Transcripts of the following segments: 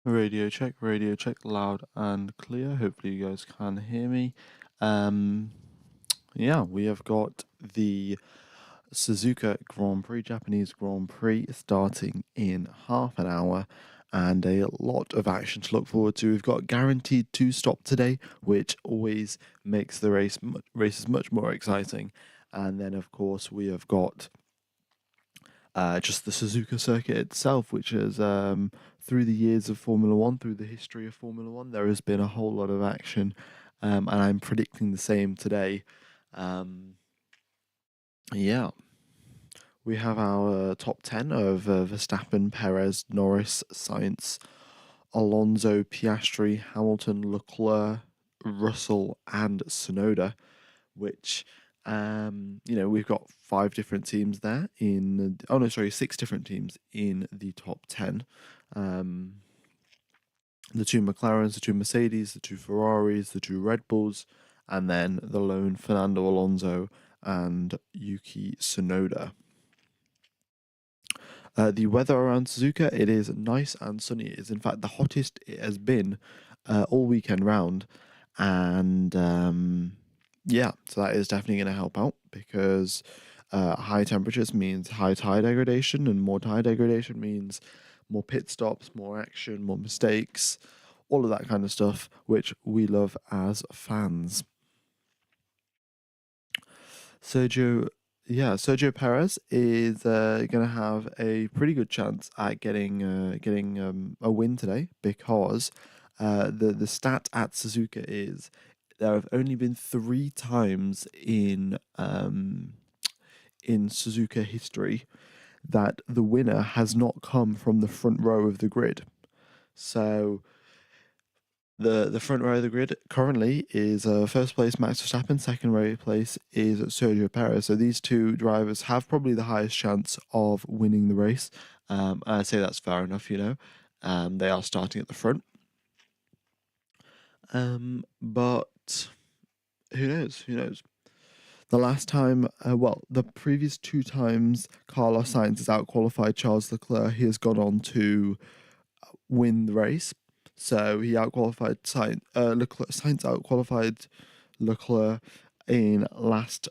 Radio check, loud and clear. Hopefully you guys can hear me. Um, yeah, we have got the Suzuka Grand Prix, Japanese Grand Prix, starting in half an hour, and a lot of action to look forward to. We've got guaranteed to stop today, which always makes the races much more exciting. And then, of course, we have got just the Suzuka circuit itself, which is through the years of Formula One, through the history of Formula One, there has been a whole lot of action, and I'm predicting the same today. Um, yeah, we have our top 10 of Verstappen, Perez, Norris, Sainz, Alonso, Piastri, Hamilton, Leclerc, Russell, and Sonoda, which we've got five different teams there six different teams in the top 10. The two McLarens, the two Mercedes, the two Ferraris, the two Red Bulls, and then the lone Fernando Alonso and Yuki Tsunoda. The weather around Suzuka, it is nice and sunny. It is in fact the hottest it has been all weekend round, and so that is definitely going to help out because high temperatures means high tire degradation, and more tire degradation means more pit stops, more action, more mistakes, all of that kind of stuff, which we love as fans. Sergio Perez is going to have a pretty good chance at getting a win today because the stat at Suzuka is there have only been 3 times in Suzuka history that the winner has not come from the front row of the grid. So the front row of the grid currently is first place Max Verstappen, second row place is Sergio Perez. So these two drivers have probably the highest chance of winning the race. I'd say that's fair enough, they are starting at the front. But who knows? Who knows? The last time, the previous 2 times Carlos Sainz has outqualified Charles Leclerc, he has gone on to win the race. So he outqualified Leclerc. Sainz outqualified Leclerc in last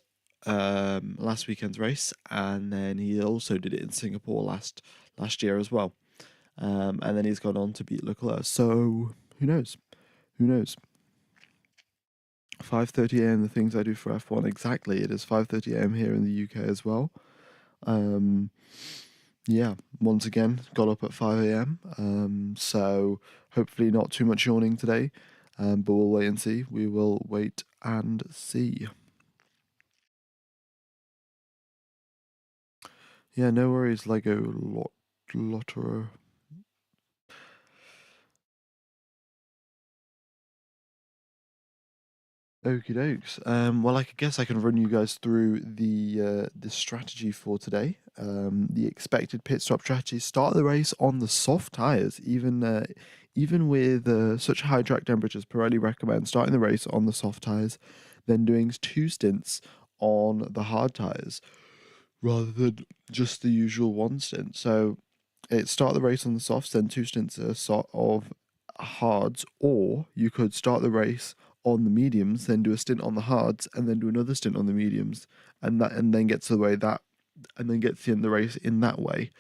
weekend's race, and then he also did it in Singapore last year as well. And then he's gone on to beat Leclerc. So who knows? Who knows? 5:30 a.m. The things I do for F1 exactly. It is 5:30 a.m. here in the UK as well. Once again, got up at 5 a.m. So hopefully not too much yawning today, but we'll wait and see. We will wait and see. Yeah, no worries, Lego Lotterer. Okie dokes. Well, I guess I can run you guys through the strategy for today. The expected pit stop strategy: start the race on the soft tires. Even with such high track temperatures, Pirelli recommends starting the race on the soft tires, then doing 2 stints on the hard tires, rather than just the usual 1 stint. So, start the race on the softs, then 2 stints of hards, or you could start the race on the mediums, then do a stint on the hards, and then do another stint on the mediums, and then get to the end of the race in that way.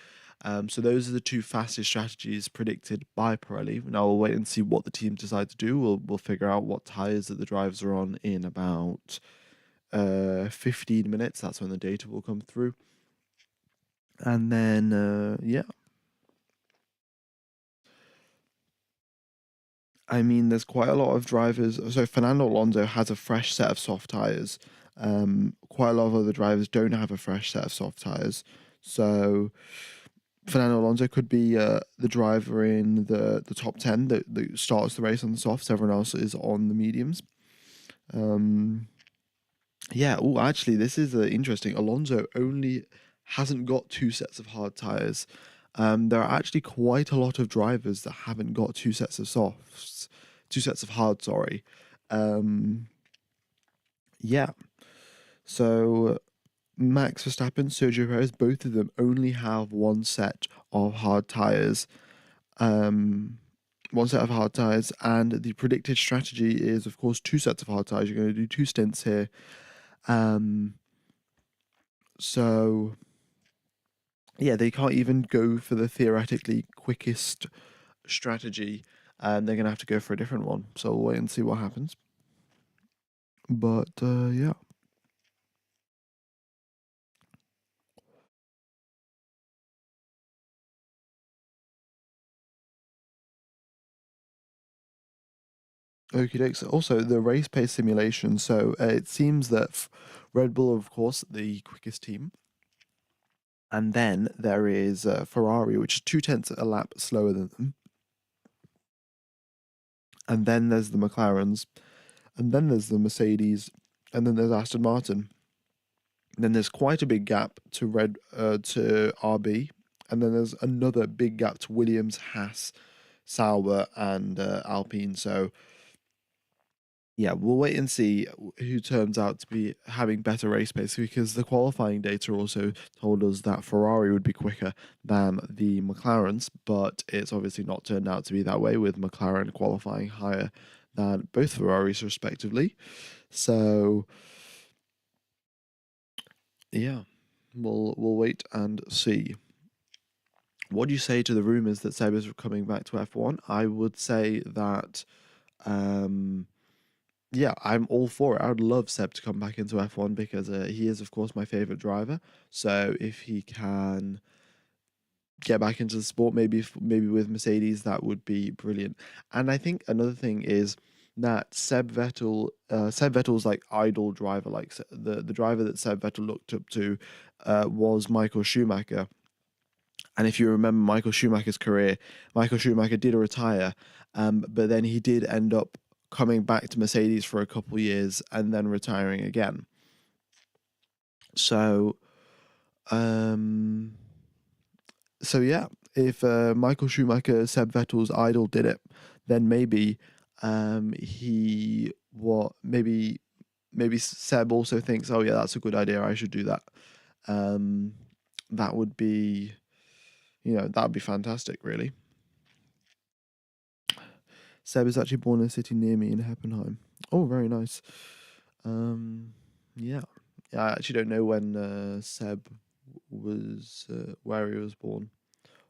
So those are the 2 fastest strategies predicted by Pirelli. Now we'll wait and see what the team decide to do. We'll figure out what tires that the drivers are on in about 15 minutes. That's when the data will come through, and then I mean, there's quite a lot of drivers. So Fernando Alonso has a fresh set of soft tires. Quite a lot of other drivers don't have a fresh set of soft tires. So Fernando Alonso could be the driver in the top 10 that starts the race on the softs. Everyone else is on the mediums. Oh, actually, this is interesting. Alonso only hasn't got 2 sets of hard tires. There are actually quite a lot of drivers that haven't got 2 sets of softs, 2 sets of hard, sorry. So Max Verstappen, Sergio Perez, both of them only have 1 set of hard tires. one set of hard tyres, and the predicted strategy is, of course, two sets of hard tyres. You're going to do two stints here. So, yeah, they can't even go for the theoretically quickest strategy, and they're going to have to go for a different one. So we'll wait and see what happens. But, yeah. Okie dokes. Also, the race pace simulation. So it seems that Red Bull, of course, the quickest team. And then there is Ferrari, which is 2/10 a lap slower than them. And then there's the McLarens. And then there's the Mercedes. And then there's Aston Martin. And then there's quite a big gap to RB. And then there's another big gap to Williams, Haas, Sauber, and Alpine. So yeah, we'll wait and see who turns out to be having better race pace, because the qualifying data also told us that Ferrari would be quicker than the McLarens, but it's obviously not turned out to be that way, with McLaren qualifying higher than both Ferraris respectively. So yeah, we'll wait and see. What do you say to the rumors that Seb is coming back to F1? I would say that yeah, I'm all for it. I would love Seb to come back into F1, because he is, of course, my favorite driver. So if he can get back into the sport, maybe with Mercedes, that would be brilliant. And I think another thing is that Seb Vettel's like idol driver, like the driver that Seb Vettel looked up to, was Michael Schumacher. And if you remember Michael Schumacher's career, Michael Schumacher did retire, but then he did end up coming back to Mercedes for a couple years and then retiring again. So, um, so yeah, if Michael Schumacher, Seb Vettel's idol, did it, then maybe maybe Seb also thinks, oh yeah, that's a good idea, I should do that. That would be, that'd be fantastic, really. Seb is actually born in a city near me in Heppenheim. Oh, very nice. Yeah. I actually don't know when Seb was, where he was born,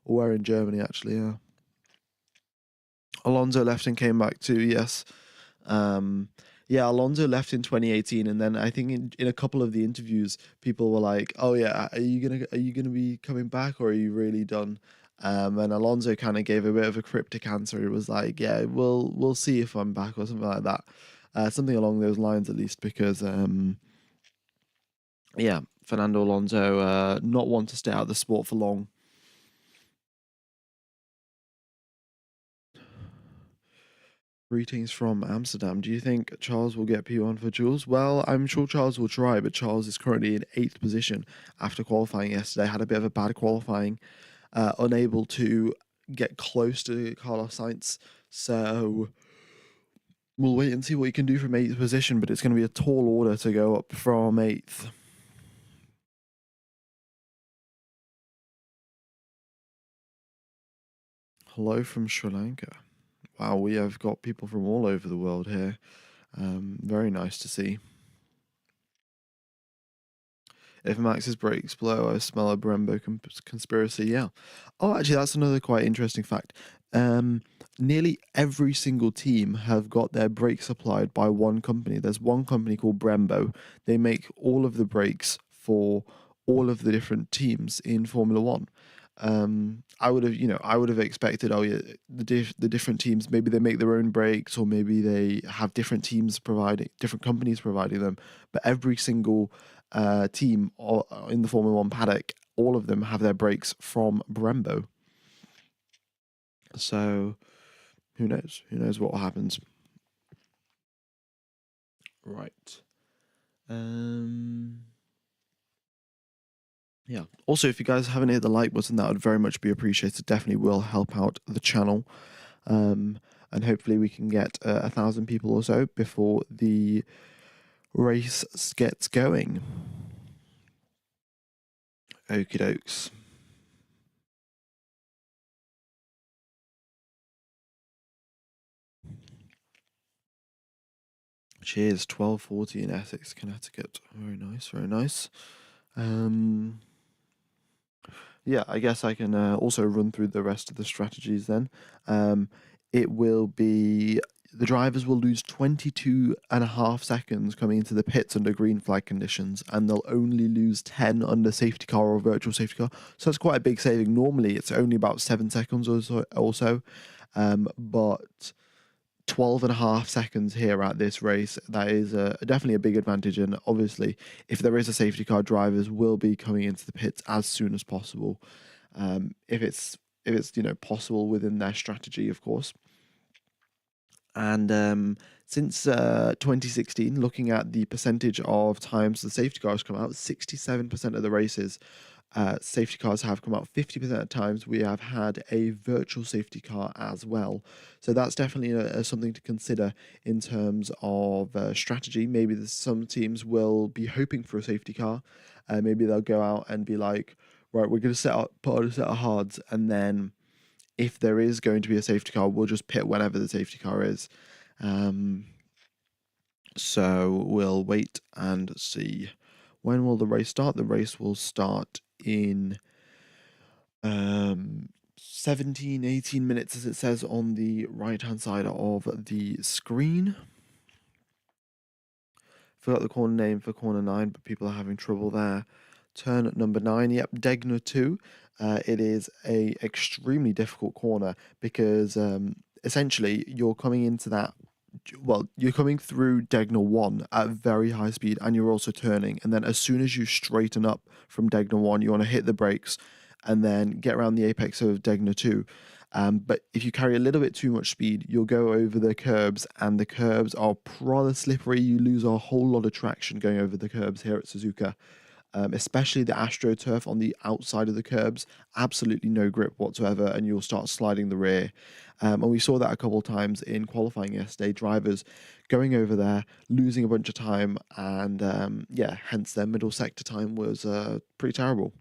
or where in Germany, actually, yeah. Alonso left and came back too, yes. Yeah, Alonso left in 2018, and then I think in a couple of the interviews, people were like, "Oh yeah, are you gonna be coming back, or are you really done?" And Alonso kind of gave a bit of a cryptic answer. It was like, "Yeah, we'll see if I'm back," or something like that, something along those lines at least, because yeah, Fernando Alonso not want to stay out of the sport for long. Greetings from Amsterdam. Do you think Charles will get P1 for Jules? Well, I'm sure Charles will try, but Charles is currently in 8th position after qualifying yesterday. Had a bit of a bad qualifying, unable to get close to Carlos Sainz. So we'll wait and see what he can do from 8th position, but it's going to be a tall order to go up from 8th. Hello from Sri Lanka. Wow, we have got people from all over the world here. Very nice to see. If Max's brakes blow, I smell a Brembo conspiracy. Yeah. Oh, actually, that's another quite interesting fact. Nearly every single team have got their brakes supplied by one company. There's one company called Brembo. They make all of the brakes for all of the different teams in Formula One. I would have expected, oh yeah, the different teams, maybe they make their own brakes, or maybe they have different companies providing them. But every single team in the Formula One paddock, all of them have their brakes from Brembo. So who knows? Who knows what happens? Right. Yeah. Also, if you guys haven't hit the like button, that would very much be appreciated. Definitely will help out the channel. And hopefully we can get 1,000 people or so before the race gets going. Okie dokes. Cheers, 12:40 in Essex, Connecticut. Very nice, very nice. Um, yeah, I guess I can also run through the rest of the strategies then. Um, it will be the drivers will lose 22.5 seconds coming into the pits under green flag conditions, and they'll only lose 10 under safety car or virtual safety car. So that's quite a big saving. Normally, it's only about 7 seconds or so. But 12.5 seconds here at this race, that is definitely a big advantage. And obviously, if there is a safety car, drivers will be coming into the pits as soon as possible, if it's possible within their strategy, of course. And since 2016, looking at the percentage of times the safety cars come out, 67% of the races, safety cars have come out. 50% of times we have had a virtual safety car as well. So that's definitely something to consider in terms of strategy. Maybe some teams will be hoping for a safety car. Maybe they'll go out and be like, right, we're going to put on a set of hards, and then if there is going to be a safety car, we'll just pit whenever the safety car is. So we'll wait and see. When will the race start? The race will start in 17, 18 minutes, as it says on the right-hand side of the screen. Forgot the corner name for corner 9, but people are having trouble there. Turn number 9, yep, Degner 2. It is a extremely difficult corner because essentially you're coming into that. Well, you're coming through Degner 1 at very high speed, and you're also turning. And then as soon as you straighten up from Degner 1, you want to hit the brakes and then get around the apex of Degner 2. But if you carry a little bit too much speed, you'll go over the curbs, and the curbs are rather slippery. You lose a whole lot of traction going over the curbs here at Suzuka. Especially the AstroTurf on the outside of the curbs, absolutely no grip whatsoever, and you'll start sliding the rear. And we saw that a couple of times in qualifying yesterday, drivers going over there, losing a bunch of time, and hence their middle sector time was pretty terrible.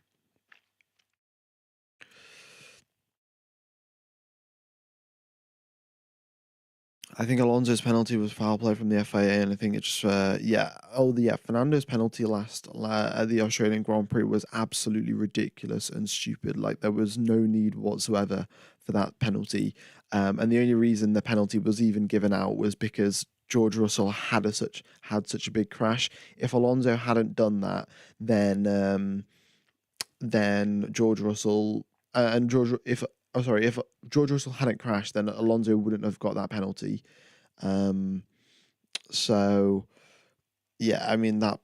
I think Alonso's penalty was foul play from the FIA, and I think it's Fernando's penalty at the Australian Grand Prix was absolutely ridiculous and stupid. Like, there was no need whatsoever for that penalty, and the only reason the penalty was even given out was because George Russell had such a big crash. If Alonso hadn't done that, then George Russell and George if if George Russell hadn't crashed, then Alonso wouldn't have got that penalty. So yeah, I mean, that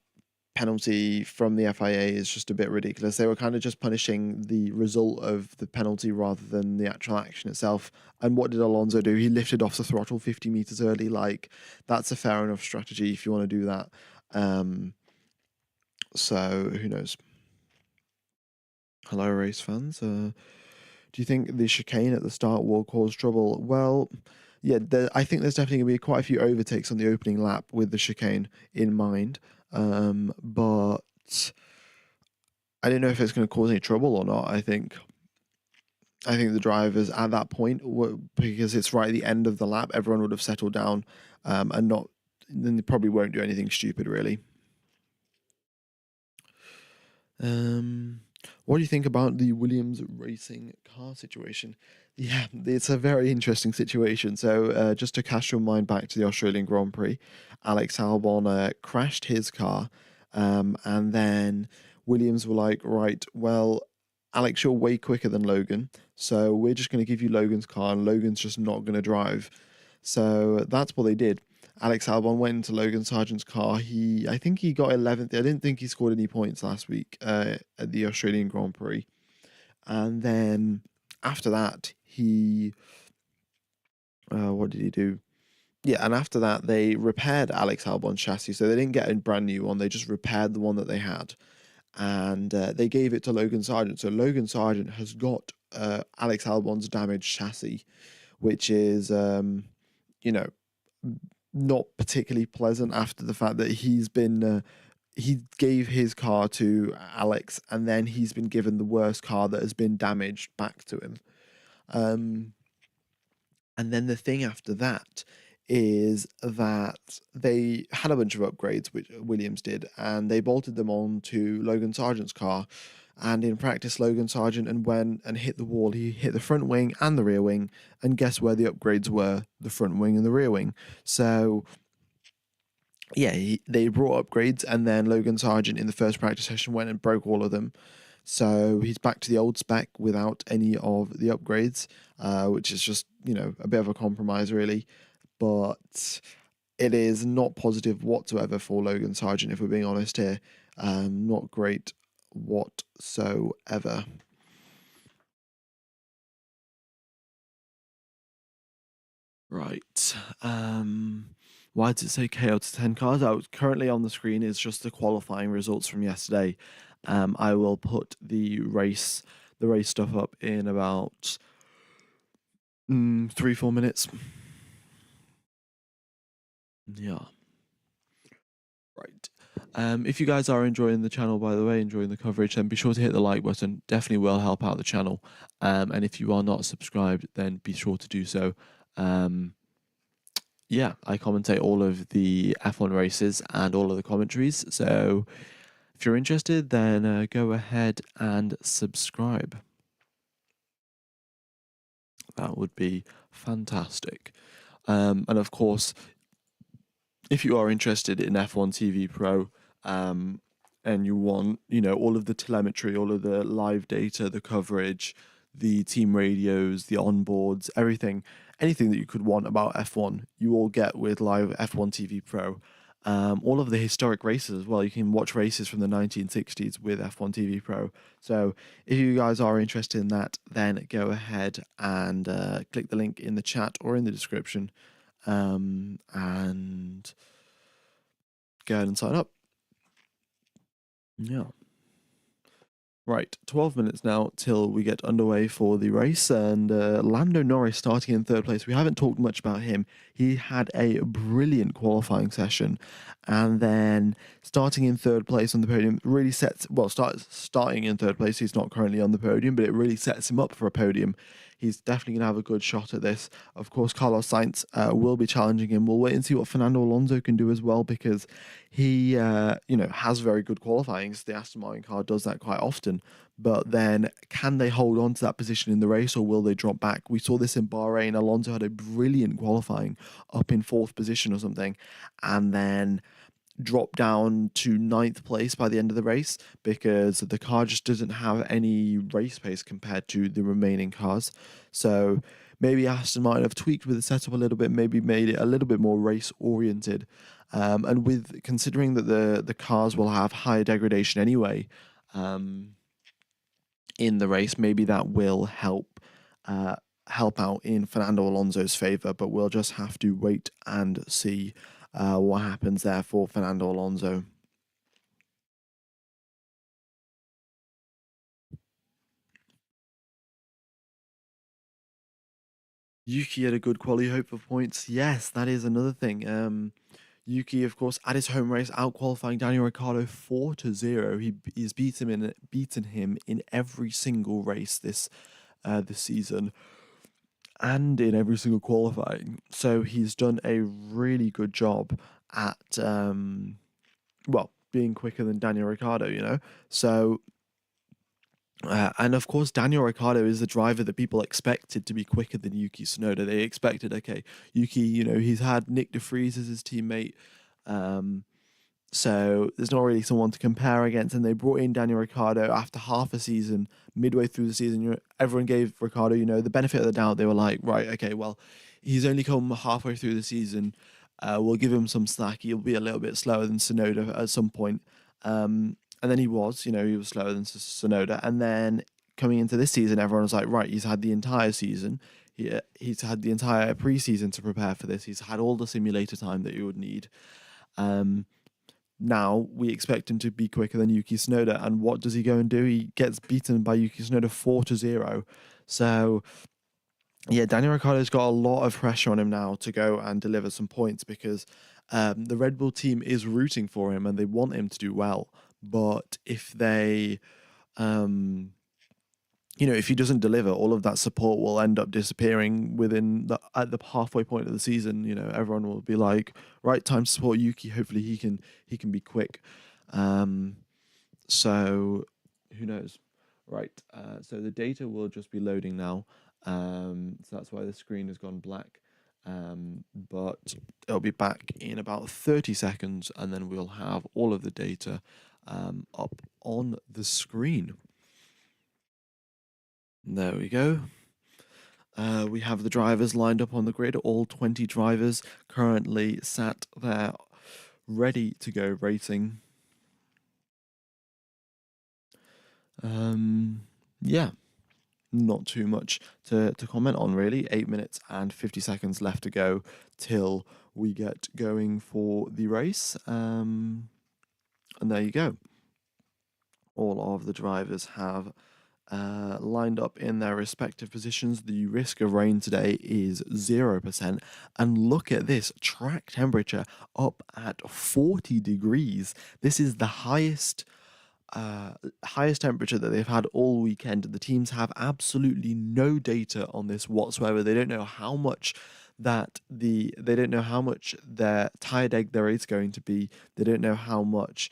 penalty from the FIA is just a bit ridiculous. They were kind of just punishing the result of the penalty rather than the actual action itself. And what did Alonso do? He lifted off the throttle 50 meters early. Like, that's a fair enough strategy if you want to do that. So who knows? Hello, race fans. Do you think the chicane at the start will cause trouble? Well, yeah, I think there's definitely going to be quite a few overtakes on the opening lap with the chicane in mind. But I don't know if it's going to cause any trouble or not. I think the drivers at that point, because it's right at the end of the lap, everyone would have settled down, and then they probably won't do anything stupid, really. What do you think about the Williams racing car situation? Yeah, it's a very interesting situation. So, just to cast your mind back to the Australian Grand Prix, Alex Albon crashed his car, and then Williams were like, right, well, Alex, you're way quicker than Logan, so we're just going to give you Logan's car, and Logan's just not going to drive. So that's what they did. Alex Albon went into Logan Sargent's car. I think he got 11th. I didn't think he scored any points last week at the Australian Grand Prix. And then after that, what did he do? Yeah, and after that, they repaired Alex Albon's chassis. So they didn't get a brand new one. They just repaired the one that they had. And they gave it to Logan Sargent. So Logan Sargent has got Alex Albon's damaged chassis, which is, not particularly pleasant after the fact that he gave his car to Alex, and then he's been given the worst car that has been damaged back to him. And then the thing after that is that they had a bunch of upgrades, which Williams did, and they bolted them on to Logan Sargent's car. And in practice, Logan Sargent and went and hit the wall. He hit the front wing and the rear wing, and guess where the upgrades were? The front wing and the rear wing. So yeah, they brought upgrades, and then Logan Sargent in the first practice session went and broke all of them. So he's back to the old spec without any of the upgrades, which is just, a bit of a compromise, really. But it is not positive whatsoever for Logan Sargent, if we're being honest here. Not great whatsoever. Right. Why does it say KO to 10 cars? Out currently on the screen is just the qualifying results from yesterday. I will put the race stuff up in about 3-4 minutes. Yeah. Right. If you guys are enjoying the channel, by the way, enjoying the coverage, then be sure to hit the like button. Definitely will help out the channel. And if you are not subscribed, then be sure to do so. Yeah, I commentate all of the F1 races and all of the commentaries. So if you're interested, then go ahead and subscribe. That would be fantastic. And of course, if you are interested in F1 TV Pro, and you want, all of the telemetry, all of the live data, the coverage, the team radios, the onboards, everything, anything that you could want about F1, you all get with live F1 TV Pro. All of the historic races as well. You can watch races from the 1960s with F1 TV Pro. So if you guys are interested in that, then go ahead and click the link in the chat or in the description, and go ahead and sign up. Yeah. Right, 12 minutes now till we get underway for the race, and Lando Norris starting in third place. We haven't talked much about him. He had a brilliant qualifying session, and then starting in third place on the podium really starting in third place. He's not currently on the podium, but it really sets him up for a podium. He's definitely going to have a good shot at this. Of course, Carlos Sainz will be challenging him. We'll wait and see what Fernando Alonso can do as well, because he, has very good qualifying. The Aston Martin car does that quite often. But then, can they hold on to that position in the race, or will they drop back? We saw this in Bahrain. Alonso had a brilliant qualifying, up in fourth position or something, and then drop down to ninth place by the end of the race because the car just doesn't have any race pace compared to the remaining cars. So maybe Aston Martin have tweaked with the setup a little bit, maybe made it a little bit more race oriented. And with considering that the cars will have higher degradation anyway, in the race, maybe that will help out in Fernando Alonso's favour. But we'll just have to wait and see what happens there for Fernando Alonso. Yuki had a good quality, hope for points. Yes, that is another thing. Yuki, of course, at his home race, out qualifying Daniel Ricciardo 4-0. He's beaten him in every single race this season, and in every single qualifying. So he's done a really good job at being quicker than Daniel Ricciardo. So and of course, Daniel Ricciardo is the driver that people expected to be quicker than Yuki Tsunoda. They expected, okay, Yuki, he's had Nick de Vries as his teammate. So there's not really someone to compare against. And they brought in Daniel Ricciardo after half a season, midway through the season. Everyone gave Ricciardo, the benefit of the doubt. They were like, right, okay, well, he's only come halfway through the season. We'll give him some slack. He'll be a little bit slower than Tsunoda at some point. And then he was slower than Tsunoda. And then coming into this season, everyone was like, right, he's had the entire season. He's had the entire preseason to prepare for this. He's had all the simulator time that he would need. Now we expect him to be quicker than Yuki Tsunoda. And what does he go and do? He gets beaten by Yuki Tsunoda 4-0. So yeah, Daniel Ricciardo's got a lot of pressure on him now to go and deliver some points, because the Red Bull team is rooting for him and they want him to do well. But if they if he doesn't deliver, all of that support will end up disappearing within the at the halfway point of the season. Everyone will be like, right, time to support Yuki. Hopefully, he can be quick. Um, so who knows, right? So the data will just be loading now. So that's why the screen has gone black. But it'll be back in about 30 seconds, and then we'll have all of the data up on the screen. There we go. We have the drivers lined up on the grid, all 20 drivers currently sat there ready to go racing. Yeah, not too much to comment on, really. 8 minutes and 50 seconds left to go till we get going for the race. And there you go. All of the drivers have lined up in their respective positions. The risk of rain today is 0%. And look at this track temperature up at 40 degrees. This is the highest temperature that they've had all weekend. The teams have absolutely no data on this whatsoever. They don't know how much they don't know how much their tire deg their rate's going to be. They don't know how much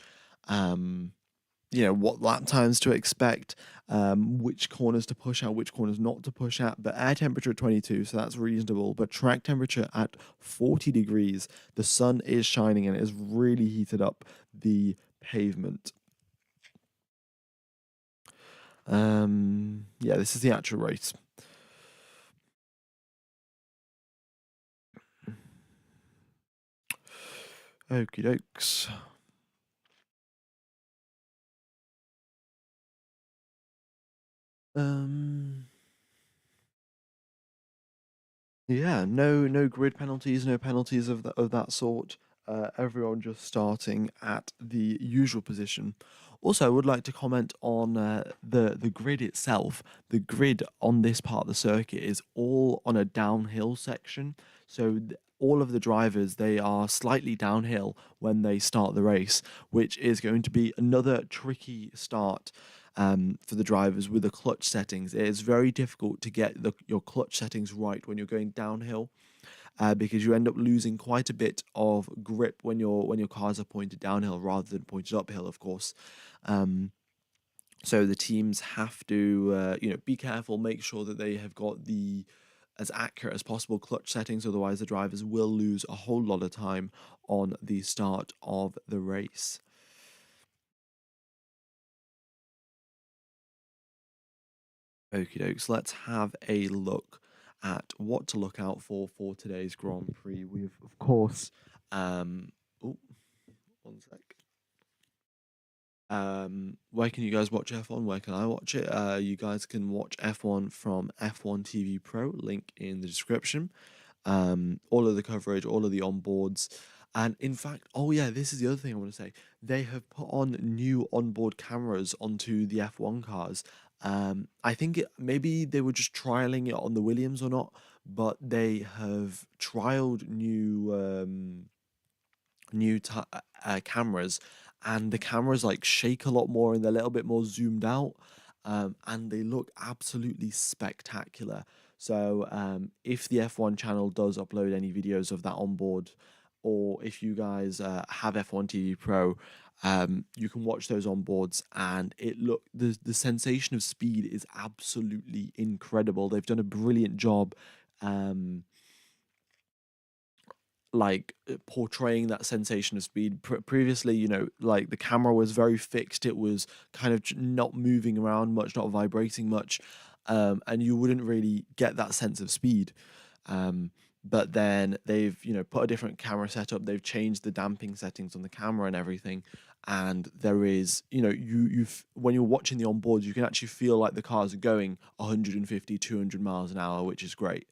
what lap times to expect, which corners to push at, which corners not to push at. But air temperature at 22, so that's reasonable. But track temperature at 40 degrees, the sun is shining and it has really heated up the pavement. Yeah, this is the actual race. Okie dokes. Yeah, no grid penalties, no penalties of that sort. Everyone just starting at the usual position. Also, I would like to comment on the grid itself. The grid on this part of the circuit is all on a downhill section, so all of the drivers, they are slightly downhill when they start the race, which is going to be another tricky start for the drivers with the clutch settings. It is very difficult to get your clutch settings right when you're going downhill, because you end up losing quite a bit of grip when your cars are pointed downhill rather than pointed uphill, of course. So the teams have to be careful, make sure that they have got the as accurate as possible clutch settings, otherwise the drivers will lose a whole lot of time on the start of the race. Okie dokes, let's have a look at what to look out for today's Grand Prix. We've, of course, oh, one sec. Where can you guys watch F1? Where can I watch it? You guys can watch F1 from F1 TV Pro, link in the description. All of the coverage, all of the onboards. And in fact, oh yeah, this is the other thing I want to say. They have put on new onboard cameras onto the F1 cars. I think maybe they were just trialing it on the Williams or not, but they have trialed new cameras, and the cameras like shake a lot more and they're a little bit more zoomed out, and they look absolutely spectacular. So if the F1 channel does upload any videos of that on board, or if you guys have F1 TV Pro, you can watch those on boards, and the sensation of speed is absolutely incredible. They've done a brilliant job portraying that sensation of speed. Previously, like the camera was very fixed. It was kind of not moving around much, not vibrating much, and you wouldn't really get that sense of speed. But then they've put a different camera setup. They've changed the damping settings on the camera and everything, and there is when you're watching the onboards, you can actually feel like the cars are going 150, 200 miles an hour, which is great.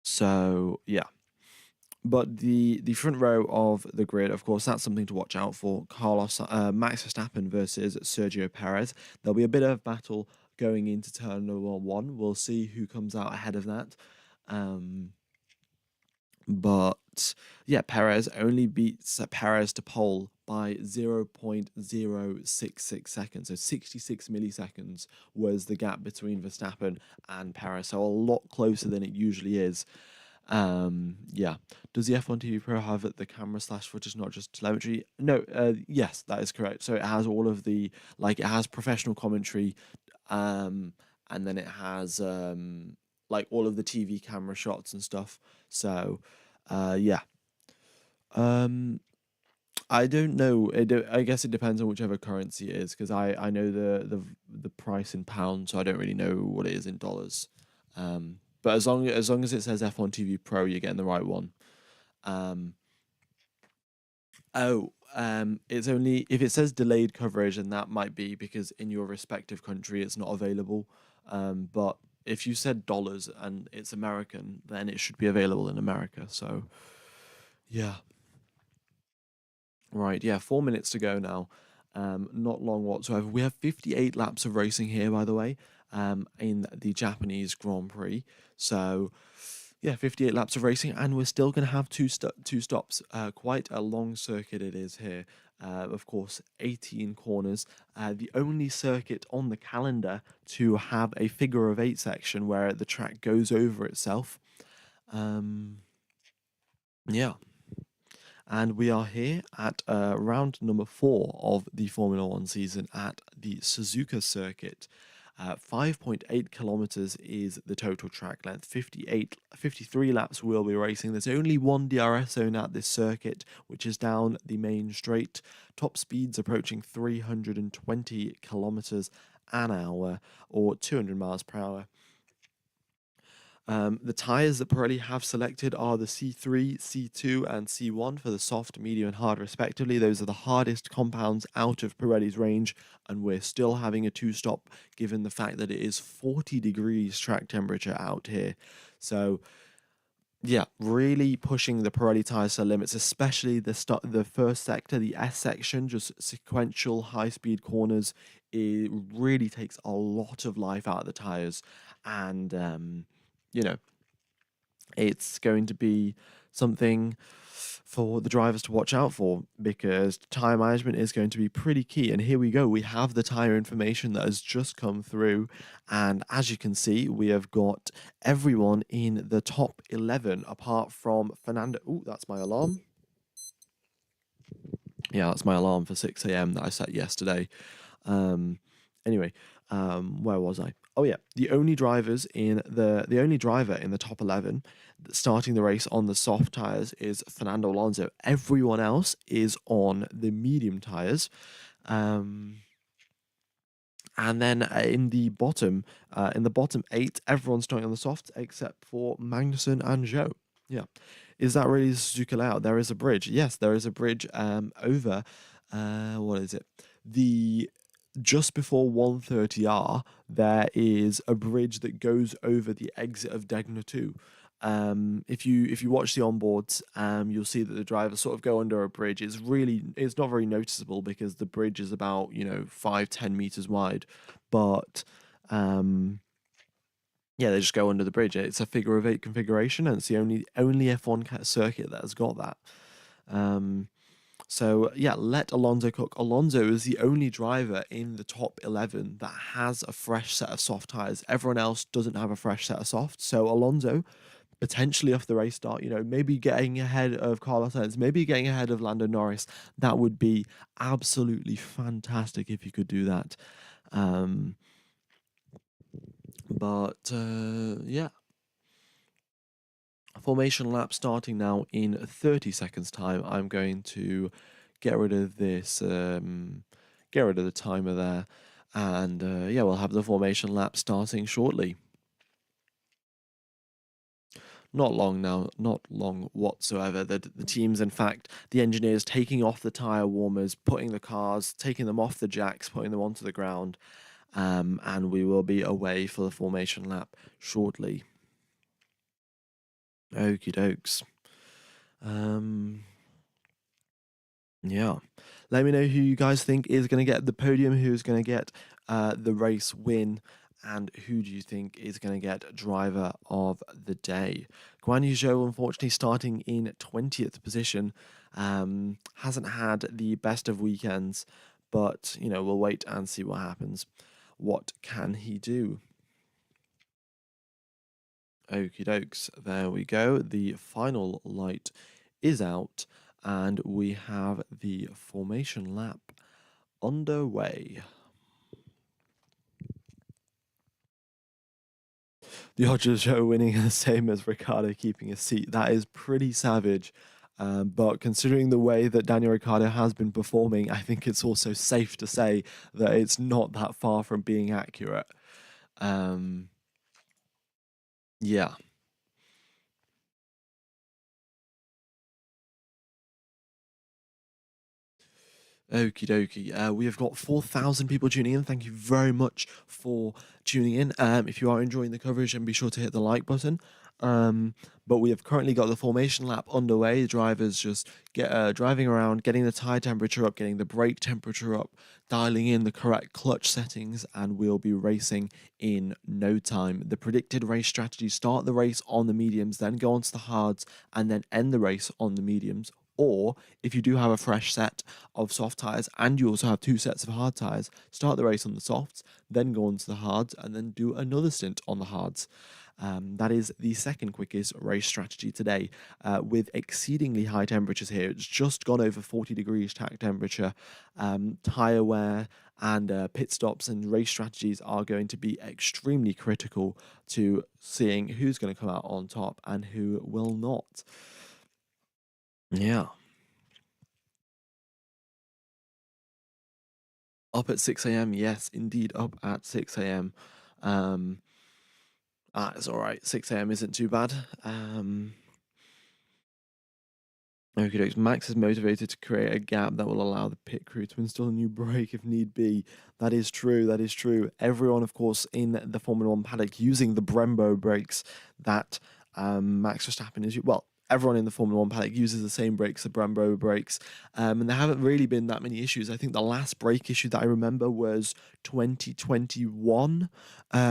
So yeah, but the front row of the grid, of course, that's something to watch out for. Max Verstappen versus Sergio Perez. There'll be a bit of battle going into turn number one. We'll see who comes out ahead of that. But yeah, Perez only beats Perez to pole by 0.066 seconds. So 66 milliseconds was the gap between Verstappen and Perez. So a lot closer than it usually is. Yeah. Does the F1 TV Pro have the camera slash footage, not just telemetry? No. Yes, that is correct. So it has all of the, like, it has professional commentary, um, and then it has like all of the TV camera shots and stuff. So, yeah. Um, I don't know. I guess it depends on whichever currency it is, because I know the price in pounds, so I don't really know what it is in dollars. But as long as it says F1 TV Pro, you're getting the right one. Um, it's only if it says delayed coverage, and that might be because in your respective country it's not available. But if you said dollars and it's American, then it should be available in America. So yeah. Right, yeah, 4 minutes to go now. Not long whatsoever. We have 58 laps of racing here, by the way, in the Japanese Grand Prix. So, yeah, 58 laps of racing, and we're still going to have two stops. Quite a long circuit it is here. Of course, 18 corners. The only circuit on the calendar to have a figure-of-8 section where the track goes over itself. Um, yeah. And we are here at round number 4 of the Formula One season at the Suzuka circuit. 5.8 kilometers is the total track length. 53 laps we'll be racing. There's only one DRS zone at this circuit, which is down the main straight. Top speeds approaching 320 kilometers an hour, or 200 miles per hour. The tyres that Pirelli have selected are the C3, C2, and C1 for the soft, medium, and hard, respectively. Those are the hardest compounds out of Pirelli's range, and we're still having a two-stop given the fact that it is 40 degrees track temperature out here. So, yeah, really pushing the Pirelli tyres to limits, especially the first sector, the S section, just sequential high-speed corners. It really takes a lot of life out of the tyres, and you know, it's going to be something for the drivers to watch out for, because tire management is going to be pretty key. And here we go. We have the tire information that has just come through. And as you can see, we have got everyone in the top 11 apart from Fernando. Oh, that's my alarm. Yeah, that's my alarm for 6 a.m. that I set yesterday. Anyway, where was I? Oh yeah, the only driver in the top 11 starting the race on the soft tires is Fernando Alonso. Everyone else is on the medium tires. And then in the bottom 8, everyone's starting on the softs except for Magnussen and Zhou. Yeah. Is that really the Suzuka layout? There is a bridge. Yes, there is a bridge over, what is it? Just before 130R, there is a bridge that goes over the exit of Degna 2. If you watch the onboards, you'll see that the drivers sort of go under a bridge. It's not very noticeable because the bridge is about 5-10 meters wide, but yeah, they just go under the bridge. It's a figure-of-8 configuration, and it's the only F1 circuit that has got that. So yeah, let Alonso cook. Alonso is the only driver in the top 11 that has a fresh set of soft tires. Everyone else doesn't have a fresh set of softs. So Alonso, potentially off the race start, maybe getting ahead of Carlos Sainz, maybe getting ahead of Lando Norris. That would be absolutely fantastic if you could do that. Yeah. Formation lap starting now in 30 seconds time. I'm going to get rid of this, get rid of the timer there, and yeah, we'll have the formation lap starting shortly. Not long now, not long whatsoever. The teams, in fact, the engineers taking off the tyre warmers, putting the cars, taking them off the jacks, putting them onto the ground, and we will be away for the formation lap shortly. Okie dokes. Yeah. Let me know who you guys think is going to get the podium, who's going to get the race win, and who do you think is going to get driver of the day. Guan Yu Zhou, unfortunately, starting in 20th position, hasn't had the best of weekends, but, we'll wait and see what happens. What can he do? Okie dokes, there we go. The final light is out, and we have the formation lap underway. The Hodges show winning the same as Ricciardo keeping a seat. That is pretty savage. But considering the way that Daniel Ricciardo has been performing, I think it's also safe to say that it's not that far from being accurate. Yeah. Okie dokie. We have got 4,000 people tuning in. Thank you very much for tuning in. If you are enjoying the coverage, then be sure to hit the like button. But we have currently got the formation lap underway. The drivers just driving around, getting the tire temperature up, getting the brake temperature up, dialing in the correct clutch settings, and we'll be racing in no time. The predicted race strategy: start the race on the mediums, then go on to the hards, and then end the race on the mediums. Or if you do have a fresh set of soft tyres and you also have 2 sets of hard tyres, start the race on the softs, then go on to the hards, and then do another stint on the hards. That is the second quickest race strategy today, with exceedingly high temperatures here. It's just gone over 40 degrees track temperature. Tyre wear and pit stops and race strategies are going to be extremely critical to seeing who's going to come out on top and who will not. Yeah. Up at 6 a.m. Yes, indeed, up at 6 a.m. It's all right. 6 a.m. isn't too bad. Okay, Max is motivated to create a gap that will allow the pit crew to install a new brake if need be. That is true. That is true. Everyone, of course, in the Formula One paddock using the Brembo brakes that Max Verstappen is. Well, everyone in the Formula One paddock uses the same brakes, the Brembo brakes, and there haven't really been that many issues. I think the last brake issue that I remember was 2021.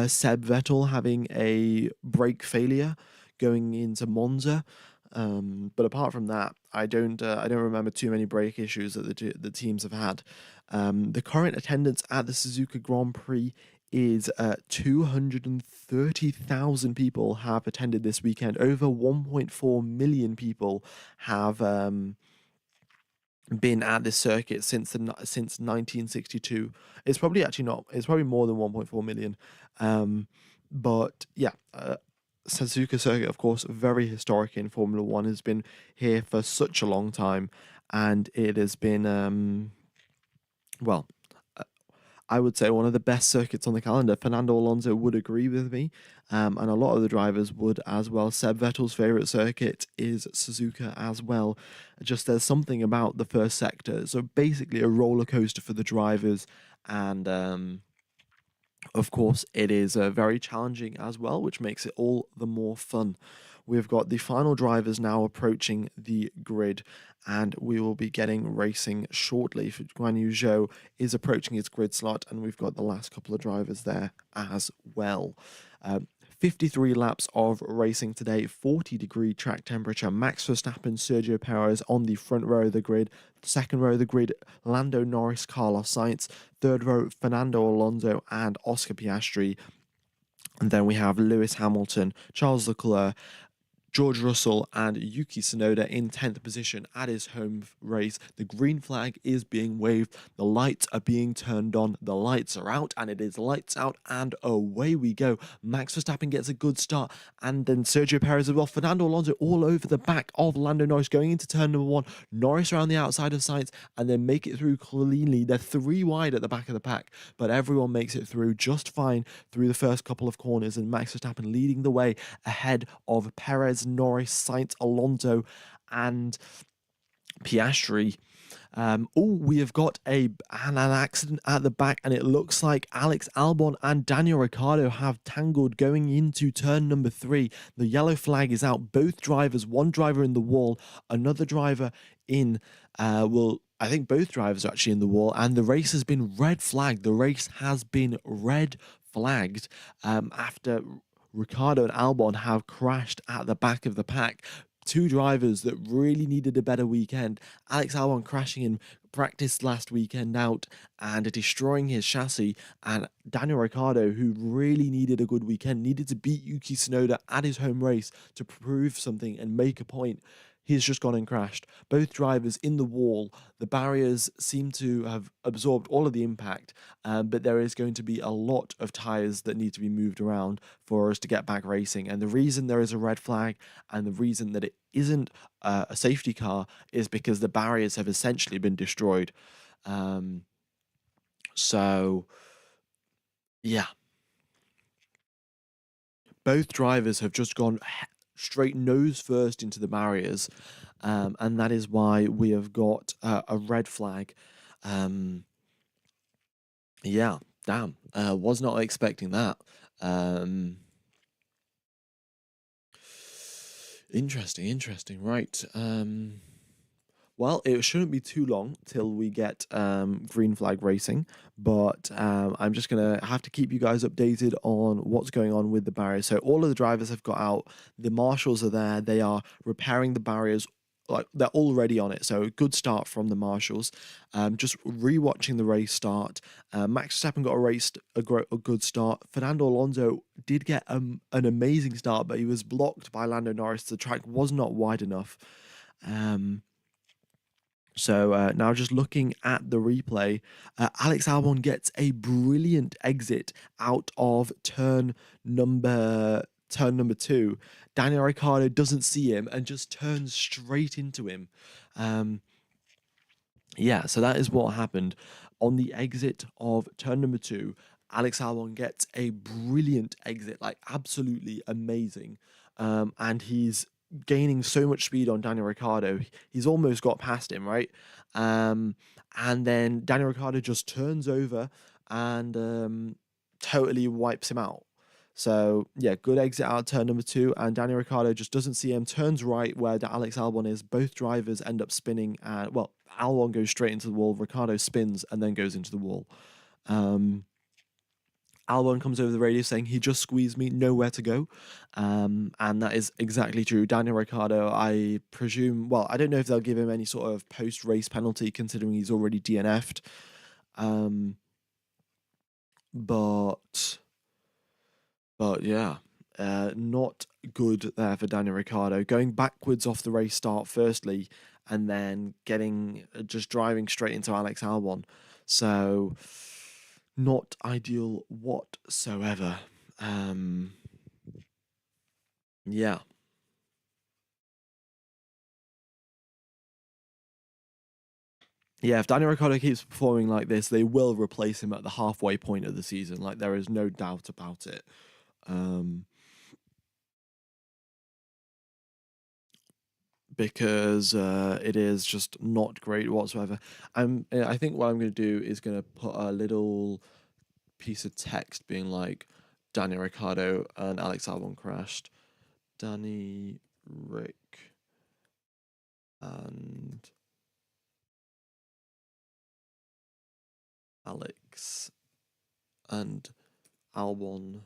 Seb Vettel having a brake failure going into Monza. But apart from that, I don't remember too many brake issues that the teams have had. The current attendance at the Suzuka Grand Prix is 230,000 people have attended this weekend. Over 1.4 million people have been at this circuit since 1962. It's probably actually not. It's probably more than 1.4 million. But yeah. Suzuka circuit, of course, very historic in Formula One, has been here for such a long time, and it has been, well, uh, I would say one of the best circuits on the calendar. Fernando Alonso would agree with me, and a lot of the drivers would as well. Seb Vettel's favorite circuit is Suzuka as well. Just there's something about the first sector, so basically a roller coaster for the drivers, and of course, it is very challenging as well, which makes it all the more fun. We've got the final drivers now approaching the grid, and we will be getting racing shortly. Guan Yu Zhou is approaching his grid slot, and we've got the last couple of drivers there as well. 53 laps of racing today, 40-degree track temperature. Max Verstappen, Sergio Perez on the front row of the grid. Second row of the grid, Lando Norris, Carlos Sainz. Third row, Fernando Alonso and Oscar Piastri. And then we have Lewis Hamilton, Charles Leclerc, George Russell and Yuki Tsunoda in 10th position at his home race. The green flag is being waved. The lights are being turned on. The lights are out, and it is lights out, and away we go. Max Verstappen gets a good start, and then Sergio Perez as well. Fernando Alonso all over the back of Lando Norris going into turn number 1. Norris around the outside of Sainz, and then make it through cleanly. They're 3 wide at the back of the pack, but everyone makes it through just fine through the first couple of corners, and Max Verstappen leading the way ahead of Perez, Norris, Sainz, Alonso, and Piastri. We have got an accident at the back, and it looks like Alex Albon and Daniel Ricciardo have tangled going into turn number 3. The yellow flag is out. Both drivers, one driver in the wall, another driver in, I think both drivers are actually in the wall, and the race has been red flagged. The race has been red flagged after Ricardo and Albon have crashed at the back of the pack. Two drivers that really needed a better weekend. Alex Albon crashing in practice last weekend out and destroying his chassis, and Daniel Ricciardo, who really needed a good weekend, needed to beat Yuki Tsunoda at his home race to prove something and make a point. He's just gone and crashed. Both drivers in the wall. The barriers seem to have absorbed all of the impact, but there is going to be a lot of tyres that need to be moved around for us to get back racing. And the reason there is a red flag and the reason that it isn't a safety car is because the barriers have essentially been destroyed. Um, so, yeah, both drivers have just gone straight nose first into the barriers, and that is why we have got a red flag. Um, yeah, damn, was not expecting that. Um, interesting. Right. Well, it shouldn't be too long till we get green flag racing, but I'm just gonna have to keep you guys updated on what's going on with the barriers. So all of the drivers have got out. The marshals are there. They are repairing the barriers. Like they're already on it, so a good start from the marshals. Just rewatching the race start. Max Verstappen got a good start. Fernando Alonso did get an amazing start, but he was blocked by Lando Norris. The track was not wide enough. Um, so now just looking at the replay, Alex Albon gets a brilliant exit out of turn number two. Daniel Ricciardo doesn't see him and just turns straight into him. Um, yeah, so that is what happened. On the exit of turn number two, Alex Albon gets a brilliant exit, like absolutely amazing. And he's gaining so much speed on Daniel Ricciardo. He's almost got past him, right? Um, and then Daniel Ricciardo just turns over and totally wipes him out. So yeah, good exit out of turn number two, and Daniel Ricciardo just doesn't see him. Turns right where the Alex Albon is. Both drivers end up spinning, and well, Albon goes straight into the wall. Ricciardo spins and then goes into the wall. Um, Albon comes over the radio saying he just squeezed me, nowhere to go, and that is exactly true. Daniel Ricciardo, I presume. Well, I don't know if they'll give him any sort of post-race penalty, considering he's already DNF'd. Um, but But yeah, not good there for Daniel Ricciardo. Going backwards off the race start, firstly, and then getting just driving straight into Alex Albon. So, not ideal whatsoever. Um, yeah. Yeah, if Daniel Ricciardo keeps performing like this, they will replace him at the halfway point of the season. Like, there is no doubt about it. Um, because it is just not great whatsoever. I think what I'm going to do is going to put a little piece of text being like, Danny Ricciardo and Alex Albon crashed. Danny, Rick, and Alex and Albon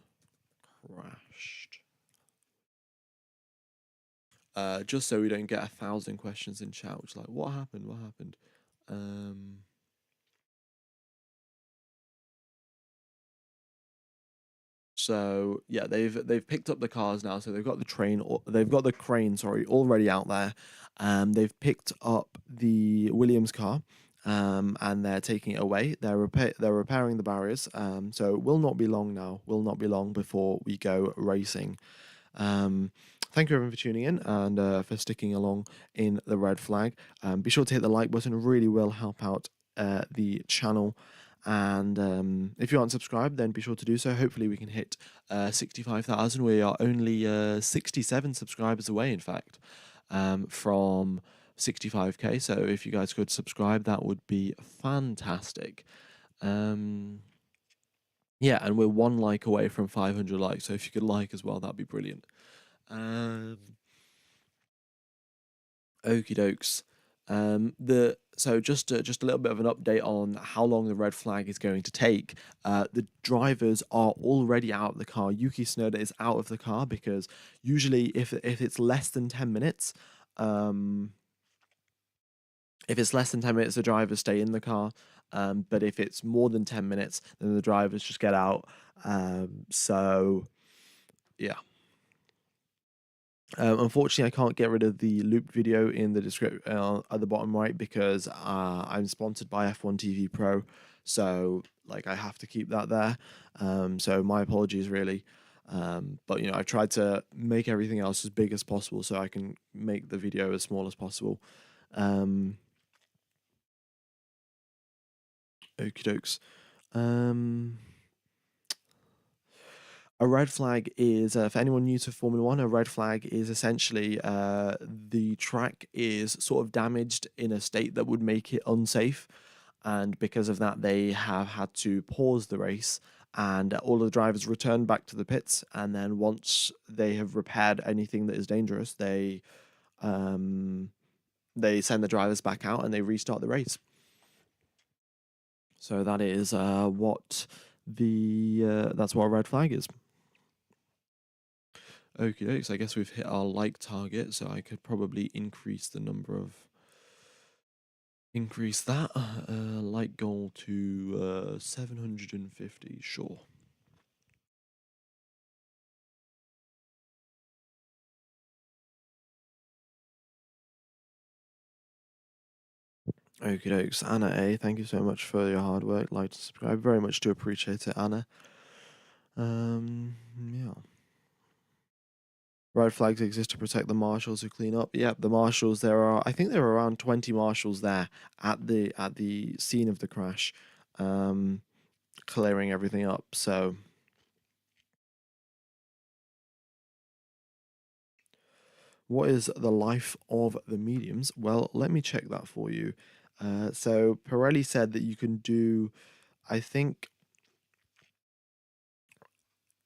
crashed. Just so we don't get 1,000 questions in chat, which like, what happened? What happened? Um, So yeah, they've picked up the cars now. So they've got the they've got the crane, sorry, already out there. They've picked up the Williams car, and they're taking it away. They're repairing the barriers. So it will not be long now. Will not be long before we go racing. Um, Thank you everyone for tuning in and for sticking along in the red flag. Be sure to hit the like button; it really will help out the channel. And if you aren't subscribed, then be sure to do so. Hopefully, we can hit 65,000. We are only 67 subscribers away, in fact, from 65k. So if you guys could subscribe, that would be fantastic. Yeah, and we're one like away from 500 likes. So if you could like as well, that'd be brilliant. Okie dokes. Just a little bit of an update on how long the red flag is going to take. The drivers are already out of the car. Yuki Tsunoda is out of the car because usually if it's less than 10 minutes, um, if it's less than 10 minutes, the drivers stay in the car. But if it's more than 10 minutes, then the drivers just get out. So yeah. Unfortunately, I can't get rid of the loop video in the description at the bottom right because I'm sponsored by F1 TV Pro, so like I have to keep that there. So my apologies, really. But you know, I tried to make everything else as big as possible so I can make the video as small as possible. Um, Okie dokes. Um, A red flag is, for anyone new to Formula One, a red flag is essentially the track is sort of damaged in a state that would make it unsafe. And because of that, they have had to pause the race and all of the drivers return back to the pits. And then once they have repaired anything that is dangerous, um, they send the drivers back out and they restart the race. So that is that's what a red flag is. Okay, dokes. I guess we've hit our like target, so I could probably increase that like goal to 750. Sure. Okay, dokes. Anna A, thank you so much for your hard work. Like to subscribe. Very much do appreciate it, Anna. Yeah. Red flags exist to protect the marshals who clean up. Yep, the marshals. I think there are around 20 marshals there at the scene of the crash, clearing everything up. So, what is the life of the mediums? Well, let me check that for you. So Pirelli said that you can do, I think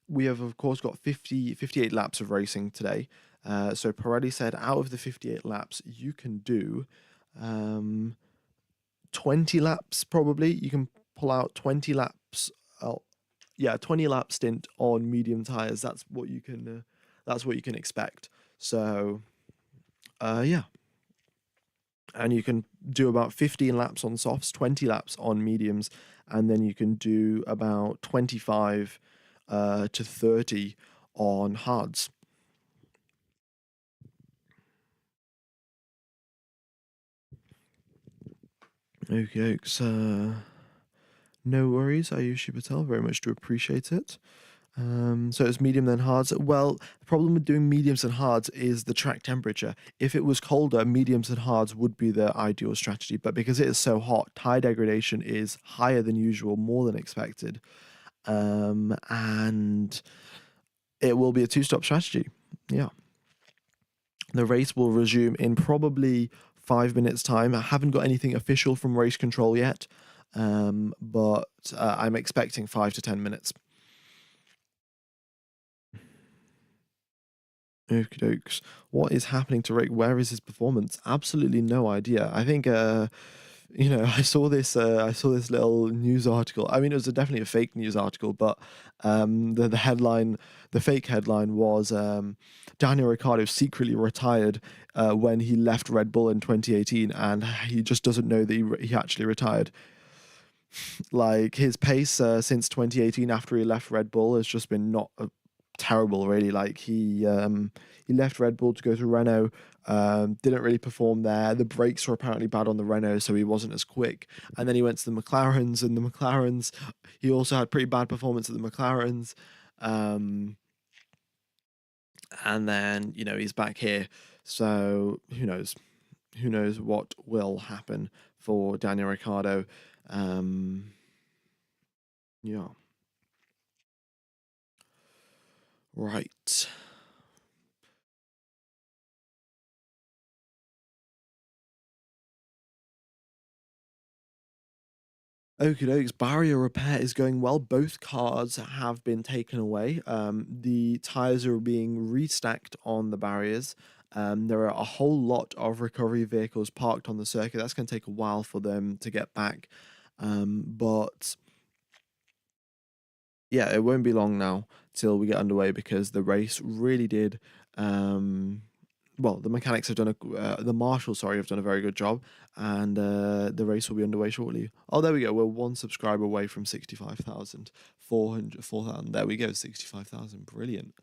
we have, of course, got 58 laps of racing today. So Pirelli said out of the 58 laps, you can do 20 laps probably. You can pull out 20 laps. Yeah, 20 lap stint on medium tires. That's what you can expect. So, yeah. And you can do about 15 laps on softs, 20 laps on mediums, and then you can do about 25 to 30 on hards. Okay, so no worries, Ayushi Patel. Very much do appreciate it. So it's medium then hards. Well, the problem with doing mediums and hards is the track temperature. If it was colder, mediums and hards would be the ideal strategy. But because it is so hot, tire degradation is higher than usual, more than expected. And it will be a two-stop strategy. Yeah. The race will resume in probably 5 minutes' time. I haven't got anything official from race control yet, but I'm expecting 5 to 10 minutes. Okie dokes. What is happening to Rick? Where is his performance? Absolutely no idea. I think I saw this little news article. I mean, it was definitely a fake news article, but the headline, the fake headline was Daniel Ricciardo secretly retired when he left Red Bull in 2018, and he just doesn't know that he actually retired. Like his pace since 2018 after he left Red Bull has just been not terrible, really. Like he left Red Bull to go to Renault, didn't really perform there. The brakes were apparently bad on the Renault, so he wasn't as quick. And then he went to the McLarens, and the McLarens, he also had pretty bad performance at the McLarens. And then he's back here, so who knows? Who knows what will happen for Daniel Ricciardo? Yeah. Right. Okie dokes, barrier repair is going well. Both cars have been taken away. The tires are being restacked on the barriers. There are a whole lot of recovery vehicles parked on the circuit. That's going to take a while for them to get back. But yeah, it won't be long now till we get underway because the race really did. Well, the mechanics have done the marshals, sorry, have done a very good job, and the race will be underway shortly. Oh, there we go. We're one subscriber away from 65,400, 4,000. There we go, 65,000. Brilliant.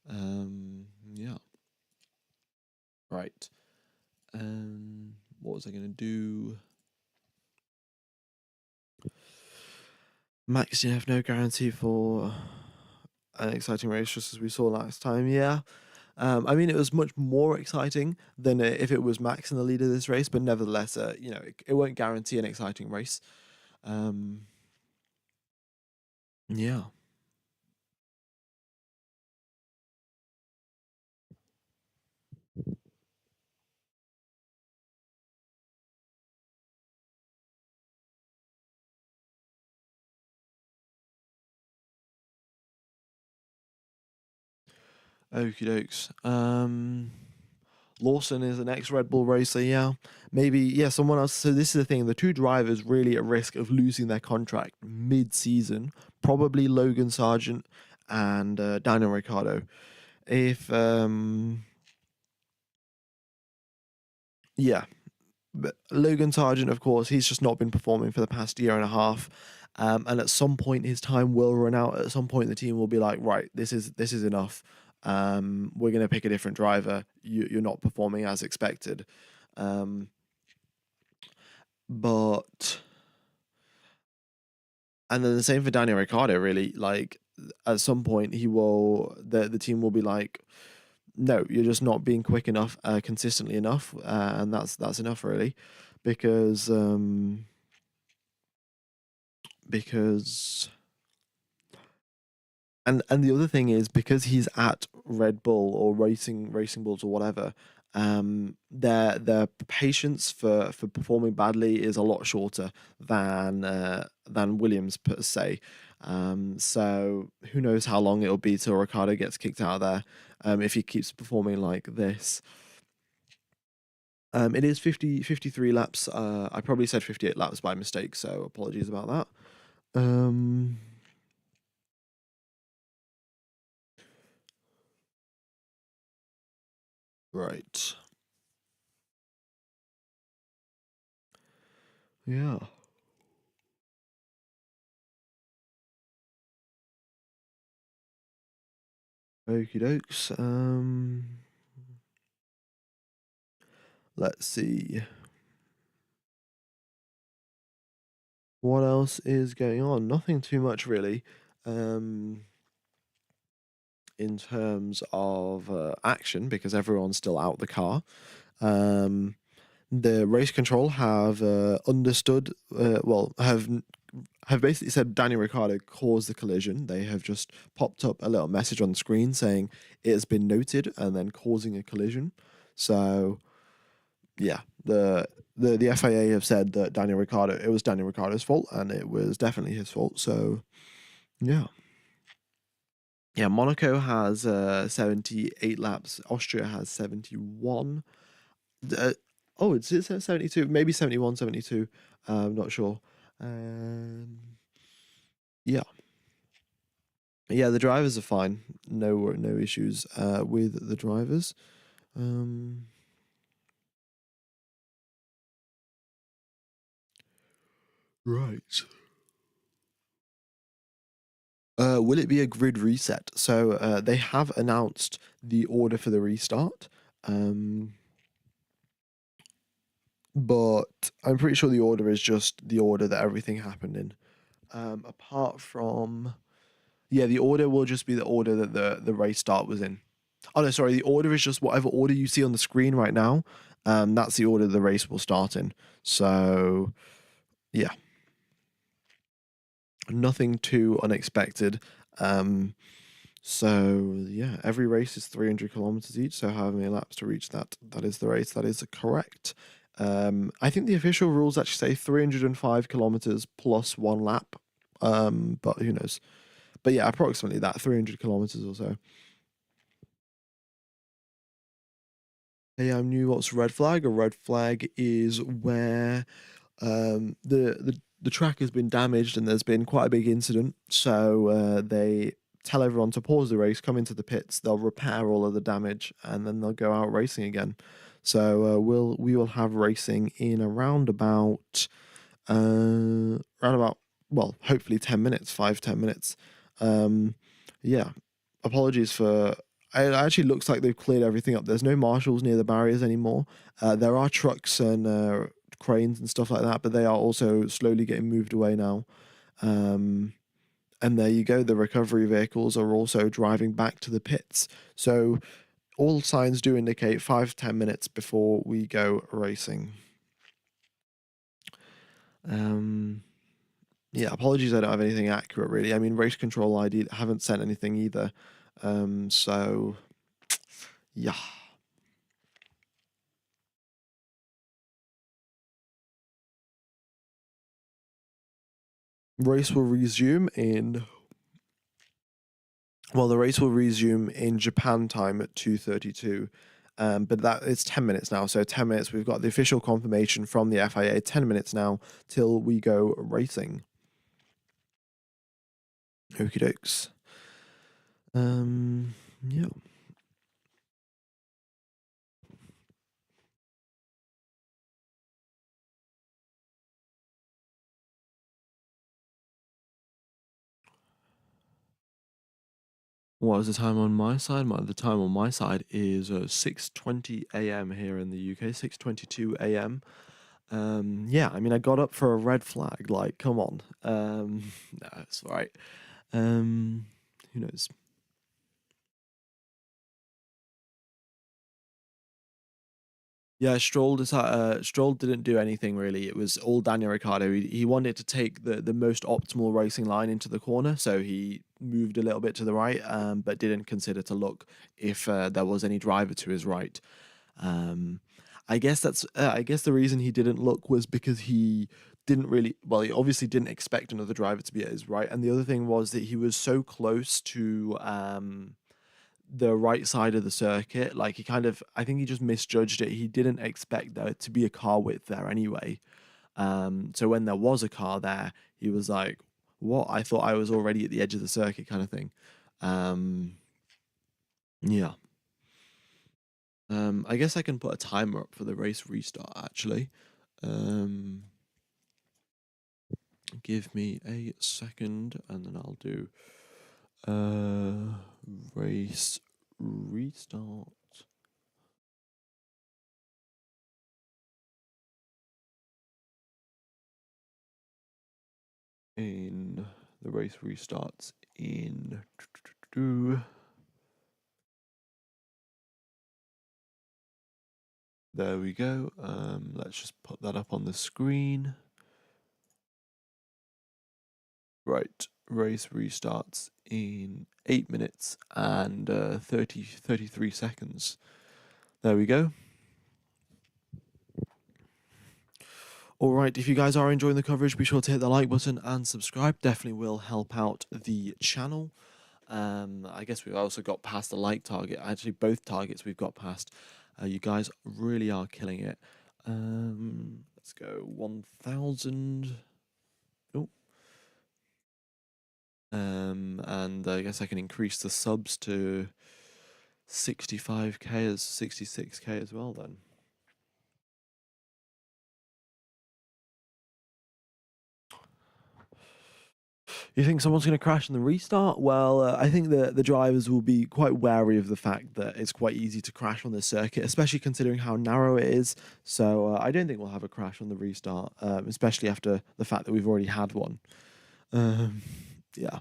Yeah. Right. What was I going to do? Max, you have no guarantee for an exciting race, just as we saw last time. Yeah. I mean, it was much more exciting than if it was Max in the lead of this race, but nevertheless, it won't guarantee an exciting race. Yeah. Okie dokes. Lawson is an ex Red Bull racer, yeah. Maybe, yeah, someone else. So, this is the thing, the two drivers really at risk of losing their contract mid season, probably Logan Sargent and Daniel Ricciardo. If, yeah, but Logan Sargent, of course, he's just not been performing for the past year and a half. And at some point, his time will run out. At some point, the team will be like, right, this is enough. We're going to pick a different driver. You're not performing as expected. But and then the same for Daniel Ricciardo. Really, like at some point, the team will be like, no, you're just not being quick enough, consistently enough, and that's enough really, because because and the other thing is because he's at Red Bull or Racing Bulls or whatever, their patience for performing badly is a lot shorter than Williams per se. So who knows how long it'll be till Ricardo gets kicked out of there, if he keeps performing like this. It is 53 laps. I probably said 58 laps by mistake, so apologies about that. Right. Yeah. Okie dokes. Let's see. What else is going on? Nothing too much really. In terms of action, because everyone's still out the car. The race control have understood. Have basically said Daniel Ricciardo caused the collision. They have just popped up a little message on the screen saying it has been noted and then causing a collision. So yeah, the FIA have said that it was Daniel Ricciardo's fault and it was definitely his fault. So yeah. Yeah, Monaco has 78 laps. Austria has 71. Uh, oh, it's 72, maybe 71, 72. I'm not sure. Um, yeah. Yeah, the drivers are fine. No issues with the drivers. Um, right. Will it be a grid reset? So they have announced the order for the restart. But I'm pretty sure the order is just the order that everything happened in. Apart from, yeah, the order will just be the order that the race start was in. Oh no, sorry, the order is just whatever order you see on the screen right now. That's the order the race will start in. So, yeah, nothing too unexpected. So yeah, every race is 300 kilometers each. So how many laps to reach that? That is the race. That is correct. I think the official rules actually say 305 kilometers plus one lap. But who knows? But yeah, approximately that 300 kilometers or so. Hey, I'm new. What's red flag? A red flag is where the track has been damaged and there's been quite a big incident. So they tell everyone to pause the race, come into the pits. They'll repair all of the damage, and then they'll go out racing again. So we will have racing in around about, well, hopefully 10 minutes, 5 10 minutes. Um, yeah. Apologies for. It actually looks like they've cleared everything up. There's no marshals near the barriers anymore. There are trucks and cranes and stuff like that, but they are also slowly getting moved away now. Um, and there you go. The recovery vehicles are also driving back to the pits. So all signs do indicate 5 10 minutes before we go racing. Um, yeah, apologies. I don't have anything accurate really. I mean, race control ID haven't sent anything either. So yeah. Race will resume in the race will resume in Japan time at 2:32. But that it's 10 minutes now. So 10 minutes. We've got the official confirmation from the FIA. 10 minutes now till we go racing. Okie dokes. Yeah. What is the time on my side? The time on my side is 6:20 a.m. here in the UK. 6:22 a.m. Yeah, I mean, I got up for a red flag. Like, come on. No, it's all right. Um, who knows? Yeah, Stroll didn't do anything really. It was all Daniel Ricciardo. He wanted to take the most optimal racing line into the corner, so he moved a little bit to the right, but didn't consider to look if there was any driver to his right. Um, I guess the reason he didn't look was because he didn't really, well, he obviously didn't expect another driver to be at his right, and the other thing was that he was so close to the right side of the circuit. Like, he kind of, I think he just misjudged it. He didn't expect there to be a car width there anyway. So when there was a car there, he was like, "What? I thought I was already at the edge of the circuit," kind of thing. Um, yeah. I guess I can put a timer up for the race restart actually. Um, Give me a second, and then I'll do uh race restart. In the race restarts in. There we go. Let's just put that up on the screen. Right, race restarts in 8 minutes and 33 seconds. There we go. All right, if you guys are enjoying the coverage, be sure to hit the like button and subscribe. Definitely will help out the channel. I guess we've also got past the like target. Actually, both targets we've got past. You guys really are killing it. Let's go 1,000. Oh, and I guess I can increase the subs to 65k as 66k as well then. You think someone's going to crash in the restart? Well, I think the drivers will be quite wary of the fact that it's quite easy to crash on this circuit, especially considering how narrow it is. So I don't think we'll have a crash on the restart, especially after the fact that we've already had one. Um, yeah.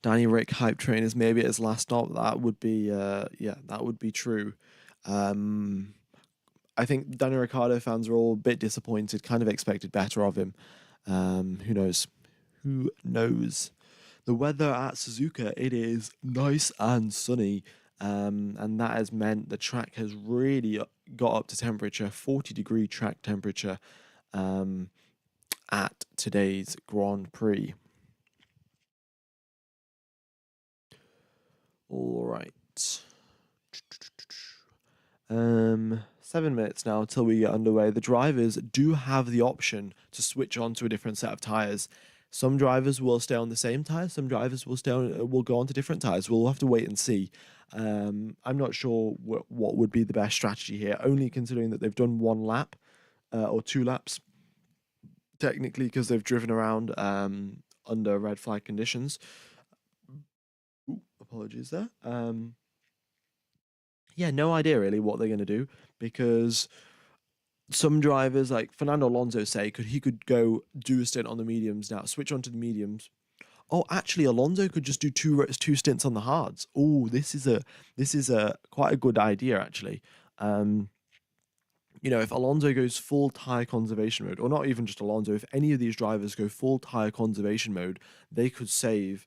Danny Rick hype train is maybe at his last stop. That would be, yeah, that would be true. Um, I think Daniel Ricciardo fans are all a bit disappointed, kind of expected better of him. Who knows? Who knows? The weather at Suzuka, it is nice and sunny, and that has meant the track has really got up to temperature, 40-degree track temperature, um, at today's Grand Prix. All right. 7 minutes now till we get underway. The drivers do have the option to switch on to a different set of tires. Some drivers will stay on the same tires. Some drivers will go on to different tires. We'll have to wait and see. I'm not sure what would be the best strategy here, only considering that they've done one lap or two laps technically because they've driven around under red flag conditions. Ooh, apologies there. Yeah, no idea really what they're going to do because some drivers like Fernando Alonso say he could go do a stint on the mediums now, switch onto the mediums. Oh, actually, Alonso could just do two stints on the hards. Oh, this is a quite a good idea actually. Um, if Alonso goes full tire conservation mode, or not even just Alonso, if any of these drivers go full tire conservation mode, they could save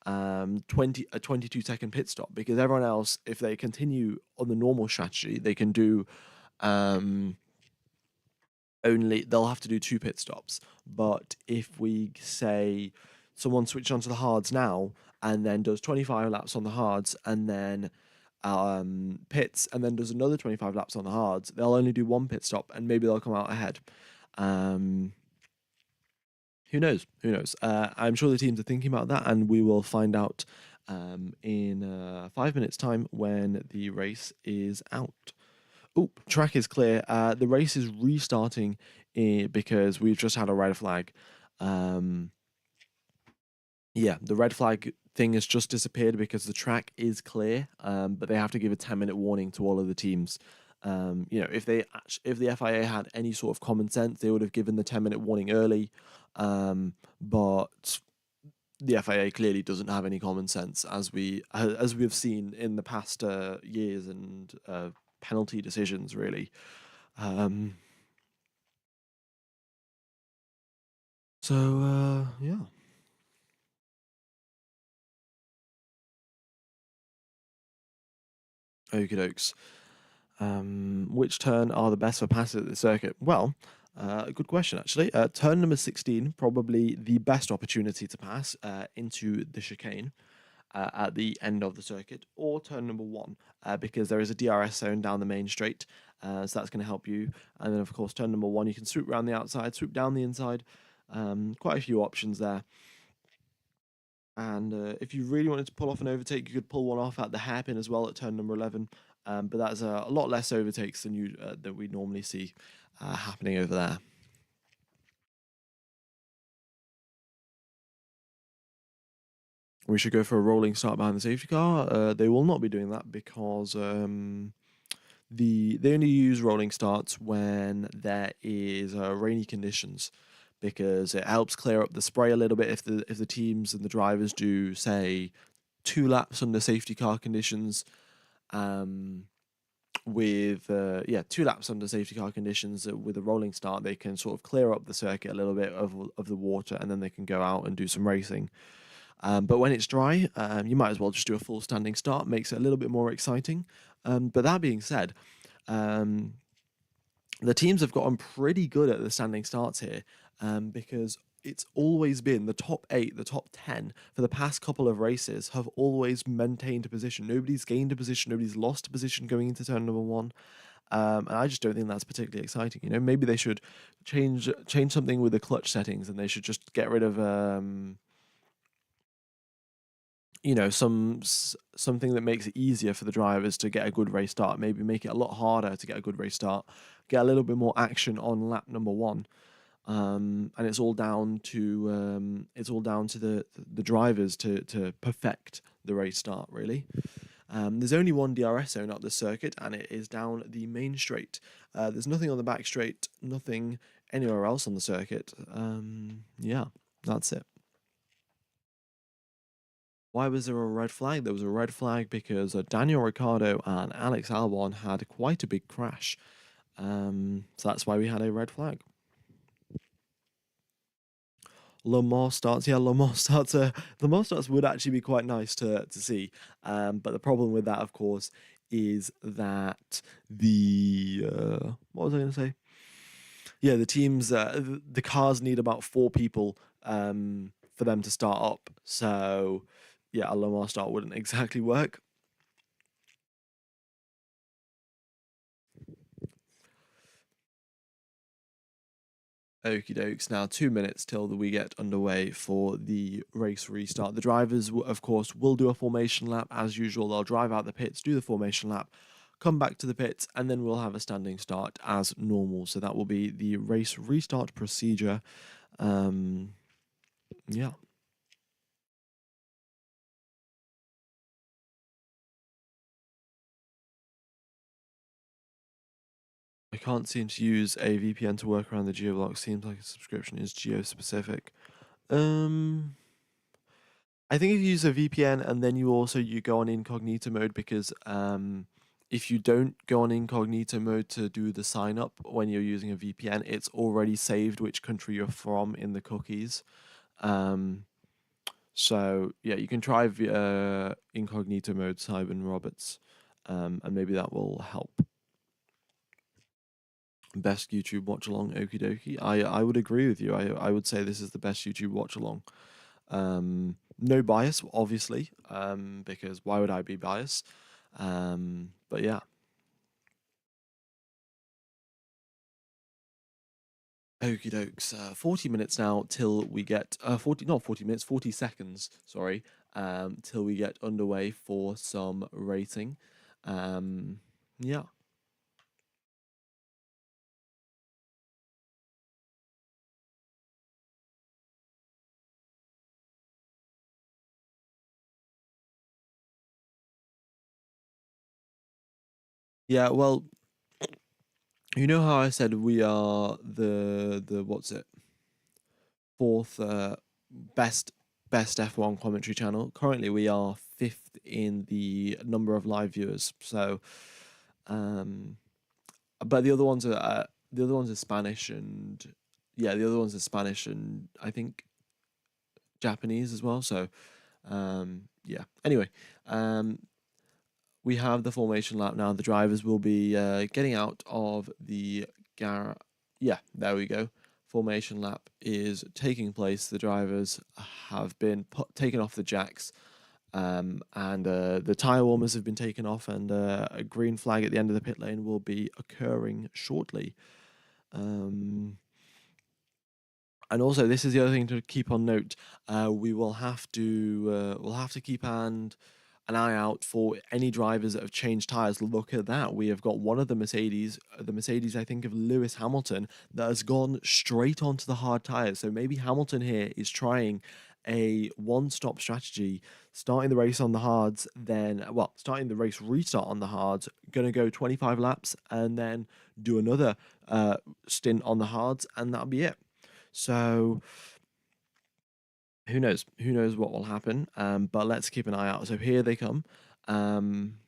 22-second pit stop because everyone else, if they continue on the normal strategy, they can do um, only they'll have to do two pit stops. But if we say someone switches onto the hards now and then does 25 laps on the hards and then pits and then does another 25 laps on the hards, they'll only do one pit stop and maybe they'll come out ahead. Um, who knows? Who knows? I'm sure the teams are thinking about that, and we will find out in 5 minutes' time when the race is out. Oh, track is clear. The race is restarting because we've just had a red flag. Um, yeah, the red flag thing has just disappeared because the track is clear, but they have to give a 10-minute warning to all of the teams. If the FIA had any sort of common sense, they would have given the 10-minute warning early. But the FIA clearly doesn't have any common sense, as we have seen in the past years and penalty decisions, really. Um, yeah. Okie dokes. Which turn are the best for passes at the circuit? Well, good question actually. Turn number 16, probably the best opportunity to pass into the chicane at the end of the circuit, or turn number one because there is a DRS zone down the main straight, so that's going to help you. And then of course turn number one, you can swoop around the outside, swoop down the inside. Quite a few options there. And if you really wanted to pull off an overtake, you could pull one off at the hairpin as well at turn number 11. But that's a lot less overtakes than we normally see happening over there. We should go for a rolling start behind the safety car. They will not be doing that because they only use rolling starts when there is rainy conditions, because it helps clear up the spray a little bit if the teams and the drivers do say 2 laps under safety car conditions. With 2 laps under safety car conditions with a rolling start, they can sort of clear up the circuit a little bit of the water, and then they can go out and do some racing. But when it's dry, you might as well just do a full standing start. Makes it a little bit more exciting. But that being said, um, the teams have gotten pretty good at the standing starts here, because it's always been the top 8, the top 10 for the past couple of races have always maintained a position. Nobody's gained a position, nobody's lost a position going into turn number one. And I just don't think that's particularly exciting. Maybe they should change something with the clutch settings, and they should just get rid of something that makes it easier for the drivers to get a good race start. Maybe make it a lot harder to get a good race start. Get a little bit more action on lap number one. And it's all down to the drivers to perfect the race start, really. There's only one DRS zone up the circuit, and it is down the main straight. There's nothing on the back straight, nothing anywhere else on the circuit. Yeah, that's it. Why was there a red flag? There was a red flag because Daniel Ricciardo and Alex Albon had quite a big crash. So that's why we had a red flag. Le Mans starts, yeah, Le Mans starts would actually be quite nice to see. But the problem with that, of course, is that what was I going to say? Yeah, the teams, the cars need about 4 people for them to start up. So yeah, a Le Mans start wouldn't exactly work. Okie dokes. Now 2 minutes till we get underway for the race restart. The drivers, of course, will do a formation lap as usual. They'll drive out the pits, do the formation lap, come back to the pits, and then we'll have a standing start as normal. So that will be the race restart procedure. Yeah. I can't seem to use a VPN to work around the geoblock. Seems like a subscription is geo-specific. Um, I think if you use a VPN and then you go on incognito mode because if you don't go on incognito mode to do the sign up when you're using a VPN, it's already saved which country you're from in the cookies. Um, so yeah, you can try incognito mode, Simon Roberts, and maybe that will help. Best YouTube watch along, okie dokie. I would agree with you. I would say this is the best YouTube watch along. No bias, obviously, because why would I be biased? But yeah. Okie dokes. 40 minutes now till we get 40 minutes, 40 seconds, sorry, till we get underway for some rating. Yeah. Yeah, well, you know how I said we are the what's it? Fourth best F1 commentary channel. Currently, we are fifth in the number of live viewers. So, um, but the other ones are Spanish and yeah, the other ones are Spanish and I think Japanese as well. So, yeah. Anyway, um, we have the formation lap now. The drivers will be getting out of the gar. Yeah, there we go. Formation lap is taking place. The drivers have been taken off the jacks, and the tire warmers have been taken off, and a green flag at the end of the pit lane will be occurring shortly. Um, and also, this is the other thing to keep on note. We will have to we'll have to keep an eye out for any drivers that have changed tires. Look at that. We have got one of the Mercedes, I think, of Lewis Hamilton, that has gone straight onto the hard tires. So maybe Hamilton here is trying a one-stop strategy, starting the race on the hards, starting the race restart on the hards, going to go 25 laps, and then do another stint on the hards, and that'll be it. So who knows? Who knows what will happen? But let's keep an eye out. So here they come. Um,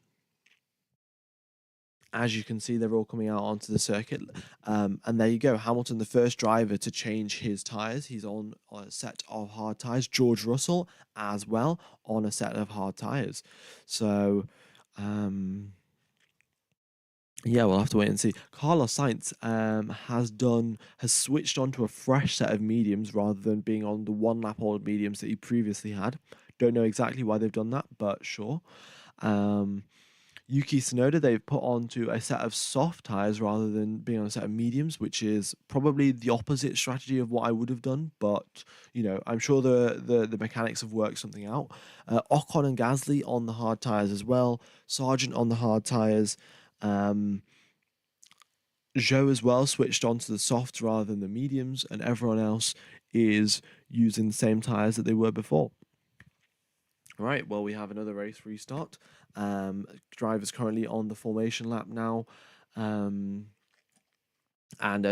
as you can see, they're all coming out onto the circuit. And there you go. Hamilton, the first driver to change his tyres. He's on a set of hard tyres. George Russell as well on a set of hard tyres. So, yeah, we'll have to wait and see. Carlos Sainz has switched on to a fresh set of mediums rather than being on the one lap old mediums that he previously had. Don't know exactly why they've done that, but sure. Yuki Tsunoda, they've put onto a set of soft tires rather than being on a set of mediums, which is probably the opposite strategy of what I would have done. But I'm sure the mechanics have worked something out. Ocon and Gasly on the hard tires as well. Sargent on the hard tires. Zhou as well switched onto the softs rather than the mediums, and everyone else is using the same tires that they were before. Right, well, we have another race restart. Drivers currently on the formation lap now. And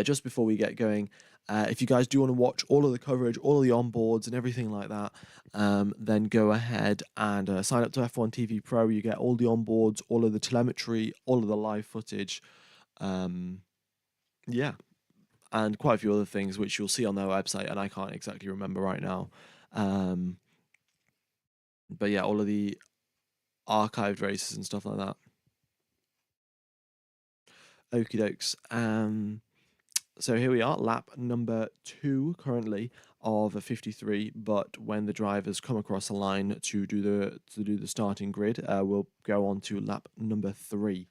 just before we get going, if you guys do want to watch all of the coverage, all of the onboards and everything like that, then go ahead and sign up to F1 TV Pro. You get all the onboards, all of the telemetry, all of the live footage. Yeah, and quite a few other things which you'll see on their website, and I can't exactly remember right now. But yeah, all of the archived races and stuff like that. Okie dokes. So here we are, lap number 2 currently of a 53. But when the drivers come across the line to do the starting grid, we'll go on to lap number 3.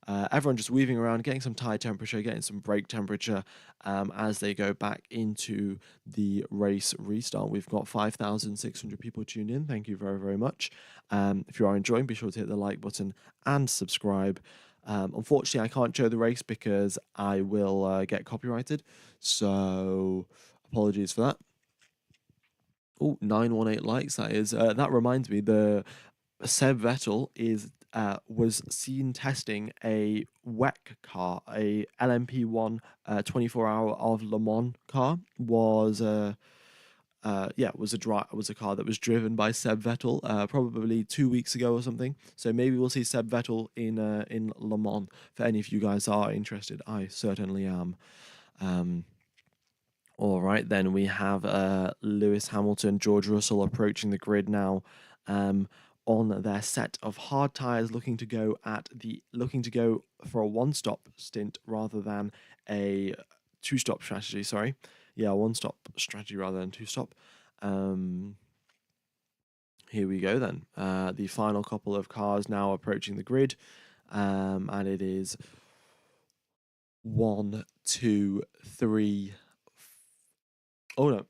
Everyone just weaving around, getting some tire temperature, getting some brake temperature as they go back into the race restart. We've got 5,600 people tuned in. Thank you very, very much. If you are enjoying, be sure to hit the like button and subscribe. Unfortunately, I can't show the race because I will get copyrighted. So apologies for that. Oh, 918 likes, that is. That reminds me, the Seb Vettel was seen testing a WEC car, a LMP1 24-hour of Le Mans car. Was was a car that was driven by Seb Vettel probably 2 weeks ago or something. So maybe we'll see Seb Vettel in Le Mans. For any of you guys are interested, I certainly am. All right, then we have Lewis Hamilton, George Russell approaching the grid now, on their set of hard tires, looking to go for a one-stop stint rather than a two-stop strategy. Sorry, yeah, one-stop strategy rather than two-stop. Here we go then. The final couple of cars now approaching the grid, and it is 1, 2, 3. Oh no,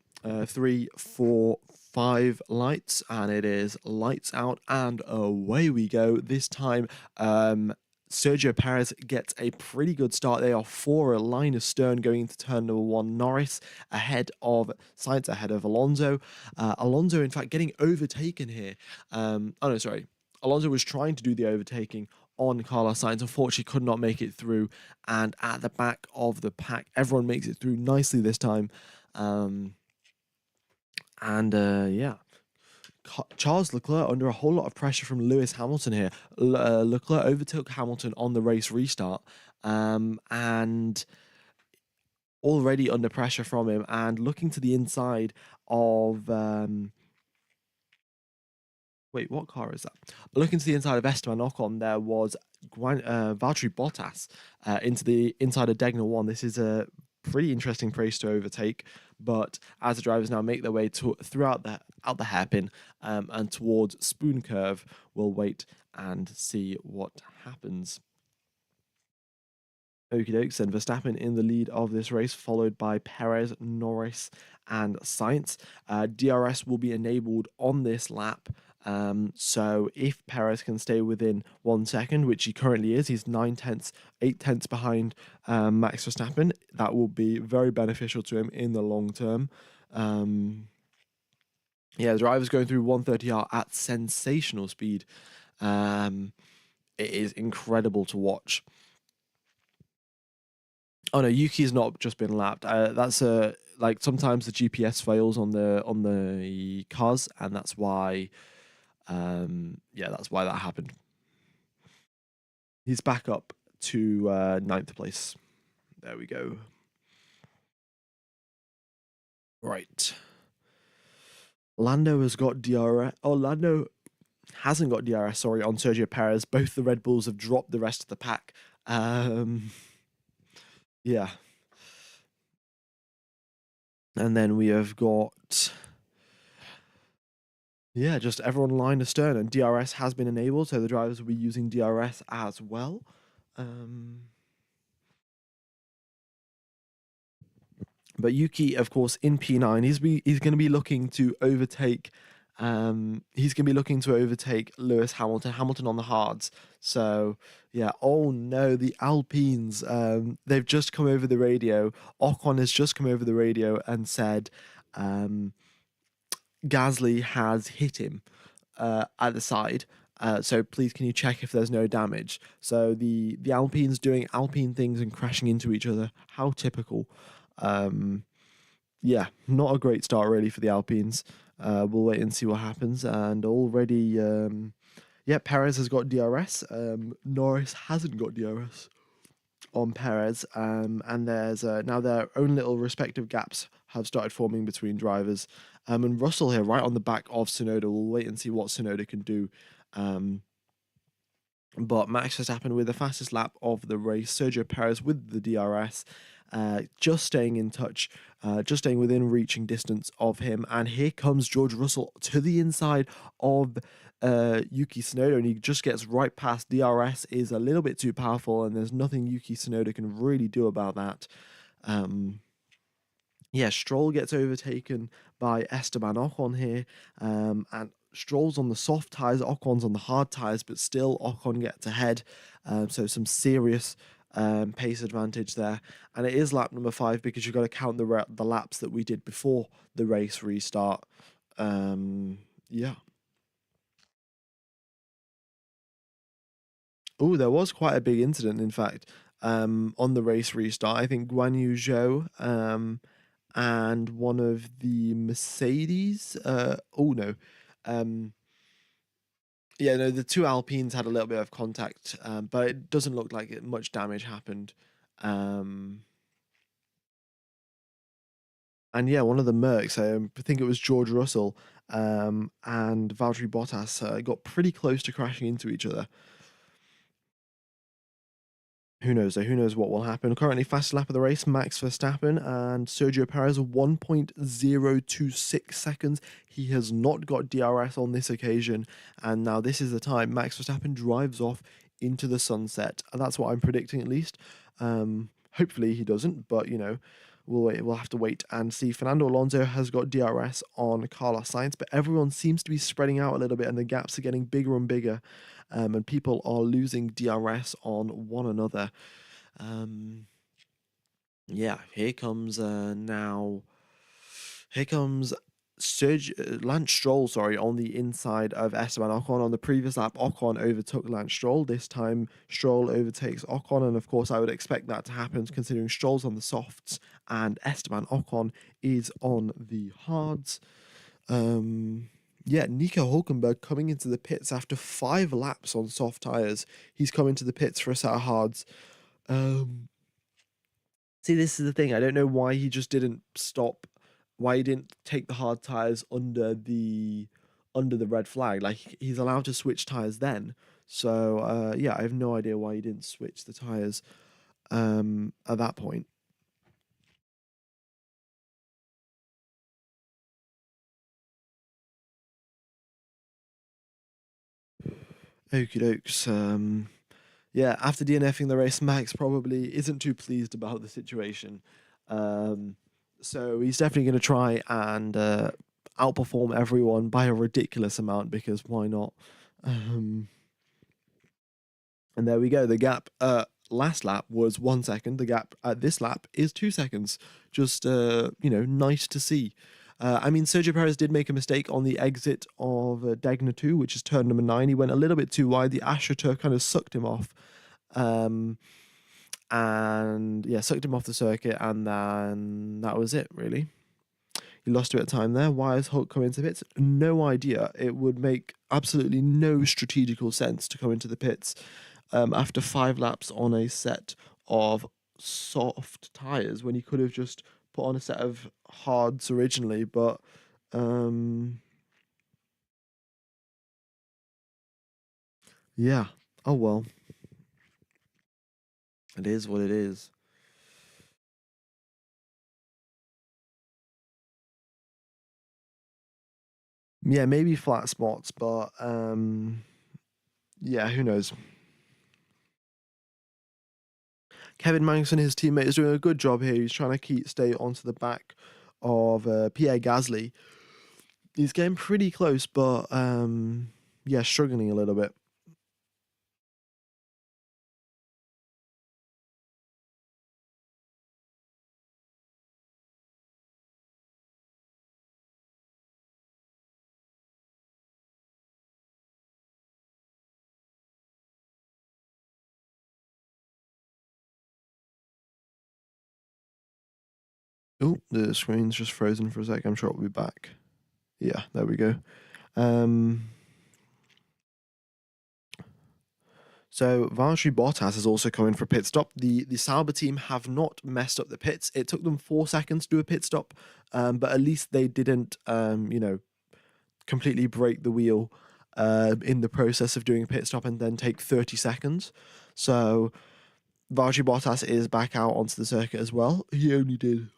3, 4, 5 lights, and it is lights out, and away we go. This time, Sergio Perez gets a pretty good start. They are 4 a line astern going into turn number 1. Norris ahead of Sainz, ahead of Alonso. Alonso, in fact, getting overtaken here. Alonso was trying to do the overtaking on Carlos Sainz, unfortunately could not make it through, and at the back of the pack, everyone makes it through nicely this time. Charles Leclerc under a whole lot of pressure from Lewis Hamilton here. Leclerc overtook Hamilton on the race restart, and already under pressure from him, and looking to the inside of wait, what car is that? Looking to the inside of Esteban Ocon, there was Valtteri Bottas into the inside of Degner 1. This is a pretty interesting race to overtake, but as the drivers now make their way throughout out the hairpin and towards Spoon Curve, we'll wait and see what happens. Okie dokes, and Verstappen in the lead of this race, followed by Perez, Norris, and Sainz. DRS will be enabled on this lap. So if Perez can stay within 1 second, which he currently is, he's 8 tenths behind Max Verstappen. That will be very beneficial to him in the long term. The driver's going through 130R at sensational speed. It is incredible to watch. Oh no, Yuki's not just been lapped. That's like sometimes the GPS fails on the cars, and that's why. That's why that happened. He's back up to 9th place. There we go. Right. Lando has got DRS. Oh, Lando hasn't got DRS, sorry, on Sergio Perez. Both the Red Bulls have dropped the rest of the pack. Yeah. And then we have got, just everyone line astern, and DRS has been enabled, so the drivers will be using DRS as well. But Yuki, of course, in P9, he's going to be looking to overtake. He's going to be looking to overtake Lewis Hamilton. Hamilton on the hards. So yeah. Oh no, the Alpines. They've just come over the radio. Ocon has just come over the radio and said, Gasly has hit him at the side. So please, can you check if there's no damage? So the Alpines doing Alpine things and crashing into each other. How typical. Not a great start really for the Alpines. We'll wait and see what happens. And already, Perez has got DRS. Norris hasn't got DRS on Perez. And there's now their own little respective gaps have started forming between drivers. And Russell here, right on the back of Tsunoda. We'll wait and see what Tsunoda can do But Max Verstappen with the fastest lap of the race, Sergio Perez with the DRS, just staying in touch, just staying within reaching distance of him. And here comes George Russell to the inside of Yuki Tsunoda, and he just gets right past. DRS is a little bit too powerful, and there's nothing Yuki Tsunoda can really do about that. Yeah, Stroll gets overtaken by Esteban Ocon here, and Stroll's on the soft tyres, Ocon's on the hard tyres, but still Ocon gets ahead. So some serious pace advantage there, and it is lap number 5 because you've got to count the laps that we did before the race restart. Yeah. Oh, there was quite a big incident, in fact, on the race restart. I think Guan Yu Zhou and one of the Mercedes. Oh no, um, yeah, no, the two Alpines had a little bit of contact, but it doesn't look like much damage happened. Um, and yeah, one of the Mercs, I think it was George Russell, and Valtteri Bottas got pretty close to crashing into each other. Who knows though? Who knows what will happen? Currently, fastest lap of the race, Max Verstappen and Sergio Perez, 1.026 seconds. He has not got DRS on this occasion, and now this is the time Max Verstappen drives off into the sunset. And that's what I'm predicting, at least. Hopefully he doesn't, but you know, we'll wait. We'll have to wait and see. Fernando Alonso has got DRS on Carlos Sainz, but everyone seems to be spreading out a little bit, and the gaps are getting bigger and bigger, and people are losing DRS on one another. Um, yeah, here comes now. Here comes Lance Stroll, sorry, on the inside of Esteban Ocon. On the previous lap, Ocon overtook Lance Stroll. This time, Stroll overtakes Ocon, and of course, I would expect that to happen considering Stroll's on the softs and Esteban Ocon is on the hards. Yeah, Nico Hulkenberg coming into the pits after 5 laps on soft tyres. He's coming to the pits for a set of hards. Um, See, this is the thing. I don't know why he just didn't stop, why he didn't take the hard tires under the red flag. Like he's allowed to switch tires then. So yeah, I have no idea why he didn't switch the tires at that point. Okie dokes. Yeah, after DNFing the race, Max probably isn't too pleased about the situation. Um, so he's definitely going to try and outperform everyone by a ridiculous amount because why not? Um, and there we go. The gap last lap was 1 second. The gap at this lap is 2 seconds. Just nice to see. I mean, Sergio Perez did make a mistake on the exit of Degna 2, which is turn number 9. He went a little bit too wide. The AstroTurf kind of sucked him off. Um, and yeah, sucked him off the circuit, and then that was it, really. He lost a bit of time there. Why has Hulk come into the pits? No idea. It would make absolutely no strategical sense to come into the pits after 5 laps on a set of soft tyres when he could have just put on a set of hards originally. But yeah, oh well, it is what it is. Yeah, maybe flat spots, but yeah, who knows? Kevin Magnussen, his teammate, is doing a good job here. He's trying to stay onto the back of Pierre Gasly. He's getting pretty close, but yeah, struggling a little bit. Oh, the screen's just frozen for a sec. I'm sure it'll be back. Yeah, there we go. Um, so Valtteri Bottas is also coming for a pit stop. The Sauber team have not messed up the pits. It took them 4 seconds to do a pit stop, but at least they didn't completely break the wheel. in the process of doing a pit stop and then take 30 seconds. So Valtteri Bottas is back out onto the circuit as well. He only did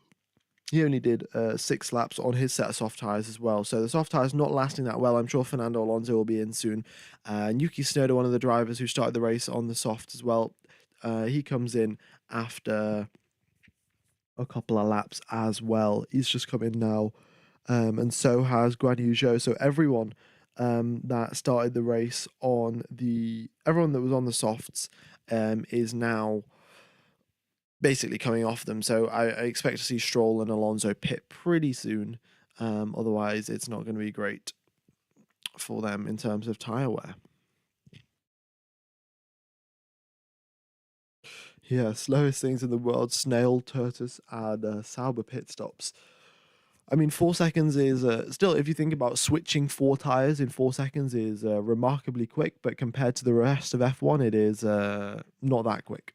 6 laps on his set of soft tyres as well. So the soft tyres not lasting that well. I'm sure Fernando Alonso will be in soon. Yuki Tsunoda, one of the drivers who started the race on the soft as well, he comes in after a couple of laps as well. He's just come in now. And so has Guan Yu Zhou. So everyone that started the race everyone that was on the softs is now basically coming off them. So I expect to see Stroll and Alonso pit pretty soon. Otherwise, it's not going to be great for them in terms of tyre wear. Yeah, slowest things in the world: snail, tortoise, and Sauber pit stops. I mean, 4 seconds is still, if you think about switching 4 tires in 4 seconds, is remarkably quick. But compared to the rest of F1, it is not that quick.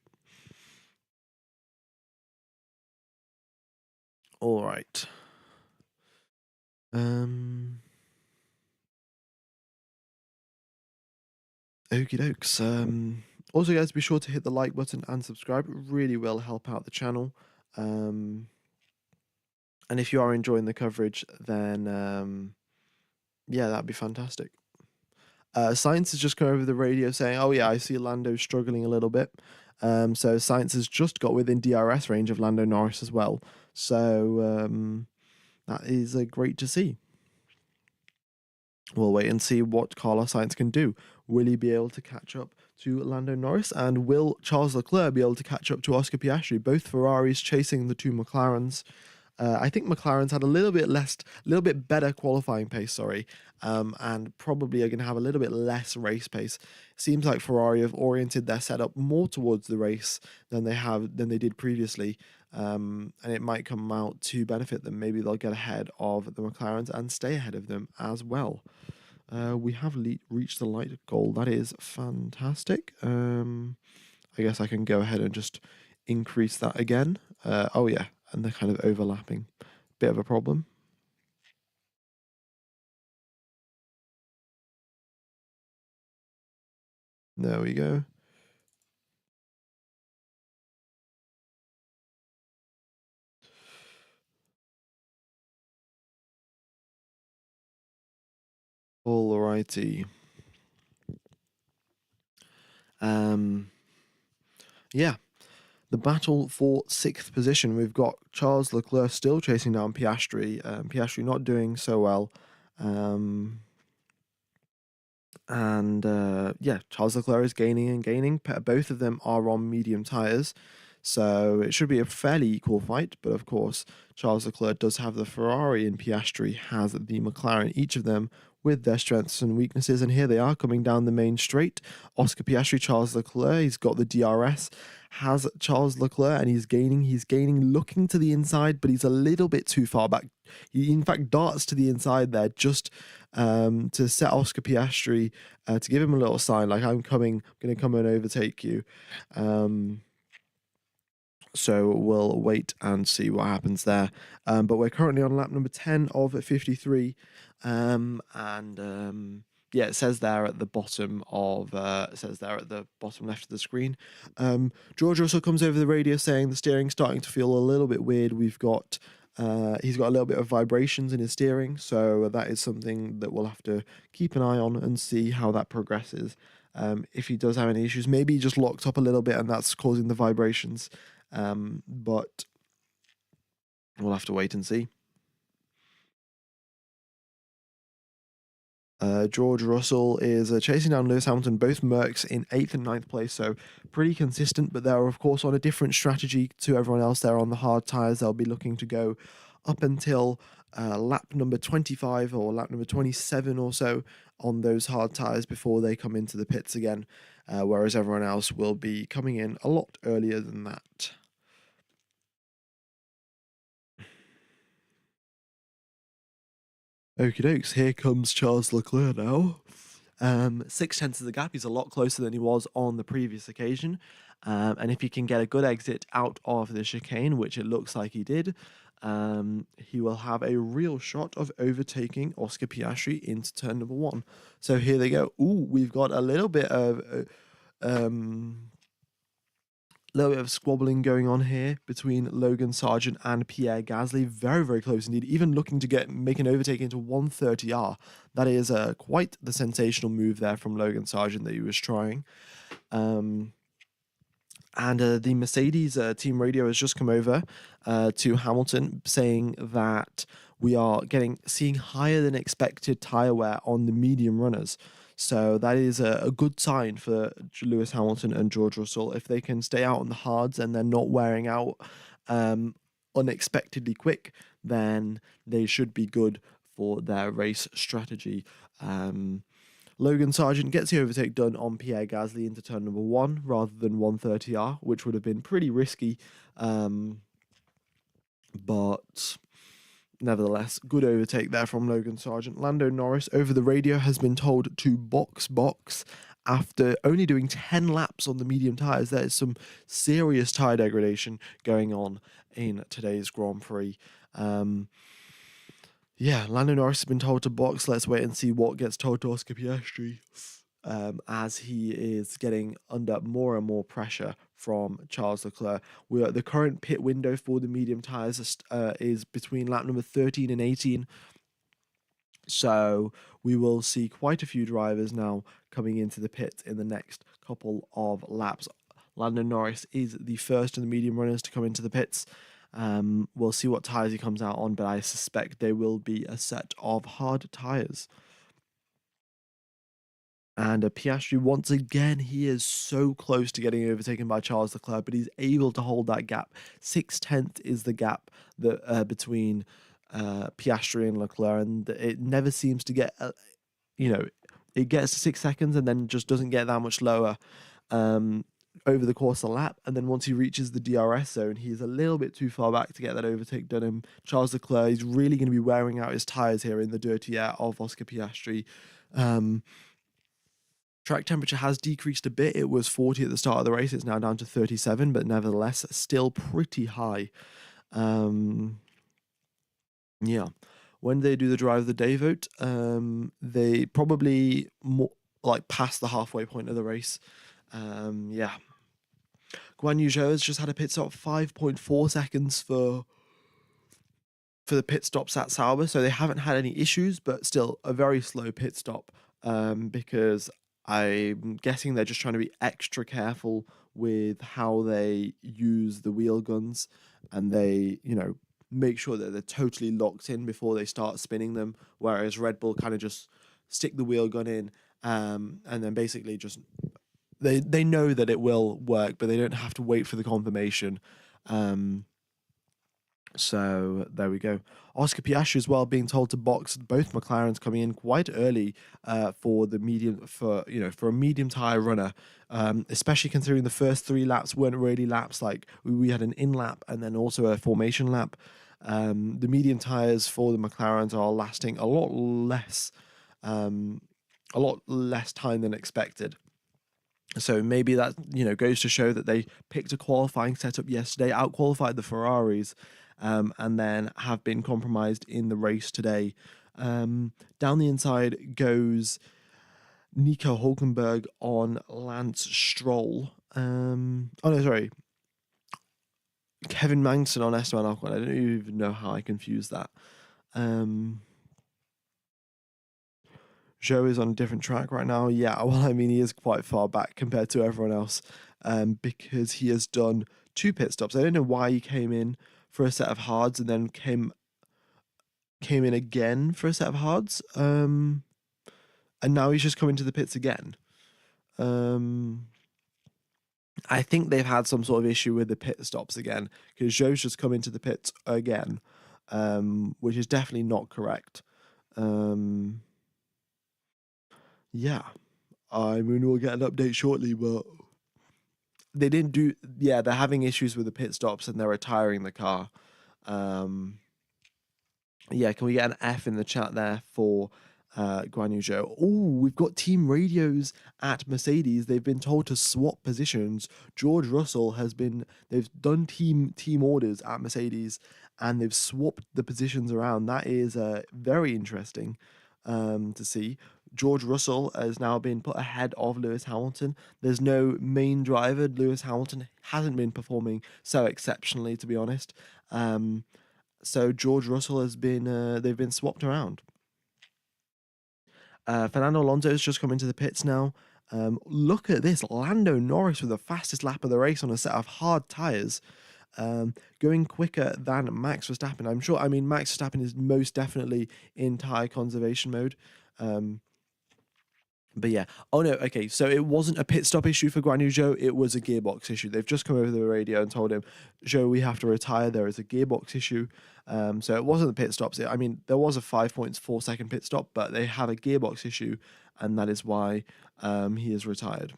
All right. Okie dokes. Also, guys, be sure to hit the like button and subscribe. It really will help out the channel. And if you are enjoying the coverage, then yeah, that'd be fantastic. Science has just come over the radio saying, "Oh yeah, I see Lando struggling a little bit." So Science has just got within DRS range of Lando Norris as well. So that is great to see. We'll wait and see what Carlos Sainz can do. Will he be able to catch up to Lando Norris? And will Charles Leclerc be able to catch up to Oscar Piastri? Both Ferraris chasing the two McLarens. I think McLaren's had a little bit better qualifying pace, and probably are going to have a little bit less race pace. Seems like Ferrari have oriented their setup more towards the race than they did previously, and it might come out to benefit them. Maybe they'll get ahead of the McLarens and stay ahead of them as well. We have reached the light goal. That is fantastic. I guess I can go ahead and just increase that again. Oh yeah, and they're kind of overlapping. Bit of a problem. There we go. Alrighty. Yeah. The battle for 6th position. We've got Charles Leclerc still chasing down Piastri. Piastri not doing so well. Yeah, Charles Leclerc is gaining and gaining. Both of them are on medium tyres. So it should be a fairly equal fight. But of course, Charles Leclerc does have the Ferrari and Piastri has the McLaren, each of them with their strengths and weaknesses. And here they are coming down the main straight. Oscar Piastri, Charles Leclerc, he's got the DRS, has Charles Leclerc, and he's gaining, looking to the inside, but he's a little bit too far back. He, in fact, darts to the inside there just to set Oscar Piastri, to give him a little sign, like, I'm going to come and overtake you. So we'll wait and see what happens there. But we're currently on lap number 10 of 53. Yeah, it says there at the bottom left of the screen. George Russell comes over the radio saying the steering's starting to feel a little bit weird. He's got a little bit of vibrations in his steering, so that is something that we'll have to keep an eye on and see how that progresses. If he does have any issues, maybe he just locked up a little bit and that's causing the vibrations. But we'll have to wait and see. George Russell is chasing down Lewis Hamilton, both Mercs in 8th and 9th place, so pretty consistent, but they're, of course, on a different strategy to everyone else. They're on the hard tyres. They'll be looking to go up until lap number 25 or lap number 27 or so on those hard tyres before they come into the pits again, whereas everyone else will be coming in a lot earlier than that. Okie dokes, here comes Charles Leclerc now. 6 tenths of the gap. He's a lot closer than he was on the previous occasion. And if he can get a good exit out of the chicane, which it looks like he did, he will have a real shot of overtaking Oscar Piastri into turn number one. So here they go. Ooh, we've got a little bit of squabbling going on here between Logan Sargent and Pierre Gasly. Very, very close indeed. Even looking to make an overtake into 130R. That is quite the sensational move there from Logan Sargent that he was trying. And the Mercedes team radio has just come over to Hamilton saying that we are seeing higher than expected tyre wear on the medium runners. So that is a good sign for Lewis Hamilton and George Russell. If they can stay out on the hards and they're not wearing out unexpectedly quick, then they should be good for their race strategy. Logan Sargent gets the overtake done on Pierre Gasly into turn number one rather than 130R, which would have been pretty risky. But nevertheless, good overtake there from Logan Sargent. Lando Norris over the radio has been told to box after only doing 10 laps on the medium tyres. There is some serious tyre degradation going on in today's Grand Prix. Yeah, Lando Norris has been told to box. Let's wait and see what gets told to Oscar Piastri as he is getting under more and more pressure from Charles Leclerc. The current pit window for the medium tyres is between lap number 13 and 18. So we will see quite a few drivers now coming into the pit in the next couple of laps. Lando Norris is the first of the medium runners to come into the pits. We'll see what tyres he comes out on, but I suspect they will be a set of hard tyres. And Piastri, once again, he is so close to getting overtaken by Charles Leclerc, but he's able to hold that gap. 6/10 is the gap that between Piastri and Leclerc, and it never seems to get, it gets to 6 seconds and then just doesn't get that much lower. Over the course of the lap, and then once he reaches the DRS zone, he's a little bit too far back to get that overtake done. And Charles Leclerc is really going to be wearing out his tyres here in the dirty air of Oscar Piastri. Track temperature has decreased a bit. It was 40 at the start of the race. It's now down to 37, but nevertheless, still pretty high. Yeah. When they do the drive of the day vote, they probably past the halfway point of the race. Yeah. Guan Yu Zhou has just had a pit stop, 5.4 seconds for the pit stops at Sauber, so they haven't had any issues, but still a very slow pit stop, because I'm guessing they're just trying to be extra careful with how they use the wheel guns, and they, make sure that they're totally locked in before they start spinning them, whereas Red Bull kind of just stick the wheel gun in, and then basically just they know that it will work, but they don't have to wait for the confirmation. So there we go. Oscar Piastri as well being told to box. Both McLarens coming in quite early for a medium tire runner, especially considering the first 3 laps weren't really laps. Like we had an in lap and then also a formation lap. The medium tires for the McLarens are lasting a lot less time than expected. So maybe that, goes to show that they picked a qualifying setup yesterday, out-qualified the Ferraris, and then have been compromised in the race today. Down the inside goes Nico Hulkenberg on Lance Stroll. Kevin Magnussen on Esteban Ocon. I don't even know how I confused that. Zhou is on a different track right now. Yeah, well, I mean, he is quite far back compared to everyone else, because he has done 2 pit stops. I don't know why he came in for a set of hards and then came in again for a set of hards, and now he's just coming to the pits again. I think they've had some sort of issue with the pit stops again, because Zhou's just come into the pits again, which is definitely not correct. Yeah, I mean, we'll get an update shortly, but they didn't do. Yeah, they're having issues with the pit stops and they're retiring the car. Yeah, can we get an F in the chat there for Guan Yu Zhou. Oh, we've got team radios at Mercedes. They've been told to swap positions. George Russell has been. They've done team orders at Mercedes, and they've swapped the positions around. That is very interesting to see. George Russell has now been put ahead of Lewis Hamilton. There's no main driver. Lewis Hamilton hasn't been performing so exceptionally, to be honest. So George Russell has been. They've been swapped around. Fernando Alonso has just come into the pits now. Look at this. Lando Norris with the fastest lap of the race on a set of hard tyres. Going quicker than Max Verstappen. I mean, Max Verstappen is most definitely in tyre conservation mode. But yeah. Oh no, okay. So it wasn't a pit stop issue for Guan Yu Zhou, it was a gearbox issue. They've just come over the radio and told him, Zhou, we have to retire. There is a gearbox issue. So it wasn't the pit stops. I mean, there was a 5.4 second pit stop, but they have a gearbox issue, and that is why he is retired.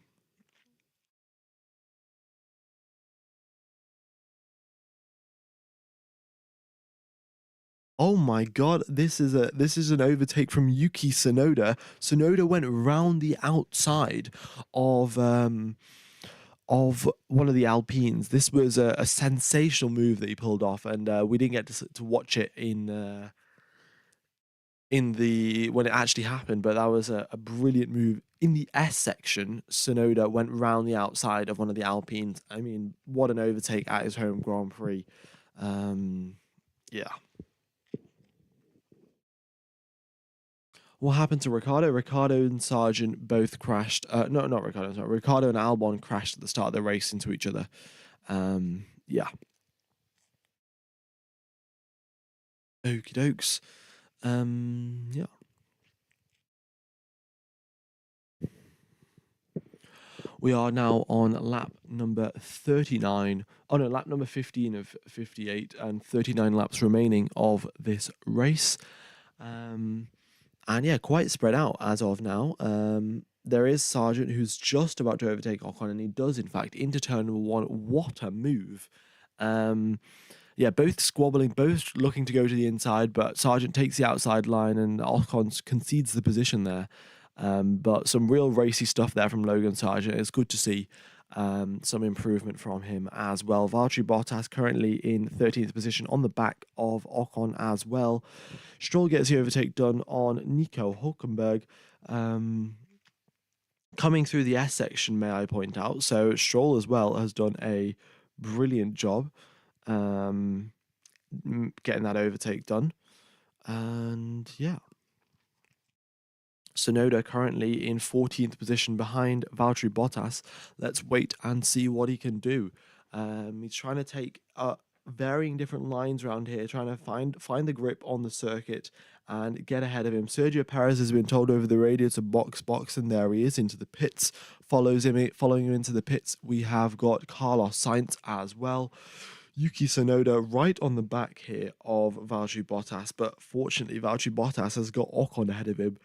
Oh my god, this is an overtake from Yuki Tsunoda. Tsunoda went round the outside of one of the Alpines. This was a sensational move that he pulled off, and we didn't get to watch it in the when it actually happened, but that was a brilliant move. In the S section, Tsunoda went round the outside of one of the Alpines. I mean, what an overtake at his home Grand Prix. Yeah. What happened to Ricardo? Ricardo and Sargent both crashed. No, not Ricardo. Sorry. Ricardo and Albon crashed at the start of the race into each other. Yeah. Okie dokes. Yeah. We are now on lap number 39. Oh no, lap number 15 of 58, and 39 laps remaining of this race. And yeah, quite spread out as of now. There is Sargent who's just about to overtake Ocon, and he does, in fact, into turn number one. What a move! Yeah, both squabbling, both looking to go to the inside, but Sargent takes the outside line, and Ocon concedes the position there. But some real racy stuff there from Logan Sargent. It's good to see some improvement from him as well. Valtteri Bottas currently in 13th position on the back of Ocon as well. Stroll gets the overtake done on Nico Hulkenberg. Coming through the S section, may I point out. So Stroll as well has done a brilliant job getting that overtake done. And yeah. Tsunoda currently in 14th position behind Valtteri Bottas. Let's wait and see what he can do. He's trying to take varying different lines around here, trying to find the grip on the circuit and get ahead of him. Sergio Perez has been told over the radio to box, and there he is into the pits. Following him into the pits, we have got Carlos Sainz as well. Yuki Tsunoda right on the back here of Valtteri Bottas, but fortunately Valtteri Bottas has got Ocon ahead of him.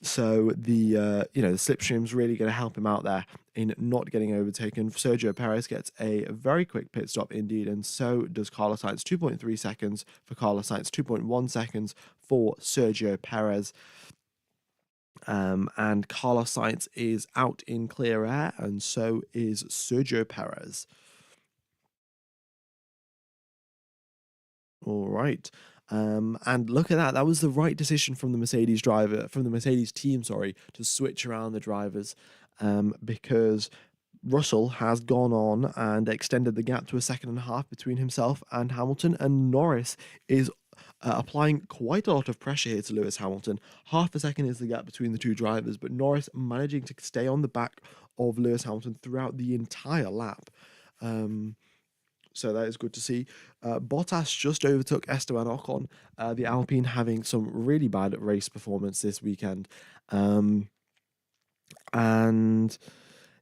So the the slipstream's really going to help him out there in not getting overtaken. Sergio Perez gets a very quick pit stop indeed, and so does Carlos Sainz. 2.3 seconds for Carlos Sainz, 2.1 seconds for Sergio Perez. And Carlos Sainz is out in clear air, and so is Sergio Perez. All right. And look at that. That was the right decision from the Mercedes team, sorry, to switch around the drivers, because Russell has gone on and extended the gap to a second and a half between himself and Hamilton, and Norris is applying quite a lot of pressure here to Lewis Hamilton. Half a second is the gap between the two drivers, but Norris managing to stay on the back of Lewis Hamilton throughout the entire lap. So that is good to see. Bottas just overtook Esteban Ocon, the Alpine having some really bad race performance this weekend. And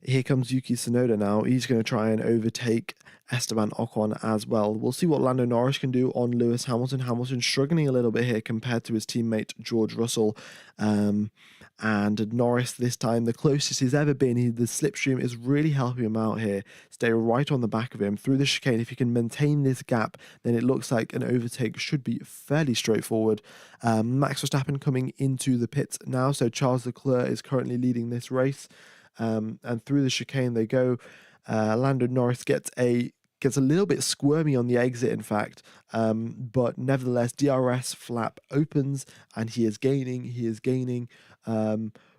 here comes Yuki Tsunoda now. He's going to try and overtake Esteban Ocon as well. We'll see what Lando Norris can do on Lewis Hamilton. Hamilton struggling a little bit here compared to his teammate George Russell. And Norris this time the closest he's ever been. The slipstream is really helping him out here. Stay right on the back of him through the chicane. If you can maintain this gap, then it looks like an overtake should be fairly straightforward. Max Verstappen coming into the pits now, so Charles Leclerc is currently leading this race. And through the chicane they go. Lando Norris gets a little bit squirmy on the exit, in fact, but nevertheless, DRS flap opens and he is gaining. He is gaining.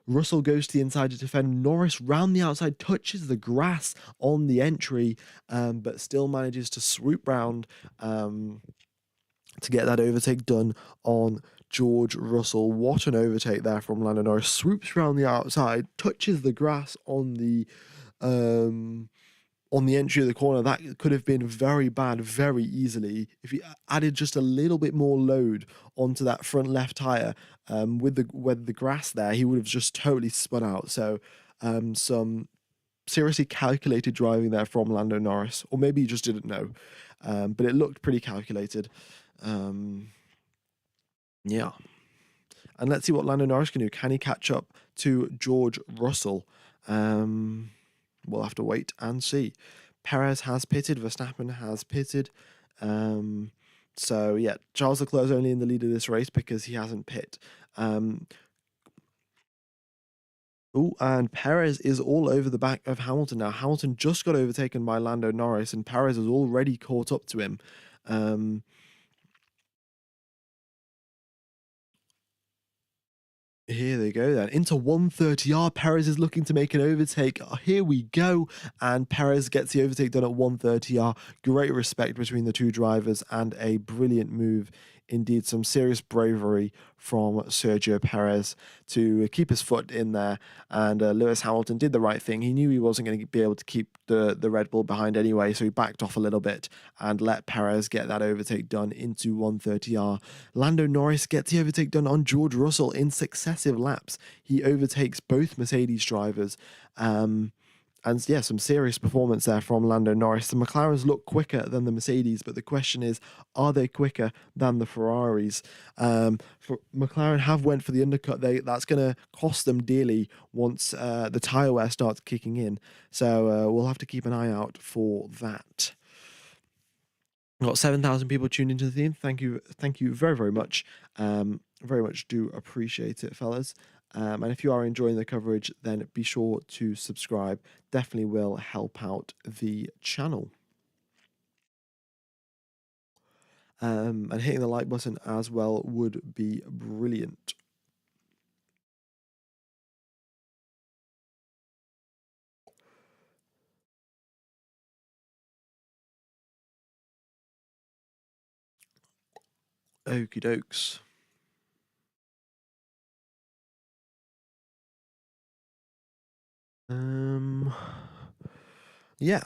Russell goes to the inside to defend. Norris round the outside touches the grass on the entry, but still manages to swoop round to get that overtake done on George Russell. What an overtake there from Lando Norris. Swoops around the outside, touches the grass on the entry of the corner. That could have been very bad very easily if he added just a little bit more load onto that front left tire. With the grass there, he would have just totally spun out. So some seriously calculated driving there from Lando Norris, or maybe he just didn't know, but it looked pretty calculated. Yeah. And let's see what Lando Norris can do. Can he catch up to George Russell? We'll have to wait and see. Perez has pitted. Verstappen has pitted. So, yeah, Charles Leclerc is only in the lead of this race because he hasn't pit. And Perez is all over the back of Hamilton now. Hamilton just got overtaken by Lando Norris, and Perez has already caught up to him. Here they go then. Into 130R. Perez is looking to make an overtake. Here we go. And Perez gets the overtake done at 130R. Great respect between the two drivers and a brilliant move. Indeed, some serious bravery from Sergio Perez to keep his foot in there. And Lewis Hamilton did the right thing. He knew he wasn't going to be able to keep the Red Bull behind anyway, so he backed off a little bit and let Perez get that overtake done into 130R. Lando Norris gets the overtake done on George Russell in successive laps. He overtakes both Mercedes drivers. And yeah, some serious performance there from Lando Norris. The McLarens look quicker than the Mercedes, but the question is, are they quicker than the Ferraris? McLaren have went for the undercut. That's going to cost them dearly once the tyre wear starts kicking in. So we'll have to keep an eye out for that. We've got 7,000 people tuned into the theme. Thank you very, very much. Very much do appreciate it, fellas. And if you are enjoying the coverage, then be sure to subscribe. Definitely will help out the channel. And hitting the like button as well would be brilliant. Okie dokes. Yeah.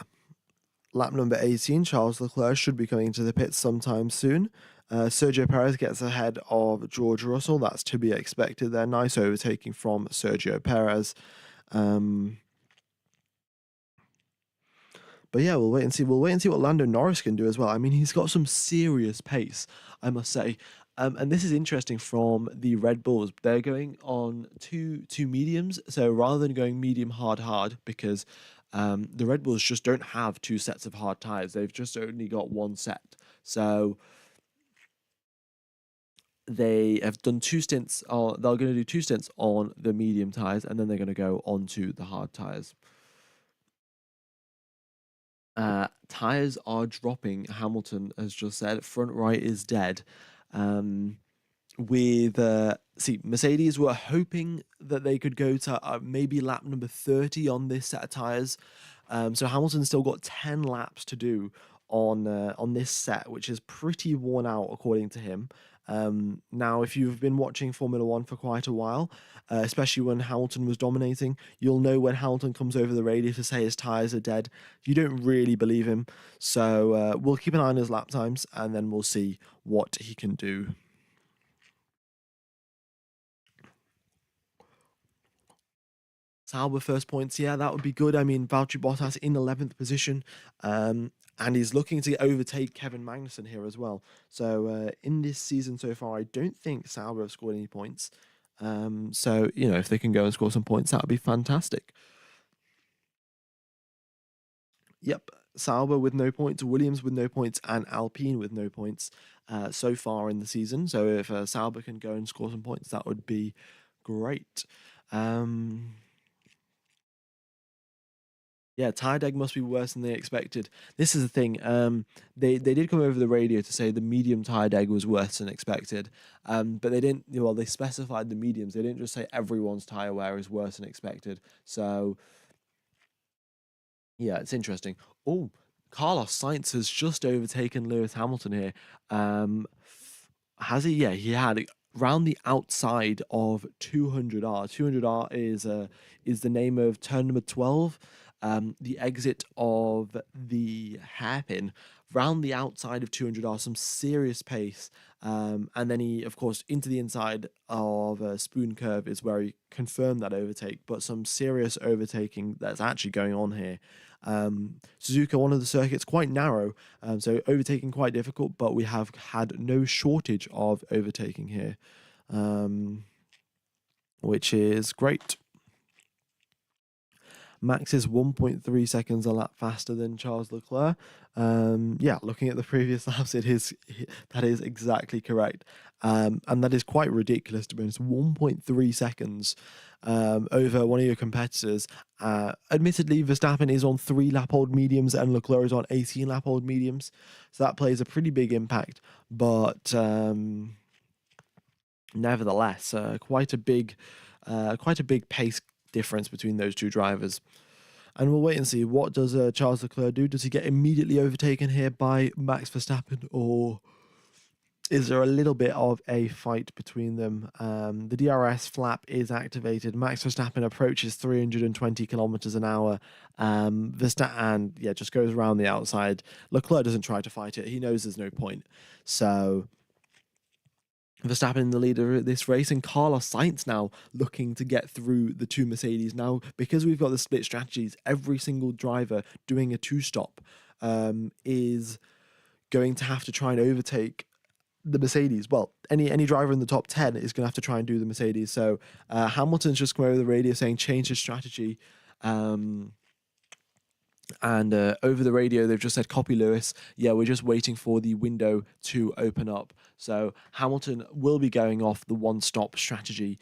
Lap number 18, Charles Leclerc should be coming into the pits sometime soon. Sergio Perez gets ahead of George Russell. That's to be expected there. Nice overtaking from Sergio Perez. But yeah, we'll wait and see. We'll wait and see what Lando Norris can do as well. I mean, he's got some serious pace, I must say. And this is interesting from the Red Bulls. They're going on two mediums. So rather than going medium, hard, because the Red Bulls just don't have two sets of hard tires. They've just only got one set. So they have done two stints. They're going to do two stints on the medium tires, and then they're going to go onto the hard tires. Tires are dropping. Hamilton has just said front right is dead. Mercedes were hoping that they could go to maybe lap number 30 on this set of tires. So Hamilton's still got 10 laps to do on this set, which is pretty worn out according to him. Now, if you've been watching Formula One for quite a while, especially when Hamilton was dominating, you'll know when Hamilton comes over the radio to say his tyres are dead, you don't really believe him. So we'll keep an eye on his lap times, and then we'll see what he can do. Sauber first points, yeah, that would be good. I mean, Valtteri Bottas in 11th position, and he's looking to overtake Kevin Magnussen here as well. So in this season so far, I don't think Sauber have scored any points. So, if they can go and score some points, that would be fantastic. Yep. Sauber with no points, Williams with no points, and Alpine with no points so far in the season. So if Sauber can go and score some points, that would be great. Yeah, tire deg must be worse than they expected. This is the thing. They did come over the radio to say the medium tire deg was worse than expected. But they didn't. Well, they specified the mediums. They didn't just say everyone's tire wear is worse than expected. So yeah, it's interesting. Oh, Carlos Sainz has just overtaken Lewis Hamilton here. Um, has he? Yeah, he had round the outside of 200R. 200R is the name of turn number 12, the exit of the hairpin. Round the outside of 200R, some serious pace. And then he, of course, into the inside of a spoon curve is where he confirmed that overtake, but some serious overtaking that's actually going on here. Suzuka, one of the circuits, quite narrow, so overtaking quite difficult, but we have had no shortage of overtaking here, which is great. Max is 1.3 seconds a lap faster than Charles Leclerc. Yeah, looking at the previous laps, that is exactly correct, and that is quite ridiculous to be honest. 1.3 seconds over one of your competitors. Admittedly, Verstappen is on 3-lap-old mediums and Leclerc is on 18-lap-old mediums, so that plays a pretty big impact. But nevertheless, quite a big pace difference between those two drivers. And we'll wait and see, what does Charles Leclerc do? Does he get immediately overtaken here by Max Verstappen, or is there a little bit of a fight between them? The DRS flap is activated. Max Verstappen approaches 320 kilometers an hour. Verstappen, yeah, just goes around the outside. Leclerc doesn't try to fight it. He knows there's no point. So Verstappen in the leader of this race, and Carlos Sainz now looking to get through the two Mercedes. Now, because we've got the split strategies, every single driver doing a two-stop is going to have to try and overtake the Mercedes. Well, any driver in the top 10 is going to have to try and do the Mercedes. So Hamilton's just come over the radio saying change his strategy. And over the radio, they've just said, copy Lewis. Yeah, we're just waiting for the window to open up. So Hamilton will be going off the one-stop strategy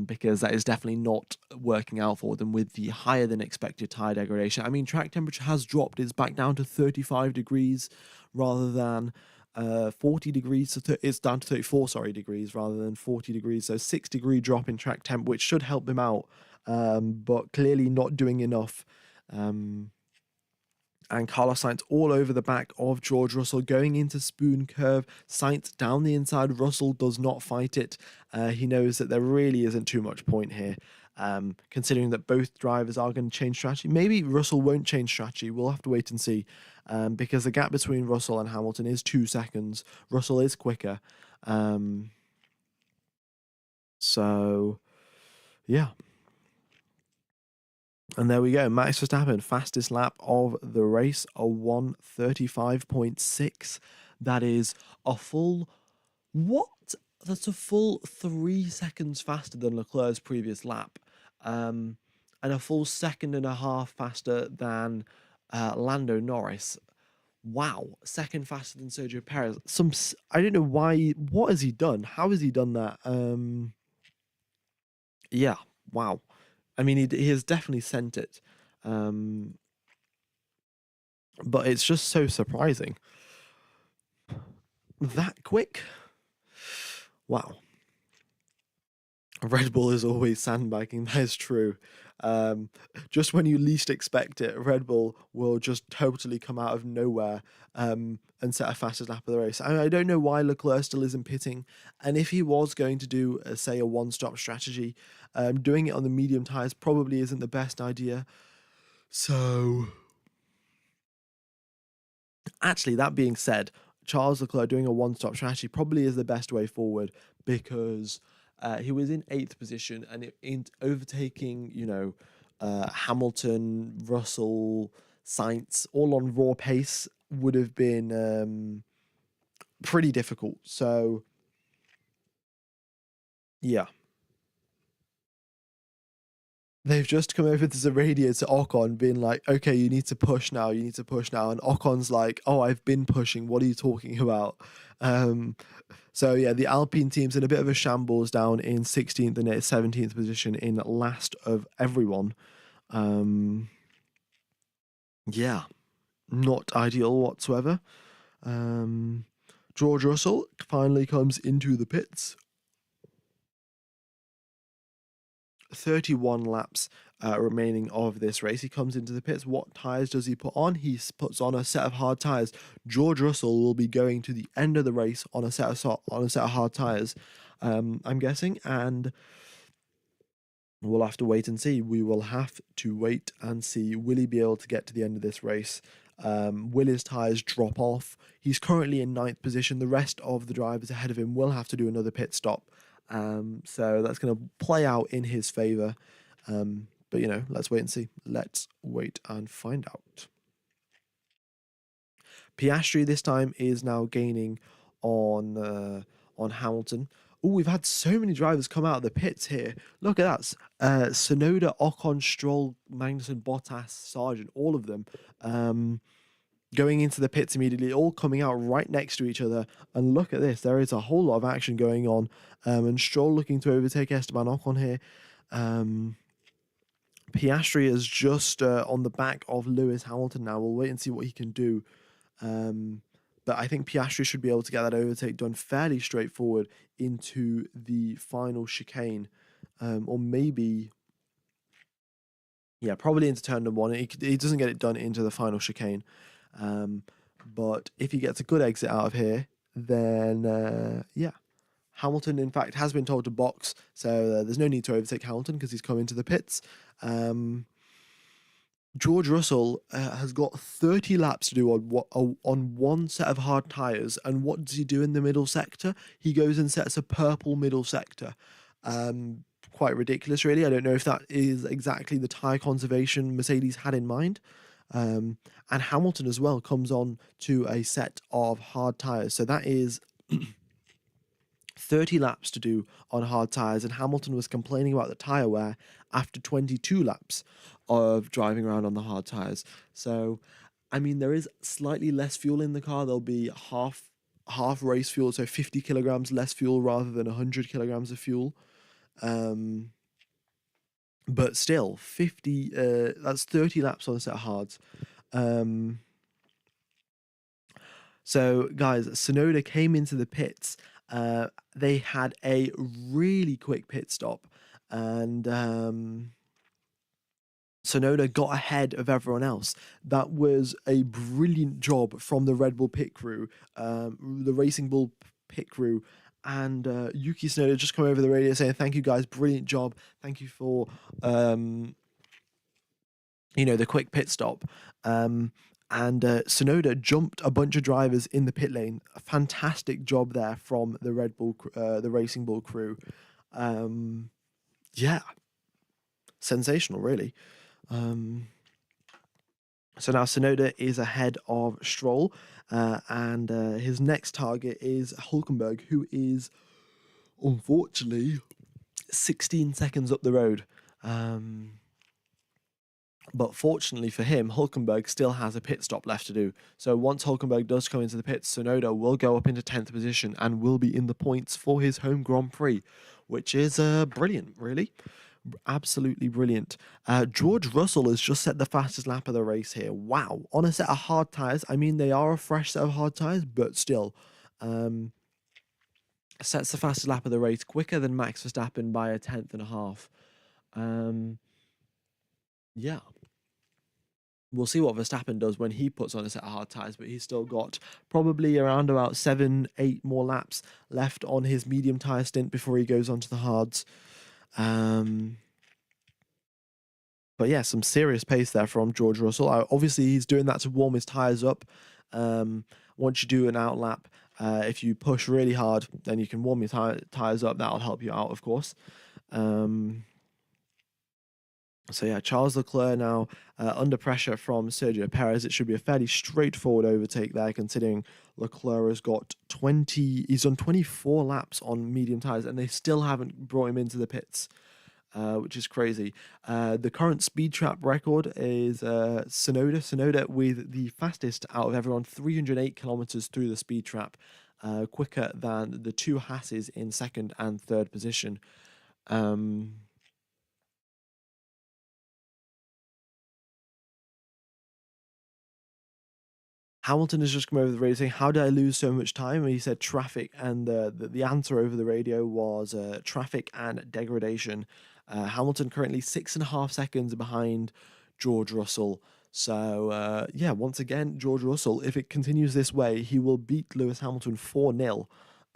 because that is definitely not working out for them with the higher than expected tire degradation. I mean, track temperature has dropped. It's back down to 35 degrees rather than 40 degrees. So it's down to 34, degrees rather than 40 degrees. So 6-degree drop in track temp, which should help them out, but clearly not doing enough. And Carlos Sainz all over the back of George Russell, going into spoon curve. Sainz down the inside. Russell does not fight it. He knows that there really isn't too much point here, considering that both drivers are going to change strategy. Maybe Russell won't change strategy. We'll have to wait and see, because the gap between Russell and Hamilton is 2 seconds. Russell is quicker. So, yeah. And there we go. Max Verstappen, fastest lap of the race, a 1:35.6. That is a full, what? That's a full 3 seconds faster than Leclerc's previous lap. And a full second and a half faster than Lando Norris. Wow, second faster than Sergio Perez. I don't know why. What has he done? How has he done that? Yeah, wow. I mean, he has definitely sent it. But it's just so surprising. That quick? Wow. Red Bull is always sandbagging, that is true. Just when you least expect it, Red Bull will just totally come out of nowhere and set a fastest lap of the race. I don't know why Leclerc still isn't pitting, and if he was going to do, say, a one-stop strategy, doing it on the medium tyres probably isn't the best idea. So, actually, that being said, Charles Leclerc doing a one-stop strategy probably is the best way forward, because he was in 8th position and in overtaking, Hamilton, Russell, Sainz, all on raw pace would have been pretty difficult. So, yeah. they've just come over to the radio to Ocon, being like, "Okay, you need to push now. You need to push now." And Ocon's like, "Oh, I've been pushing. What are you talking about?" Um, so yeah, the Alpine team's in a bit of a shambles, down in 16th and 17th position, in last of everyone. Um, yeah, not ideal whatsoever. George Russell finally comes into the pits. 31 laps remaining of this race. He comes into the pits. What tyres does he put on? He puts on a set of hard tyres. George Russell will be going to the end of the race on a set of hard tyres, I'm guessing, and we'll have to wait and see. We will have to wait and see. Will he be able to get to the end of this race? Will his tyres drop off? He's currently in 9th position. The rest of the drivers ahead of him will have to do another pit stop. So that's going to play out in his favour. But, let's wait and see. Let's wait and find out. Piastri this time is now gaining on Hamilton. Oh, we've had so many drivers come out of the pits here. Look at that. Tsunoda, Ocon, Stroll, Magnussen, Bottas, Sargent, all of them going into the pits immediately, all coming out right next to each other. And look at this. There is a whole lot of action going on. And Stroll looking to overtake Esteban Ocon here. Piastri is just on the back of Lewis Hamilton now. We'll wait and see what he can do. But I think Piastri should be able to get that overtake done fairly straightforward into the final chicane. Or maybe, yeah, probably into turn number 1. He doesn't get it done into the final chicane. But if he gets a good exit out of here, then, yeah. Hamilton, in fact, has been told to box, so there's no need to overtake Hamilton because he's come into the pits. George Russell has got 30 laps to do on one set of hard tyres, and what does he do in the middle sector? He goes and sets a purple middle sector. Quite ridiculous, really. I don't know if that is exactly the tyre conservation Mercedes had in mind. And Hamilton as well comes on to a set of hard tyres, so that is 30 laps to do on hard tyres, and Hamilton was complaining about the tyre wear after 22 laps of driving around on the hard tyres. So, I mean, there is slightly less fuel in the car. There'll be half race fuel, so 50 kilograms less fuel rather than 100 kilograms of fuel. But still, that's 30 laps on a set of hards. So, guys, Tsunoda came into the pits. They had a really quick pit stop, and Tsunoda got ahead of everyone else. That was a brilliant job from the Red Bull pit crew, the Racing Bull pit crew, and Yuki Tsunoda just come over the radio saying, "Thank you guys, brilliant job. Thank you for the quick pit stop." And Tsunoda jumped a bunch of drivers in the pit lane. A fantastic job there from the the Racing Bull crew. Yeah, sensational, really. So now Tsunoda is ahead of Stroll, and his next target is Hülkenberg, who is unfortunately 16 seconds up the road. But fortunately for him, Hülkenberg still has a pit stop left to do. So once Hülkenberg does come into the pits, Tsunoda will go up into 10th position and will be in the points for his home Grand Prix, which is brilliant, really. Absolutely brilliant. George Russell has just set the fastest lap of the race here. Wow. On a set of hard tyres. I mean, they are a fresh set of hard tyres, but still. Sets the fastest lap of the race, quicker than Max Verstappen by a tenth and a half. Yeah. We'll see what Verstappen does when he puts on a set of hard tyres, but he's still got probably around about 7-8 more laps left on his medium tyre stint before he goes onto the hards. But yeah, some serious pace there from George Russell. Obviously, he's doing that to warm his tyres up. Once you do an out lap, if you push really hard, then you can warm your tyres up. That'll help you out, of course. So yeah, Charles Leclerc now under pressure from Sergio Perez. It should be a fairly straightforward overtake there, considering Leclerc has got he's done 24 laps on medium tyres, and they still haven't brought him into the pits. which is crazy. The current speed trap record is Sonoda with the fastest out of everyone, 308 kilometers through the speed trap, quicker than the two Hasses in second and third position. Um, Hamilton has just come over the radio saying, "How did I lose so much time?" And he said traffic, and the answer over the radio was traffic and degradation. Hamilton currently 6.5 seconds behind George Russell. So yeah, once again, George Russell, if it continues this way, he will beat Lewis Hamilton 4-0.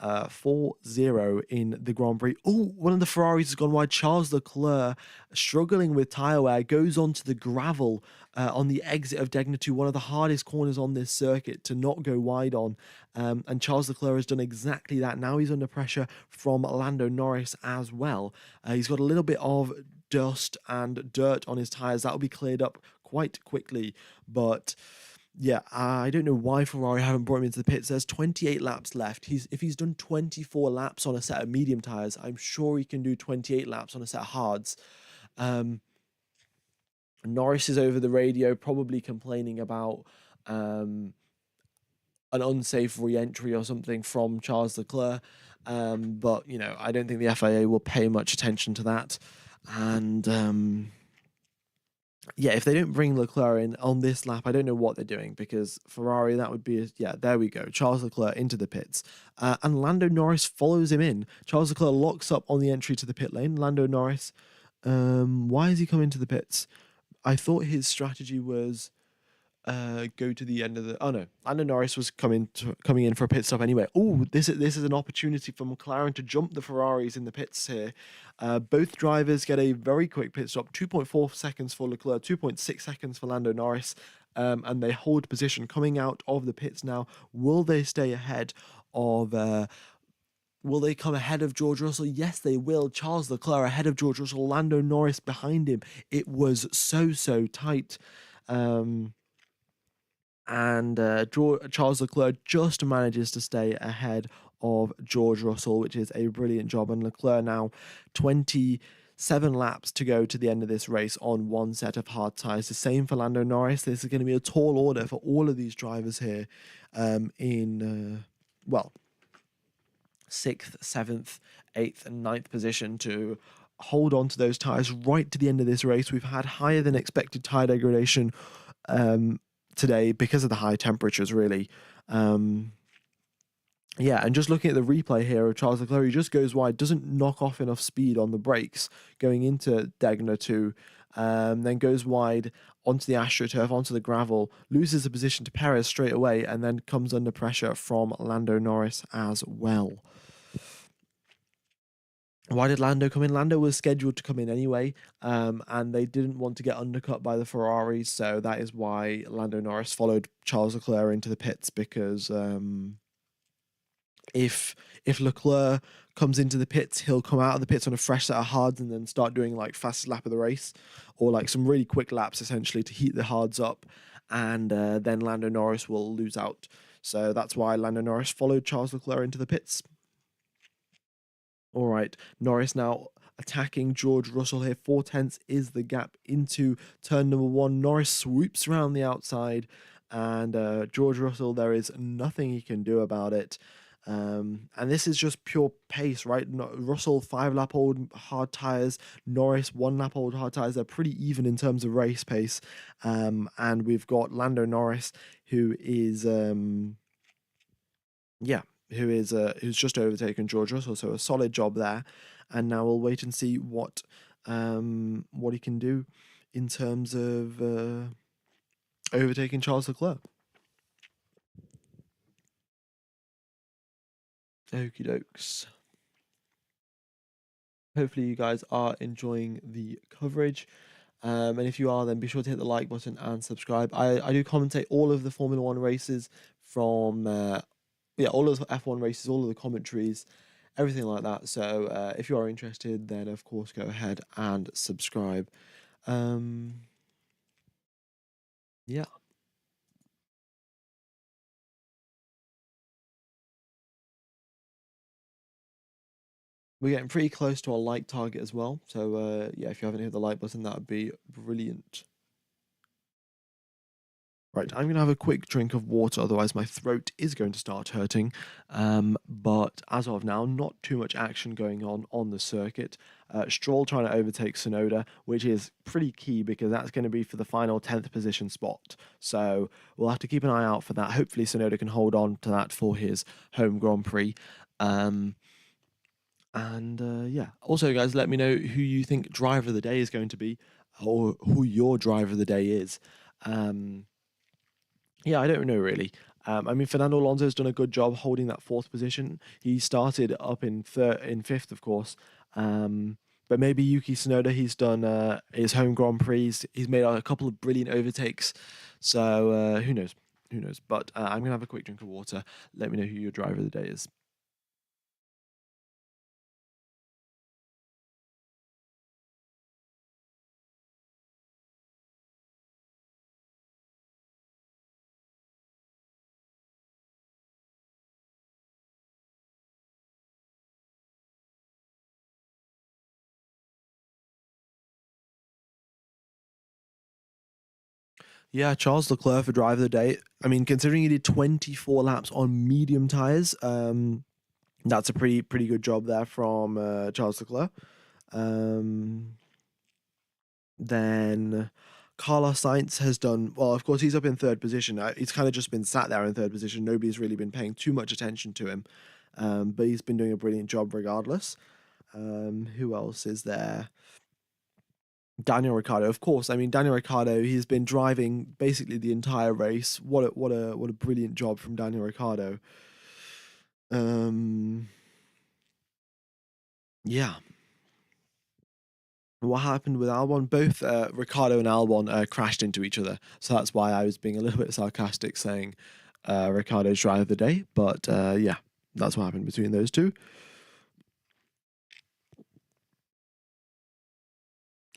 4-0 in the Grand Prix. Oh, one of the Ferraris has gone wide. Charles Leclerc, struggling with tyre wear, goes onto the gravel on the exit of Degner 2, one of the hardest corners on this circuit to not go wide on. And Charles Leclerc has done exactly that. Now he's under pressure from Lando Norris as well. He's got a little bit of dust and dirt on his tyres. That will be cleared up quite quickly. But yeah, I don't know why Ferrari haven't brought him into the pits. There's 28 laps left. If he's done 24 laps on a set of medium tyres, I'm sure he can do 28 laps on a set of hards. Norris is over the radio, probably complaining about an unsafe re-entry or something from Charles Leclerc. But you know, I don't think the FIA will pay much attention to that. And yeah, if they don't bring Leclerc in on this lap, I don't know what they're doing, because Ferrari, that would be yeah, there we go. Charles Leclerc into the pits. And Lando Norris follows him in. Charles Leclerc locks up on the entry to the pit lane. Lando Norris, why has he come into the pits? I thought his strategy was go to the end of the. Oh no, Lando Norris was coming in for a pit stop anyway. Oh, this is an opportunity for McLaren to jump the Ferraris in the pits here. Both drivers get a very quick pit stop. 2.4 seconds for Leclerc, 2.6 seconds for Lando Norris, and they hold position coming out of the pits now. Will they stay ahead of? Will they come ahead of George Russell? Yes, they will. Charles Leclerc ahead of George Russell. Lando Norris behind him. It was so tight. And Charles Leclerc just manages to stay ahead of George Russell, which is a brilliant job. And Leclerc now 27 laps to go to the end of this race on one set of hard tyres. The same for Lando Norris. This is going to be a tall order for all of these drivers here well, 6th, 7th, 8th, and 9th position to hold on to those tyres right to the end of this race. We've had higher than expected tyre degradation today because of the high temperatures, really. Yeah, and just looking at the replay here of Charles Leclerc, he just goes wide, doesn't knock off enough speed on the brakes going into Degner 2, then goes wide onto the AstroTurf, onto the gravel, loses the position to Perez straight away, and then comes under pressure from Lando Norris as well. Why did Lando come in? Lando was scheduled to come in anyway, and they didn't want to get undercut by the Ferraris, so that is why Lando Norris followed Charles Leclerc into the pits, because if Leclerc comes into the pits, he'll come out of the pits on a fresh set of hards and then start doing like fastest lap of the race, or like some really quick laps essentially to heat the hards up, and then Lando Norris will lose out. So that's why Lando Norris followed Charles Leclerc into the pits. All right, Norris now attacking George Russell here. 4/10 is the gap into turn number 1. Norris swoops around the outside, and George Russell, there is nothing he can do about it. And this is just pure pace, right? Russell 5-lap old hard tires, Norris 1-lap old hard tires. They're pretty even in terms of race pace. And we've got Lando Norris, who is who's just overtaken George Russell. So a solid job there. And now we'll wait and see what he can do in terms of overtaking Charles Leclerc. Okie dokes. Hopefully you guys are enjoying the coverage. And if you are, then be sure to hit the like button and subscribe. I do commentate all of the Formula One races from all of the F1 races, all of the commentaries, everything like that. So if you are interested, then of course go ahead and subscribe. Yeah. We're getting pretty close to our like target as well. So yeah, if you haven't hit the like button, that would be brilliant. Right, I'm going to have a quick drink of water, otherwise my throat is going to start hurting. But as of now, not too much action going on the circuit. Stroll trying to overtake Sonoda, which is pretty key because that's going to be for the final 10th position spot. So we'll have to keep an eye out for that. Hopefully Sonoda can hold on to that for his home Grand Prix. Yeah, also guys, let me know who you think driver of the day is going to be, or who your driver of the day is. Um, yeah, I don't know really. I mean, Fernando Alonso's done a good job holding that fourth position. He started up in fifth, of course. But maybe Yuki Tsunoda, he's done his home Grand Prix. He's made a couple of brilliant overtakes. So who knows? Who knows? But I'm gonna have a quick drink of water. Let me know who your driver of the day is. Yeah, Charles Leclerc for driver of the day. I mean, considering he did 24 laps on medium tires, that's a pretty good job there from Charles Leclerc. Um, then Carlos Sainz has done well. Of course, he's up in third position. He's kind of just been sat there in third position. Nobody's really been paying too much attention to him, but he's been doing a brilliant job regardless. Who else is there? Daniel Ricciardo, of course. I mean, Daniel Ricciardo. He's been driving basically the entire race. What a brilliant job from Daniel Ricciardo. Um, yeah. What happened with Albon? Both Ricardo and Albon crashed into each other, so that's why I was being a little bit sarcastic, saying Ricardo's driver of the day. But yeah, that's what happened between those two.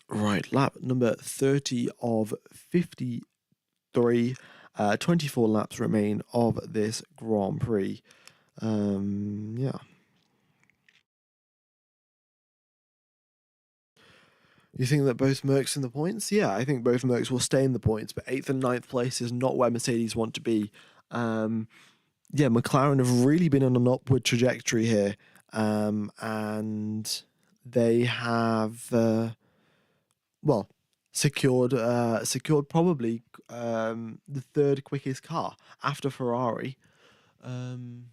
Right, lap number 30 of 53. 24 laps remain of this Grand Prix. Yeah. You think that both Mercs in the points? Yeah, I think both Mercs will stay in the points, but 8th and ninth place is not where Mercedes want to be. Yeah, McLaren have really been on an upward trajectory here, and they have well secured probably the third quickest car after Ferrari. Um,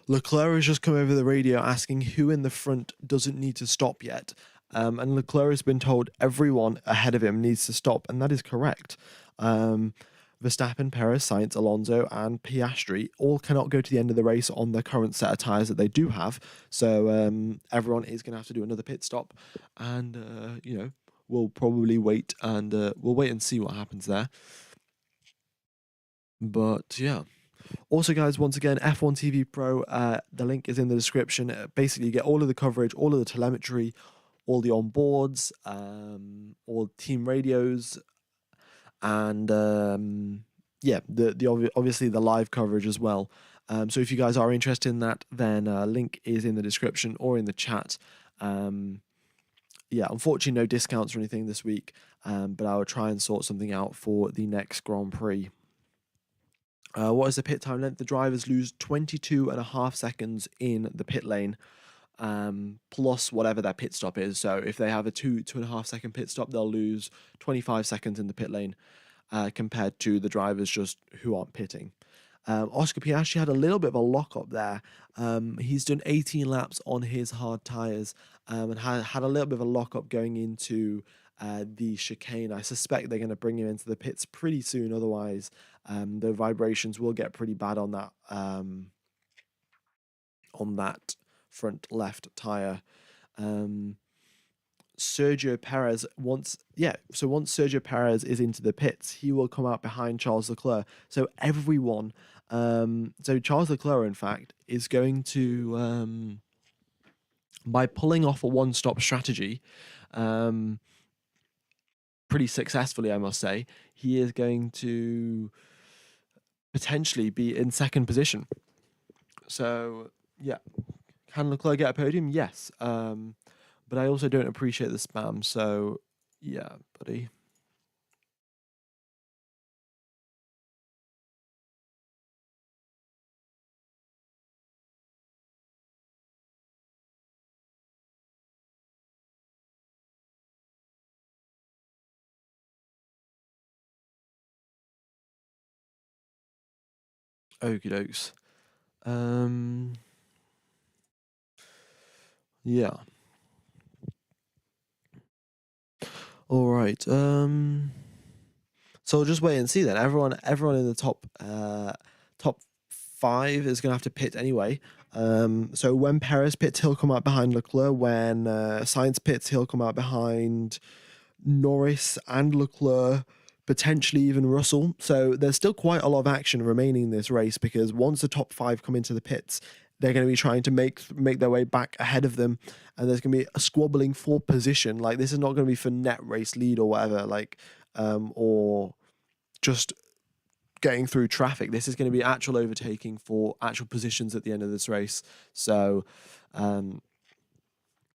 Leclerc has just come over the radio asking who in the front doesn't need to stop yet. And Leclerc has been told everyone ahead of him needs to stop, and that is correct. Verstappen, Perez, Sainz, Alonso, and Piastri all cannot go to the end of the race on the current set of tyres that they do have. So everyone is going to have to do another pit stop, and we'll probably wait and we'll wait and see what happens there. But yeah. Also, guys, once again, F1 TV Pro, the link is in the description. Basically, you get all of the coverage, all of the telemetry, all the onboards, all team radios, and yeah, obviously the live coverage as well. So if you guys are interested in that, then link is in the description or in the chat. Yeah, unfortunately, no discounts or anything this week, but I will try and sort something out for the next Grand Prix. What is the pit time length? The drivers lose 22 and a half seconds in the pit lane, plus whatever their pit stop is. So if they have a 2.5 second pit stop, they'll lose 25 seconds in the pit lane, compared to the drivers just who aren't pitting. Oscar Piastri had a little bit of a lock up there. He's done 18 laps on his hard tyres, and had a little bit of a lock up going into the chicane. I suspect they're going to bring him into the pits pretty soon. Otherwise, the vibrations will get pretty bad on that front left tyre. Sergio Perez once Sergio Perez is into the pits, he will come out behind Charles Leclerc. So everyone, so Charles Leclerc, in fact, is going to, by pulling off a one-stop strategy, pretty successfully, I must say, he is going to potentially be in second position. So yeah, can Leclerc get a podium? Yes. But I also don't appreciate the spam. So yeah, buddy. Okie dokes. Yeah. All right. So we'll just wait and see then. Everyone in the top five is gonna have to pit anyway. So when Perez pits, he'll come out behind Leclerc. When Sainz pits, he'll come out behind Norris and Leclerc, potentially even Russell. So there's still quite a lot of action remaining in this race, because once the top five come into the pits, they're going to be trying to make their way back ahead of them, and there's going to be a squabbling for position. Like, this is not going to be for net race lead or whatever, like, or just getting through traffic. This is going to be actual overtaking for actual positions at the end of this race. So, um,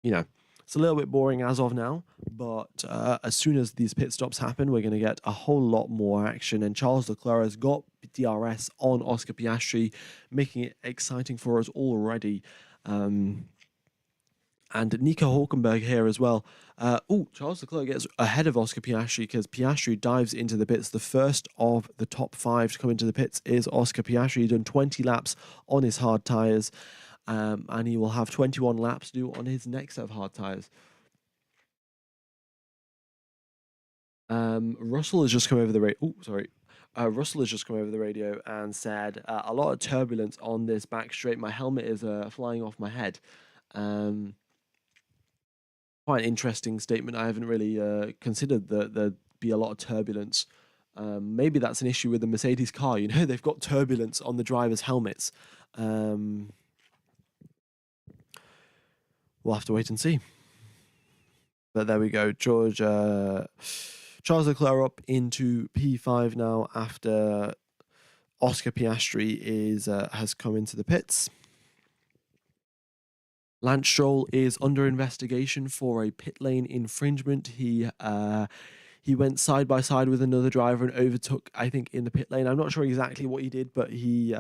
you know, it's a little bit boring as of now, but as soon as these pit stops happen, we're going to get a whole lot more action. And Charles Leclerc has got DRS on Oscar Piastri, making it exciting for us already. And Nico Hulkenberg here as well. Charles Leclerc gets ahead of Oscar Piastri, because Piastri dives into the pits. The first of the top five to come into the pits is Oscar Piastri. He's done 20 laps on his hard tyres. And he will have 21 laps to do on his next set of hard tyres. Russell has just come over the radio. Russell has just come over the radio and said a lot of turbulence on this back straight. My helmet is flying off my head. Quite an interesting statement. I haven't really considered that there'd be a lot of turbulence. Maybe that's an issue with the Mercedes car. You know, they've got turbulence on the drivers' helmets. We'll have to wait and see. But there we go. Charles Leclerc up into P5 now after Oscar Piastri has come into the pits. Lance Stroll is under investigation for a pit lane infringement. He went side by side with another driver and overtook, I think, in the pit lane. I'm not sure exactly what he did, but he's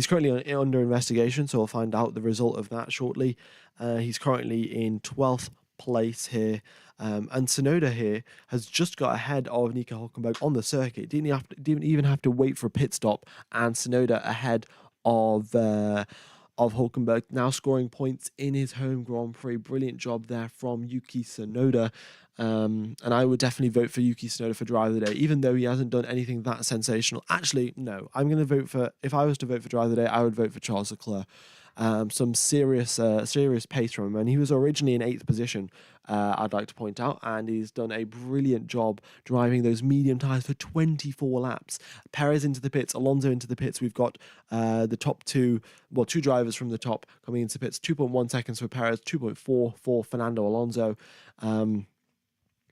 currently under investigation, so we'll find out the result of that shortly. He's currently in 12th place here. And Tsunoda here has just got ahead of Nico Hulkenberg on the circuit. Didn't even have to wait for a pit stop, and Tsunoda ahead of Hulkenberg, now scoring points in his home Grand Prix. Brilliant job there from Yuki Tsunoda. And I would definitely vote for Yuki Tsunoda for Driver of the Day, even though he hasn't done anything that sensational. Actually, no. I'm going to vote for, if I was to vote for Driver of the Day, I would vote for Charles Leclerc. Some serious pace from him, and he was originally in 8th position, I'd like to point out, and he's done a brilliant job driving those medium tyres for 24 laps. Perez into the pits, Alonso into the pits. We've got the top two drivers from the top coming into pits. 2.1 seconds for Perez, 2.4 for Fernando Alonso.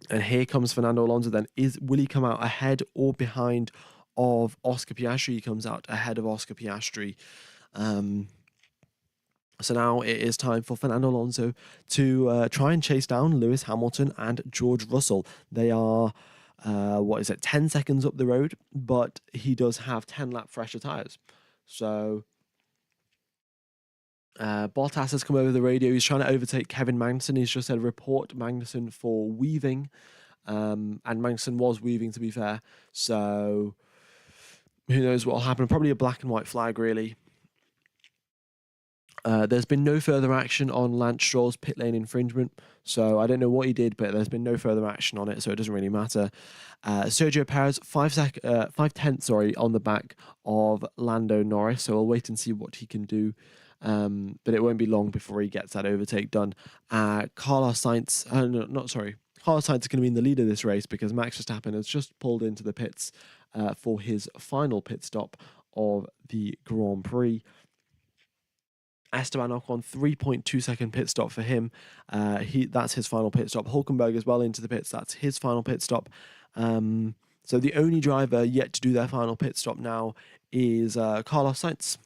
And here comes Fernando Alonso then. Will he come out ahead or behind of Oscar Piastri? He comes out ahead of Oscar Piastri. So now it is time for Fernando Alonso to try and chase down Lewis Hamilton and George Russell. They are, 10 seconds up the road, but he does have 10 lap fresher tyres. So Bottas has come over the radio. He's trying to overtake Kevin Magnussen. He's just said report Magnussen for weaving. And Magnussen was weaving, to be fair. So who knows what will happen. Probably a black and white flag, really. There's been no further action on Lance Stroll's pit lane infringement, so I don't know what he did, but there's been no further action on it, so it doesn't really matter. Sergio Perez, 5/10, on the back of Lando Norris, so we'll wait and see what he can do, but it won't be long before he gets that overtake done. Carlos Sainz is going to be in the lead of this race, because Max Verstappen has just pulled into the pits for his final pit stop of the Grand Prix. Esteban Ocon, 3.2 second pit stop for him. That's his final pit stop. Hulkenberg as well into the pits. That's his final pit stop. So the only driver yet to do their final pit stop now is Carlos Sainz.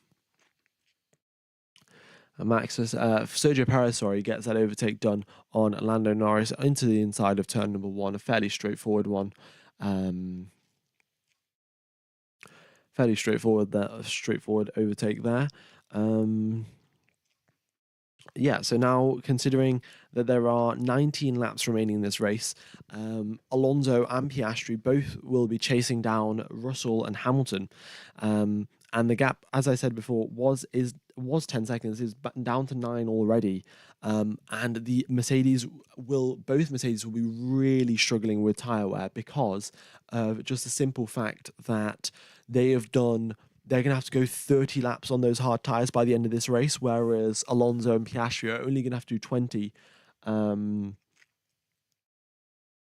Sergio Perez, gets that overtake done on Lando Norris into the inside of turn number 1, a fairly straightforward one. Fairly straightforward overtake there. So now considering that there are 19 laps remaining in this race, Alonso and Piastri both will be chasing down Russell and Hamilton. And the gap, as I said before, was 10 seconds, is down to 9 already. And the both Mercedes will be really struggling with tyre wear because of just the simple fact that they're going to have to go 30 laps on those hard tyres by the end of this race, whereas Alonso and Piastri are only going to have to do 20.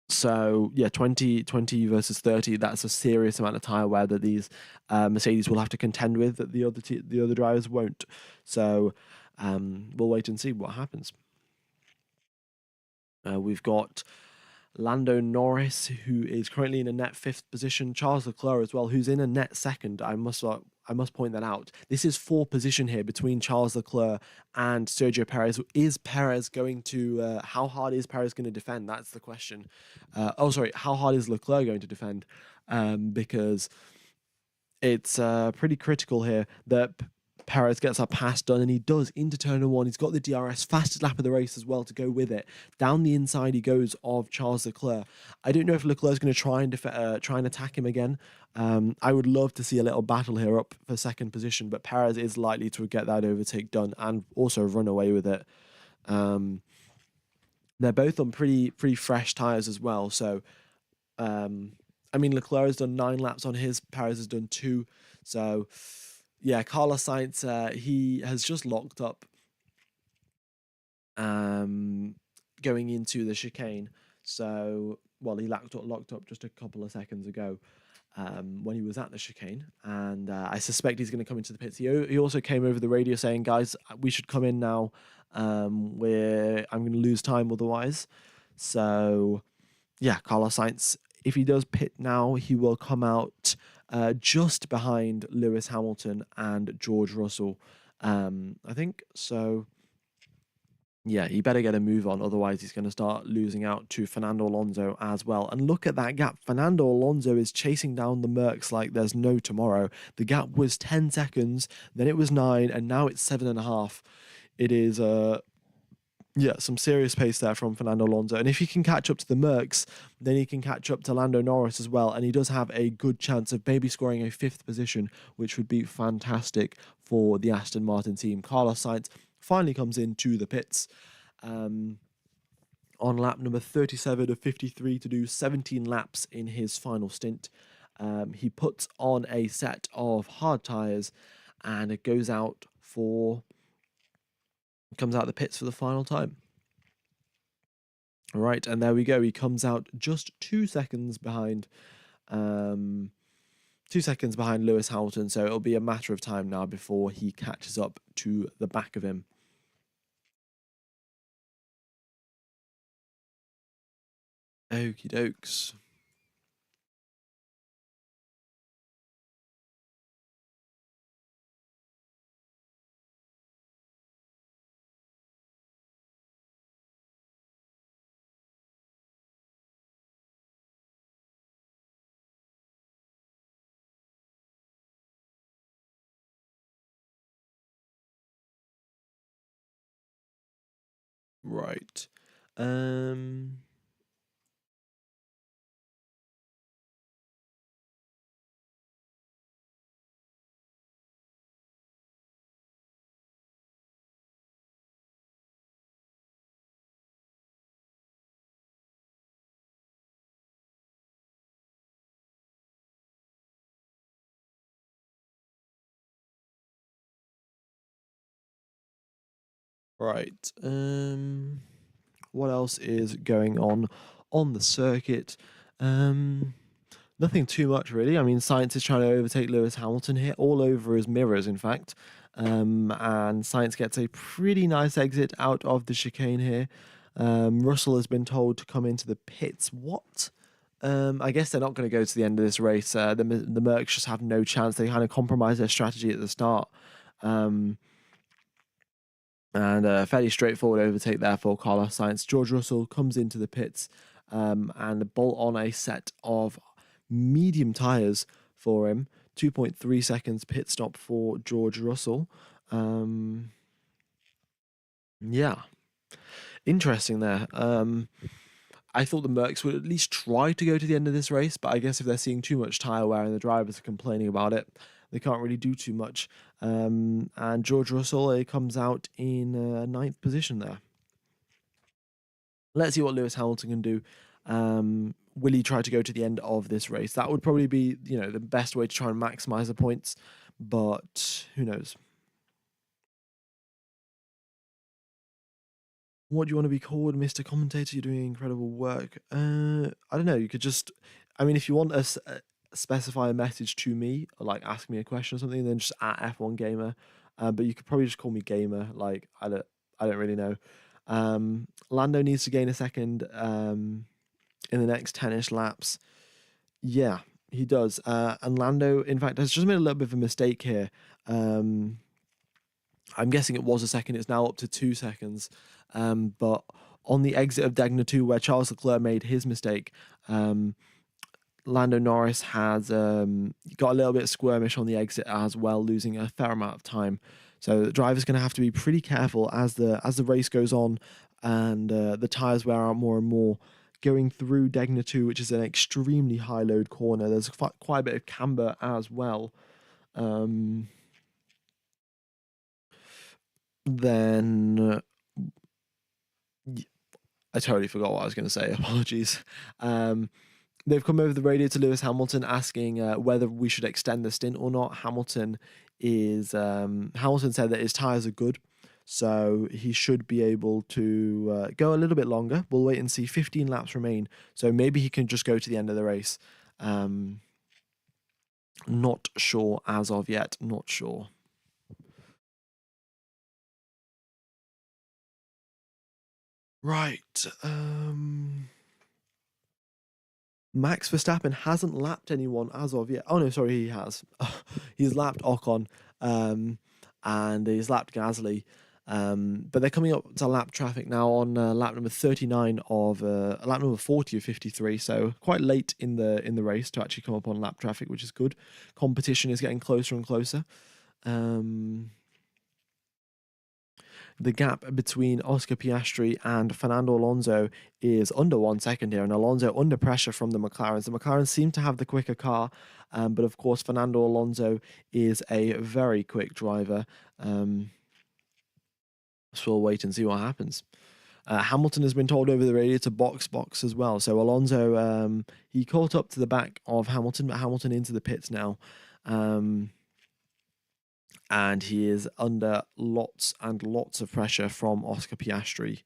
20 versus 30, that's a serious amount of tyre wear that these Mercedes will have to contend with that the other drivers won't. So we'll wait and see what happens. We've got Lando Norris, who is currently in a net 5th position. Charles Leclerc as well, who's in a net 2nd. I must point that out. This is 4th position here between Charles Leclerc and Sergio Perez. Is Perez going to? How hard is Perez going to defend? That's the question. How hard is Leclerc going to defend? Because it's pretty critical here that Perez gets a pass done, and he does into turn 1. He's got the DRS, fastest lap of the race as well to go with it. Down the inside he goes of Charles Leclerc. I don't know if Leclerc's going to try and attack him again. I would love to see a little battle here up for 2nd position, but Perez is likely to get that overtake done and also run away with it. They're both on pretty fresh tyres as well, so Leclerc has done 9 laps on his, Perez has done 2, so yeah, Carlos Sainz, he has just locked up going into the chicane. So, he locked up just a couple of seconds ago when he was at the chicane. And I suspect he's going to come into the pits. He also came over the radio saying, guys, we should come in now. I'm going to lose time otherwise. So, yeah, Carlos Sainz, if he does pit now, he will come out just behind Lewis Hamilton and George Russell, I think. So, yeah, he better get a move on, otherwise he's going to start losing out to Fernando Alonso as well. And look at that gap. Fernando Alonso is chasing down the Mercs like there's no tomorrow. The gap was 10 seconds, then it was 9, and now it's 7.5. It is some serious pace there from Fernando Alonso. And if he can catch up to the Mercs, then he can catch up to Lando Norris as well. And he does have a good chance of maybe scoring a 5th position, which would be fantastic for the Aston Martin team. Carlos Sainz finally comes into the pits on lap number 37 of 53 to do 17 laps in his final stint. He puts on a set of hard tyres and it comes out the pits for the final time. All right, and there we go. He comes out just 2 seconds behind 2 seconds behind Lewis Hamilton, so it'll be a matter of time now before he catches up to the back of him. Okie dokes. Right. Right. What else is going on the circuit? Nothing too much, really. I mean, Sainz is trying to overtake Lewis Hamilton here, all over his mirrors, in fact. And Sainz gets a pretty nice exit out of the chicane here. Russell has been told to come into the pits. What? I guess they're not going to go to the end of this race. The Mercs just have no chance. They kind of compromise their strategy at the start. Um, and a fairly straightforward overtake there for Carlos Sainz. George Russell comes into the pits and bolt on a set of medium tyres for him. 2.3 seconds pit stop for George Russell. Yeah, interesting there. I thought the Mercs would at least try to go to the end of this race, but I guess if they're seeing too much tyre wear and the drivers are complaining about it, they can't really do too much. And George Russell comes out in ninth position there. Let's see what Lewis Hamilton can do. Will he try to go to the end of this race? That would probably be, the best way to try and maximize the points, but who knows? What do you want to be called, Mr. Commentator? You're doing incredible work. I don't know. You could just, I mean, if you want to specify a message to me, or like ask me a question or something, then just at F1 Gamer. But you could probably just call me Gamer. Like I don't really know. Lando needs to gain a second in the next 10ish laps. Yeah, he does. And Lando, in fact, has just made a little bit of a mistake here. I'm guessing it was a second. It's now up to 2 seconds. But on the exit of Degner 2, where Charles Leclerc made his mistake, Lando Norris has got a little bit squirmish on the exit as well, losing a fair amount of time. So the driver's going to have to be pretty careful as the race goes on and the tyres wear out more and more. Going through Degner 2, which is an extremely high load corner, there's quite a bit of camber as well. Then I totally forgot what I was going to say. Apologies. They've come over the radio to Lewis Hamilton asking whether we should extend the stint or not. Hamilton said that his tyres are good, so he should be able to go a little bit longer. We'll wait and see. 15 laps remain, so maybe he can just go to the end of the race. Not sure as of yet. Not sure. Right. Max Verstappen hasn't lapped anyone as of yet. Oh no, sorry, he has. He's lapped Ocon, and he's lapped Gasly. But they're coming up to lap traffic now on lap number 39 of lap number 40 of 53. So quite late in the race to actually come up on lap traffic, which is good. Competition is getting closer and closer. The gap between Oscar Piastri and Fernando Alonso is under 1 second here, and Alonso under pressure from the McLarens. The McLarens seem to have the quicker car, but of course Fernando Alonso is a very quick driver. So we'll wait and see what happens. Hamilton has been told over the radio to box as well. So Alonso, he caught up to the back of Hamilton, but Hamilton into the pits now. And he is under lots and lots of pressure from Oscar Piastri.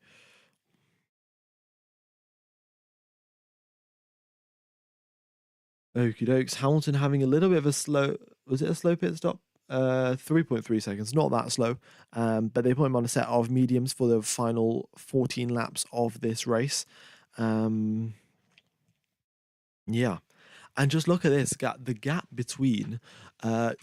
Okie dokes. Hamilton having a little bit of a slow... Was it a slow pit stop? 3.3 seconds. Not that slow. But they put him on a set of mediums for the final 14 laps of this race. Yeah. And just look at this gap, the gap between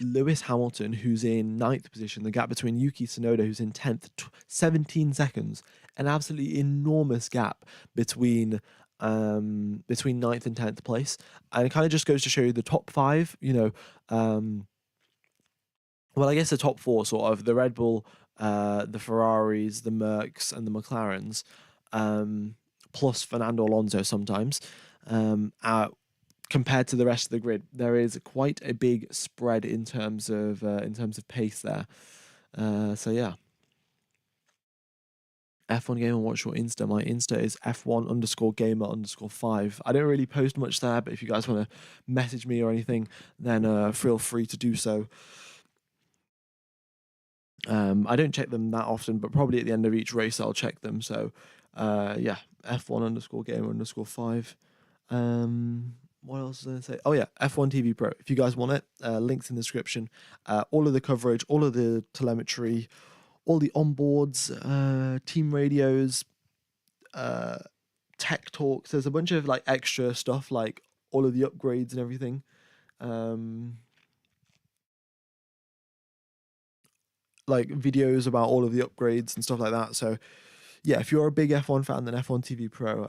Lewis Hamilton, who's in 9th position, the gap between Yuki Tsunoda, who's in 10th, 17 seconds, an absolutely enormous gap between 9th and 10th place. And it kind of just goes to show you the top 5, well, I guess the top 4 sort of, the Red Bull, the Ferraris, the Mercs, and the McLarens, plus Fernando Alonso sometimes, compared to the rest of the grid, there is quite a big spread in terms of pace there. So yeah. F1 Gamer, what's your Insta? My Insta is F1_Gamer_5. I don't really post much there, but if you guys want to message me or anything, then feel free to do so. I don't check them that often, but probably at the end of each race I'll check them. So yeah, F1_Gamer_5. What else was I going to say? Oh yeah, F1 TV Pro. If you guys want it, links in the description. All of the coverage, all of the telemetry, all the onboards, team radios, tech talks. There's a bunch of like extra stuff, like all of the upgrades and everything. Like videos about all of the upgrades and stuff like that. So yeah, if you're a big F1 fan, then F1 TV Pro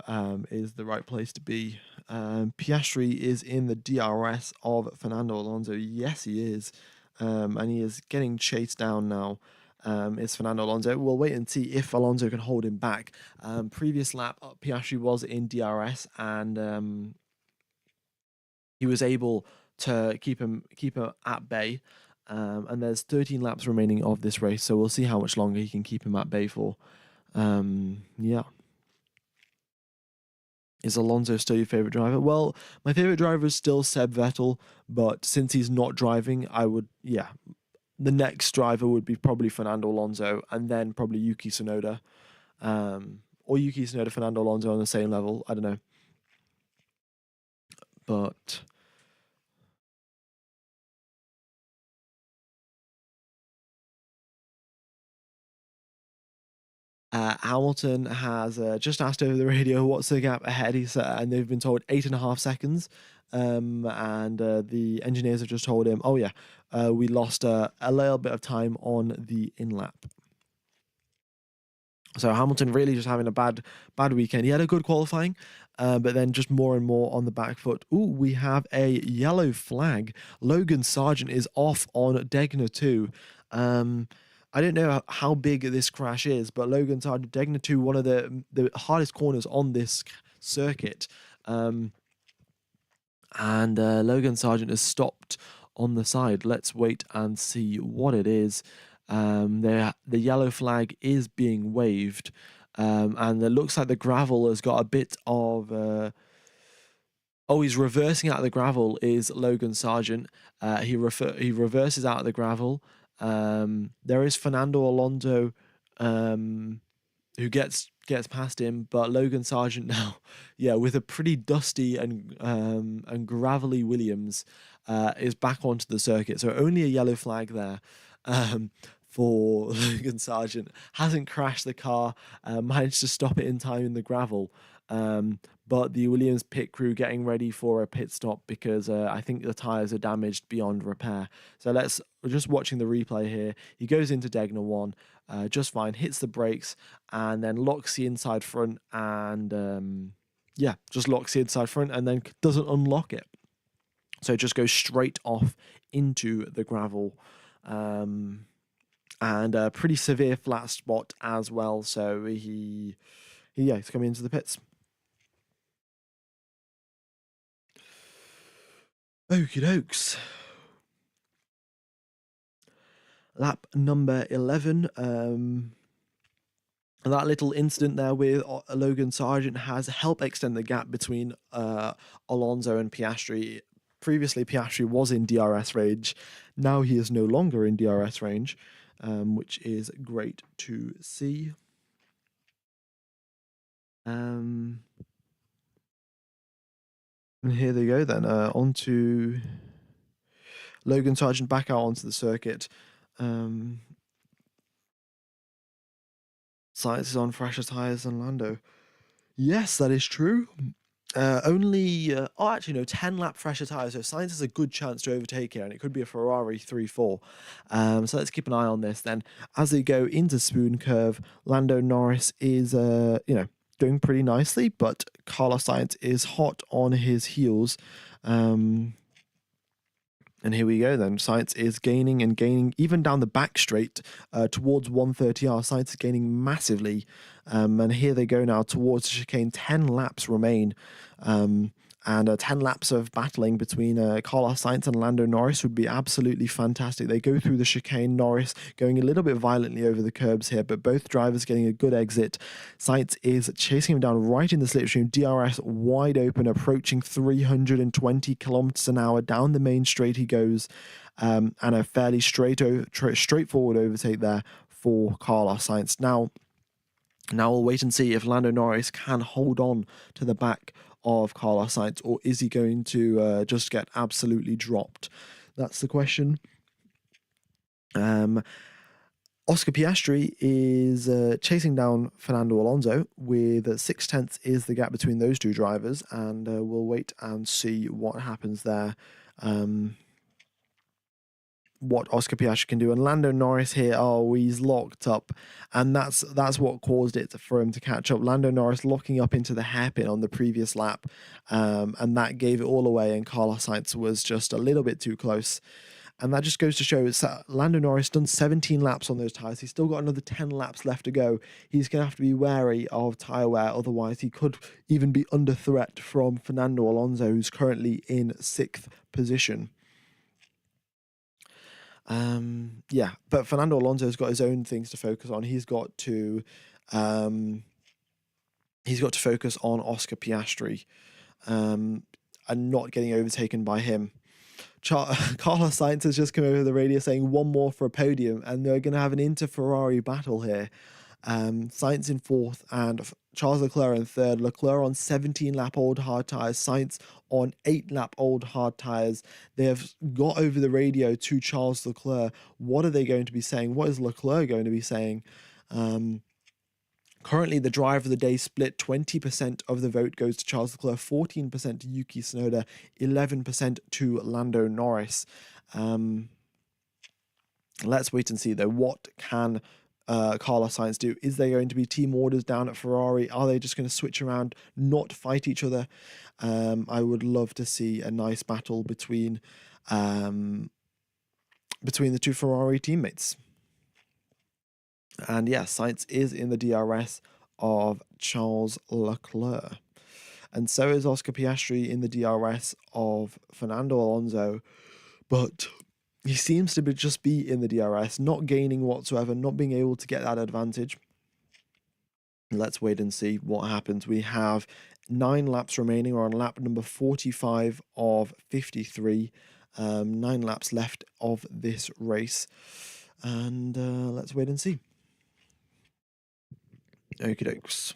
is the right place to be. Piastri is in the DRS of Fernando Alonso. Yes, he is. And he is getting chased down now. Is Fernando Alonso. We'll wait and see if Alonso can hold him back. Previous lap, Piastri was in DRS, and he was able to keep him at bay. And there's 13 laps remaining of this race, so we'll see how much longer he can keep him at bay for. Yeah. Is Alonso still your favorite driver? Well, my favorite driver is still Seb Vettel, but since he's not driving, the next driver would be probably Fernando Alonso, and then probably Yuki Tsunoda, or Yuki Tsunoda, Fernando Alonso on the same level. I don't know, but Hamilton has just asked over the radio what's the gap ahead. And they've been told 8.5 seconds. And the engineers have just told him, oh yeah, we lost a little bit of time on the in lap. So Hamilton really just having a bad weekend. He had a good qualifying, but then just more and more on the back foot. Ooh, we have a yellow flag. Logan Sargent is off on Degner 2. I don't know how big this crash is, but Logan Sargent, Degner 2, one of the hardest corners on this circuit. And Logan Sargent is stopped on the side. Let's wait and see what it is. The yellow flag is being waved, and it looks like the gravel has got a bit of. He's reversing out of the gravel. Is Logan Sargent? He reverses out of the gravel. There is Fernando Alonso, who gets past him, but Logan Sargent now, with a pretty dusty and gravelly Williams, is back onto the circuit. So only a yellow flag there. For Logan Sargent, hasn't crashed the car, managed to stop it in time in the gravel. But the Williams pit crew getting ready for a pit stop because I think the tyres are damaged beyond repair. So we're just watching the replay here. He goes into Degner 1 just fine, hits the brakes, and then locks the inside front, and just locks the inside front and then doesn't unlock it. So it just goes straight off into the gravel. And a pretty severe flat spot as well. So he's coming into the pits. Okie dokes. Lap number 11. That little incident there with Logan Sargent has helped extend the gap between Alonso and Piastri. Previously, Piastri was in DRS range. Now he is no longer in DRS range. Which is great to see. And here they go then, on to Logan Sargent back out onto the circuit. Sainz is on fresher tyres than Lando. Yes, that is true. Only 10 lap fresher tyres, so Sainz has a good chance to overtake here, and it could be a Ferrari 3-4. So let's keep an eye on this then. As they go into Spoon Curve, Lando Norris is doing pretty nicely, but Carlos Sainz is hot on his heels. And here we go then. Sainz is gaining and gaining, even down the back straight towards 130R. Sainz is gaining massively. And here they go now towards the chicane. 10 laps remain. And 10 laps of battling between Carlos Sainz and Lando Norris would be absolutely fantastic. They go through the chicane, Norris going a little bit violently over the curbs here, but both drivers getting a good exit. Sainz is chasing him down right in the slipstream, DRS wide open, approaching 320 kilometers an hour. Down the main straight he goes, and a fairly straightforward overtake there for Carlos Sainz. Now we'll wait and see if Lando Norris can hold on to the back of Carlos Sainz, or is he going to just get absolutely dropped? That's the question. Oscar Piastri is chasing down Fernando Alonso with 6 tenths is the gap between those two drivers, and we'll wait and see what happens there. What Oscar Piastri can do, and Lando Norris here, oh, he's locked up, and that's what caused it for him to catch up. Lando Norris locking up into the hairpin on the previous lap, and that gave it all away, and Carlos Sainz was just a little bit too close. And that just goes to show Lando Norris done 17 laps on those tyres. He's still got another 10 laps left to go. He's going to have to be wary of tyre wear. Otherwise, he could even be under threat from Fernando Alonso, who's currently in 6th position. Yeah, but Fernando Alonso's got his own things to focus on. He's got to focus on Oscar Piastri, and not getting overtaken by him. Carlos Sainz has just come over the radio saying one more for a podium, and they're going to have an inter-Ferrari battle here. Sainz in 4th and Charles Leclerc in 3rd. Leclerc on 17-lap old hard tyres, Sainz on 8-lap old hard tyres. They have got over the radio to Charles Leclerc. What are they going to be saying? What is Leclerc going to be saying? Currently, the driver of the day split. 20% of the vote goes to Charles Leclerc, 14% to Yuki Tsunoda, 11% to Lando Norris. Let's wait and see, though. What can Carlos Sainz do? Is there going to be team orders down at Ferrari? Are they just going to switch around, not fight each other? I would love to see a nice battle between the two Ferrari teammates. And yeah, Sainz is in the DRS of Charles Leclerc. And so is Oscar Piastri in the DRS of Fernando Alonso. But he seems to just be in the DRS, not gaining whatsoever, not being able to get that advantage. Let's wait and see what happens. We have 9 laps remaining. We're on lap number 45 of 53. 9 laps left of this race. And let's wait and see. Okie dokes.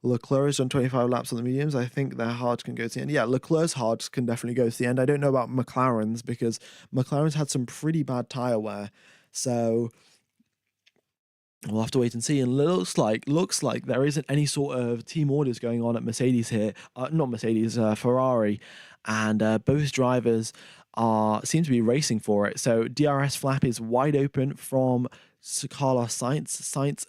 Leclerc has done 25 laps on the mediums. I think their hards can go to the end. Yeah, Leclerc's hards can definitely go to the end. I don't know about McLaren's, because McLaren's had some pretty bad tyre wear. So we'll have to wait and see. And looks like there isn't any sort of team orders going on at Mercedes here. Not Mercedes, Ferrari. And both drivers seem to be racing for it. So DRS flap is wide open from Carlos Sainz. Sainz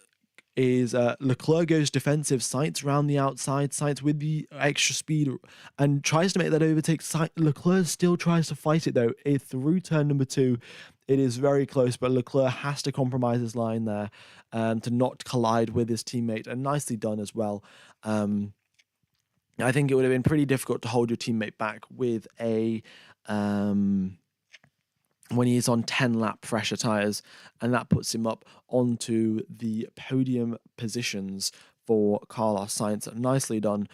is Leclerc goes defensive, Sainz round the outside, Sainz with the extra speed and tries to make that overtake. Leclerc still tries to fight it, though. Through turn number 2, it is very close, but Leclerc has to compromise his line there to not collide with his teammate, and nicely done as well. I think it would have been pretty difficult to hold your teammate back with a when he's on 10-lap fresher tyres, and that puts him up onto the podium positions for Carlos Sainz. Nicely done.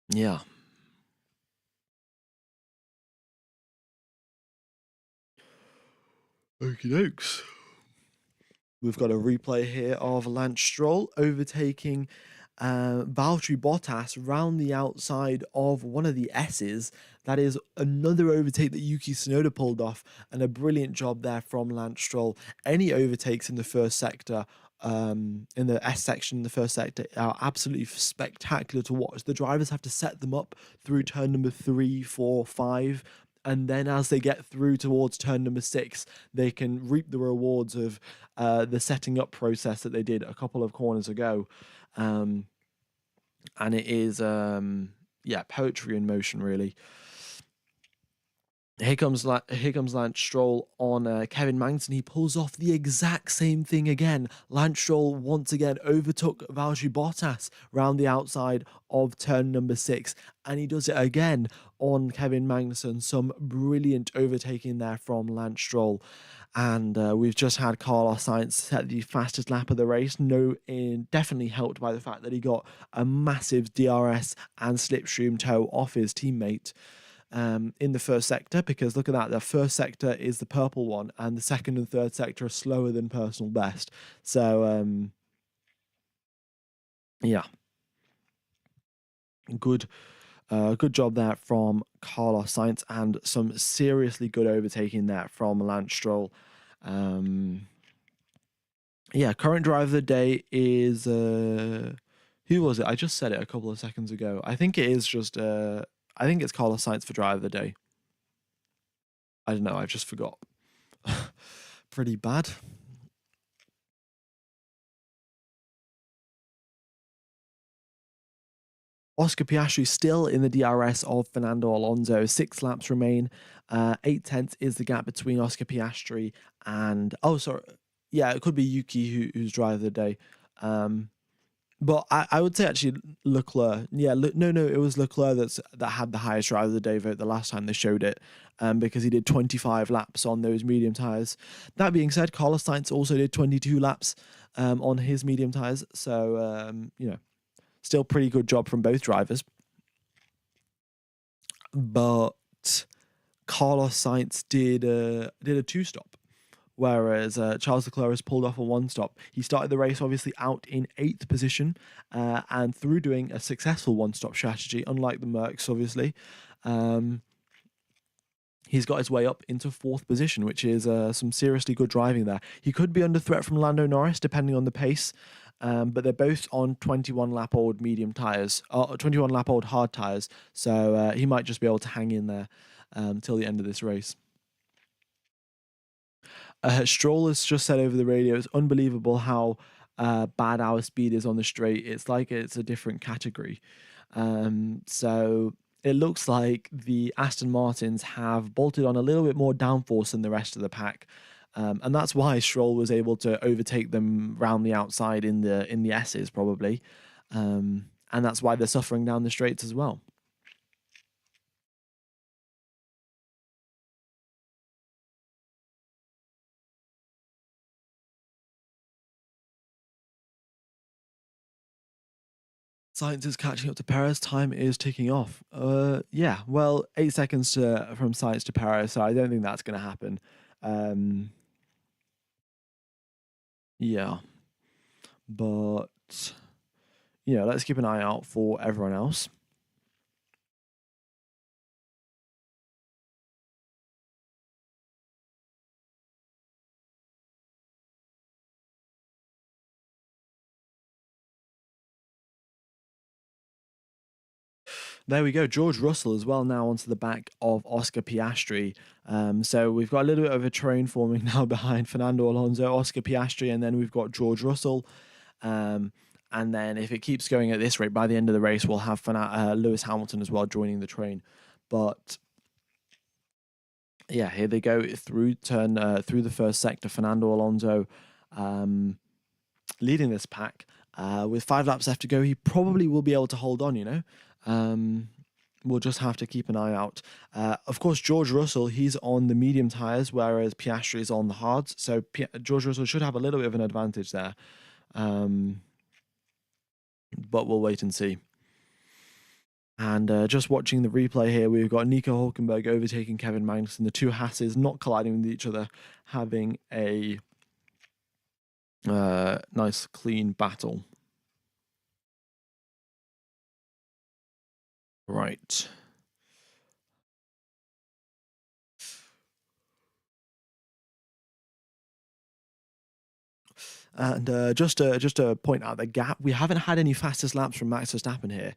Yeah. Okie dokes. We've got a replay here of Lance Stroll overtaking Valtteri Bottas round the outside of one of the S's. That is another overtake that Yuki Tsunoda pulled off, and a brilliant job there from Lance Stroll. Any overtakes in the first sector, in the S section in the first sector, are absolutely spectacular to watch. The drivers have to set them up through turn number 3, 4, 5, and then as they get through towards turn number 6, they can reap the rewards of the setting up process that they did a couple of corners ago. And it is, poetry in motion, really. Here comes Lance Stroll on Kevin Magnussen. He pulls off the exact same thing again. Lance Stroll once again overtook Valtteri Bottas round the outside of turn number 6, and he does it again on Kevin Magnussen. Some brilliant overtaking there from Lance Stroll. And we've just had Carlos Sainz set the fastest lap of the race. Definitely helped by the fact that he got a massive DRS and slipstream tow off his teammate in the first sector, because look at that, the first sector is the purple one, and the second and third sector are slower than personal best. So yeah, good Good job there from Carlos Sainz, and some seriously good overtaking there from Lance Stroll. Yeah, current driver of the day is who was it? I just said it a couple of seconds ago. I think it is just I think it's Carlos Sainz for driver of the day. I don't know, I just forgot. Pretty bad. Oscar Piastri still in the DRS of Fernando Alonso. 6 laps remain. 8/10 is the gap between Oscar Piastri and yeah, it could be Yuki who's driver of the day. But I would say actually Leclerc. Yeah, no, it was Leclerc that had the highest driver of the day vote the last time they showed it, because he did 25 laps on those medium tires. That being said, Carlos Sainz also did 22 laps on his medium tires. So still pretty good job from both drivers. But Carlos Sainz did a 2-stop, whereas Charles Leclerc has pulled off a 1-stop. He started the race obviously out in 8th position, and through doing a successful 1-stop strategy, unlike the Mercs obviously, he's got his way up into 4th position, which is some seriously good driving there. He could be under threat from Lando Norris depending on the pace, but they're both on 21-lap-old medium tyres, 21-lap-old hard tyres, so he might just be able to hang in there till the end of this race. Stroll has just said over the radio, it's unbelievable how bad our speed is on the straight. It's like it's a different category. So it looks like the Aston Martins have bolted on a little bit more downforce than the rest of the pack. And that's why Stroll was able to overtake them round the outside in the S's probably. And that's why they're suffering down the straights as well. Sainz is catching up to Perez. Time is ticking off. Yeah, well, 8 seconds from Sainz to Perez, so I don't think that's going to happen. Yeah, but let's keep an eye out for everyone else. There we go. George Russell as well now onto the back of Oscar Piastri. So we've got a little bit of a train forming now behind Fernando Alonso, Oscar Piastri, and then we've got George Russell. And then if it keeps going at this rate, by the end of the race, we'll have Lewis Hamilton as well joining the train. But yeah, here they go through the first sector. Fernando Alonso leading this pack. With 5 laps left to go, he probably will be able to hold on, we'll just have to keep an eye out. Of course, George Russell, he's on the medium tyres, whereas Piastri is on the hards. So George Russell should have a little bit of an advantage there. But we'll wait and see. And just watching the replay here, we've got Nico Hülkenberg overtaking Kevin Magnussen. The two Hasses not colliding with each other, having a nice, clean battle. Right. And just to point out the gap, we haven't had any fastest laps from Max Verstappen here.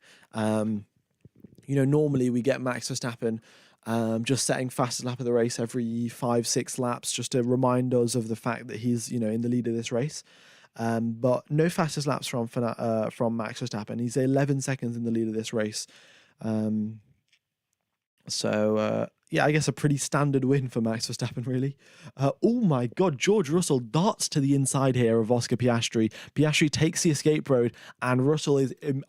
Normally we get Max Verstappen just setting fastest lap of the race every 5-6 laps, just to remind us of the fact that he's in the lead of this race. But no fastest laps from Max Verstappen. He's 11 seconds in the lead of this race. Yeah, I guess a pretty standard win for Max Verstappen, really. Oh my God, George Russell darts to the inside here of Oscar Piastri. Piastri takes the escape road, and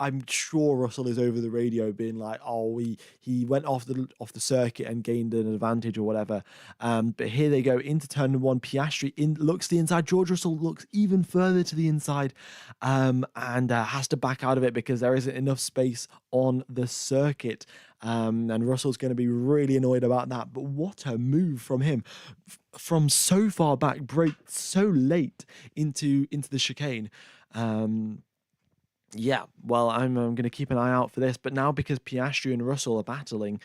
I'm sure Russell is over the radio being like, oh, he went off the circuit and gained an advantage or whatever. But here they go into turn 1. Piastri looks to the inside. George Russell looks even further to the inside, and has to back out of it because there isn't enough space on the circuit. And Russell's going to be really annoyed about that. But what a move from him. From so far back, brake so late into the chicane. Yeah, well, I'm going to keep an eye out for this. But now, because Piastri and Russell are battling,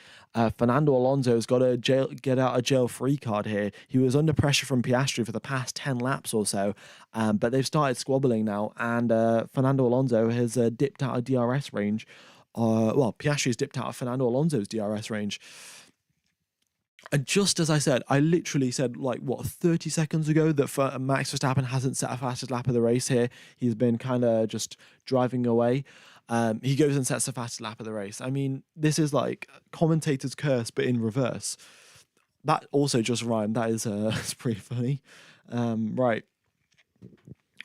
Fernando Alonso's got a get out of jail free card here. He was under pressure from Piastri for the past 10 laps or so, but they've started squabbling now, and Fernando Alonso has dipped out of DRS range. Well, Piastri's dipped out of Fernando Alonso's DRS range. And just as I said, I literally said, like, what, 30 seconds ago, that Max Verstappen hasn't set a fastest lap of the race here. He's been kind of just driving away. He goes and sets the fastest lap of the race. I mean, this is like commentator's curse, but in reverse. That also just rhymed. That is it's pretty funny. Right.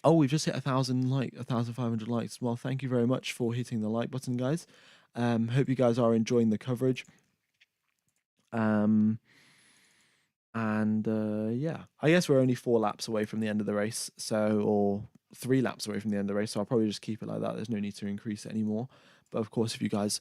Oh, we've just hit 1,500 likes. Well, thank you very much for hitting the like button, guys. Hope you guys are enjoying the coverage. Um, And yeah, I guess we're only 4 laps away from the end of the race, or 3 laps away from the end of the race. So I'll probably just keep it like that. There's no need to increase it anymore. But of course, if you guys